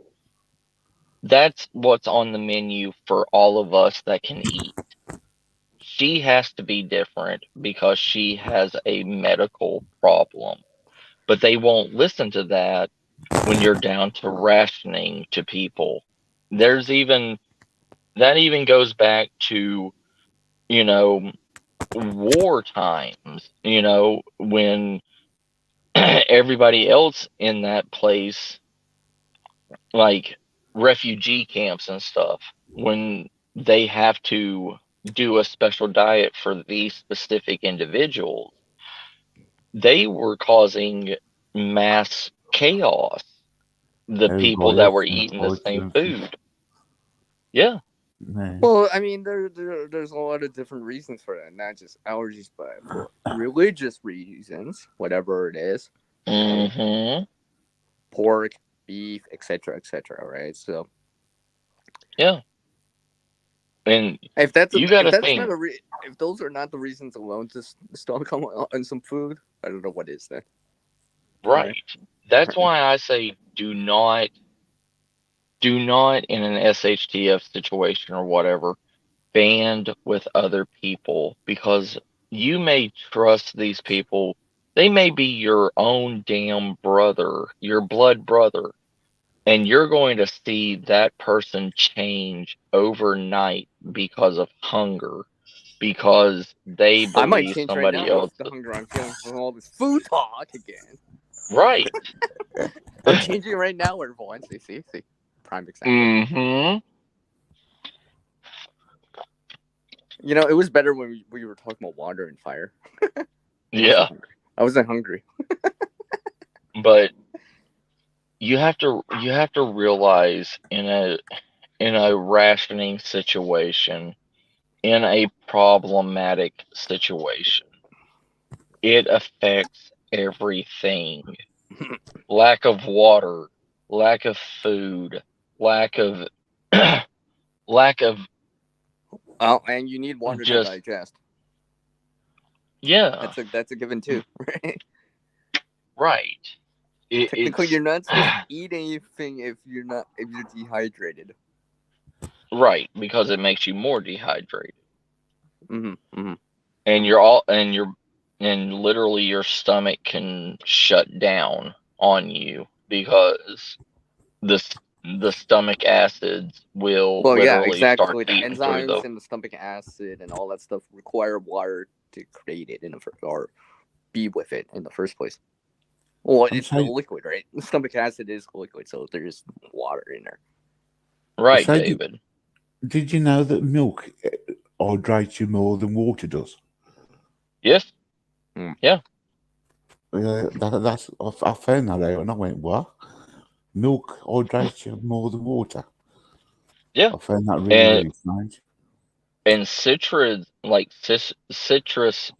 That's what's on the menu for all of us that can eat. She has to be different because she has a medical problem. But they won't listen to that when you're down to rationing to people. That even goes back to, war times, when everybody else in that place, like refugee camps and stuff, when they have to do a special diet for these specific individuals, they were causing mass chaos. The people that were eating the same food. Yeah. Well, I mean, there's a lot of different reasons for that, not just allergies, but for religious reasons, whatever it is. Mm-hmm. Pork, beef, etc., right? So, yeah. And if those are not the reasons alone to stock on some food, I don't know what is then. Right. That's why I say do not in an SHTF situation or whatever band with other people, because you may trust these people. They may be your own damn brother, your blood brother, and you're going to see that person change overnight because of hunger, because they believe I might change somebody right now else. The hunger I'm feeling from all this food talk again. Right. I'm changing right now, everyone. See. Prime example. Mm-hmm. It was better when we were talking about water and fire. Yeah. I wasn't hungry. But you have to realize in a rationing situation, in a problematic situation, it affects everything. Lack of water, lack of food, lack of Oh, and you need water to digest. Yeah. That's a given too, right? Right. Technically, you're not supposed to eat anything if you're dehydrated. Right, because it makes you more dehydrated. Mm-hmm. And literally your stomach can shut down on you because the stomach acids will exactly. start The eating through enzymes and the stomach acid and all that stuff require water to create it or be with it in the first place. Well, it's a liquid, right? The stomach acid is liquid, so there's water in there. Right, David. Did you know that milk hydrates you more than water does? Yes. Yeah. That's I found that out and I went, what? Milk hydrates you more than water? Yeah. I found that really strange. And citrus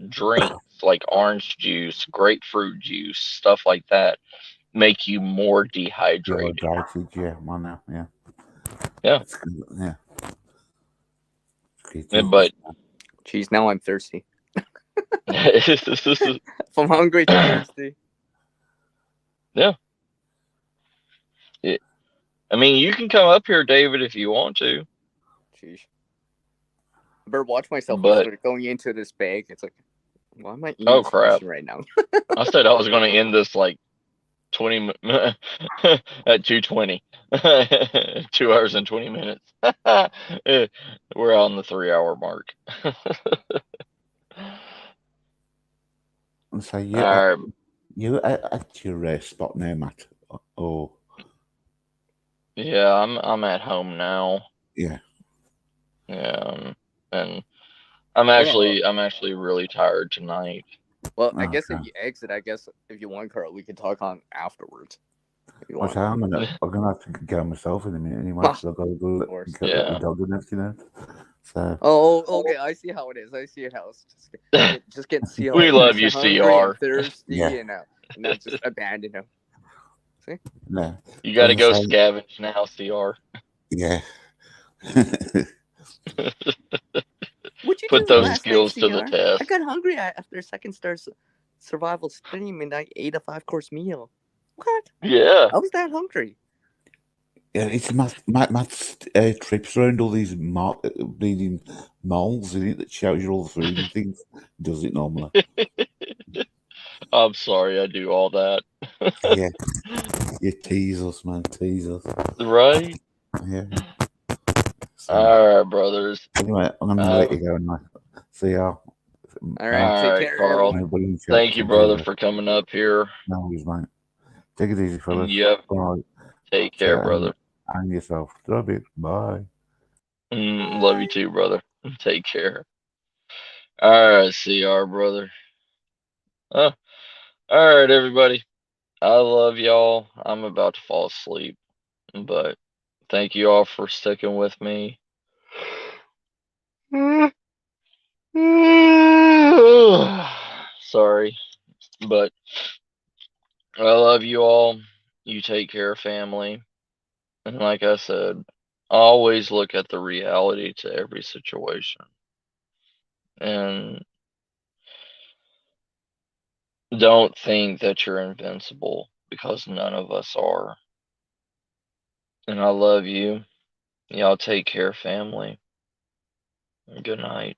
drinks like orange juice, grapefruit juice, stuff like that make you more dehydrated. Yeah, I know, yeah. Yeah. Yeah. But geez, now I'm thirsty. From hungry to thirsty. Yeah. I mean, you can come up here, David, if you want to. Jeez. I better watch myself. I started going into this bag. It's like, why am I eating crap right now? I said I was going to end this like 20 at 2:20. 2 hours and 20 minutes. We're on the 3-hour mark. So you're at your spot now, Matt. Oh. Yeah, I'm at home now. Yeah. Yeah, and I'm actually really tired tonight. Well, I guess if you exit, if you want, Carl, we can talk on afterwards. I'm gonna have to go myself in a minute anyway, because I've got to go let the dog and everything out. So. Oh, okay. I see how it is. I see it how it's just getting CR. We love you, hungry CR. and thirsty, Yeah. and now just abandon him. See? No. You got to go Say, scavenge now, CR. yeah. What'd you Put do those last skills night, to the CR? test. I got hungry after a second star survival stream, and I ate a 5-course meal. What? Yeah. I was that hungry. Yeah, it's my trips around all these bleeding malls in it that shows you all the food and things. Does it normally? I'm sorry I do all that. Yeah. You tease us, man. Tease us. Right? Yeah. So, All right, brothers. anyway, I'm going to let you go now. See ya. All right, take care, Carl. everyone. Thank you, brother, for coming up here. No worries, mate. Take it easy, fellas. Yep. Bye. Take care, brother. And yourself. Love it. Bye. Love you too, brother. Take care. All right, CR, brother. All right, everybody. I love y'all. I'm about to fall asleep, but thank you all for sticking with me. Sorry, but I love you all. You take care of family. And like I said, always look at the reality to every situation. And don't think that you're invincible, because none of us are. And I love you. Y'all take care, family. Good night.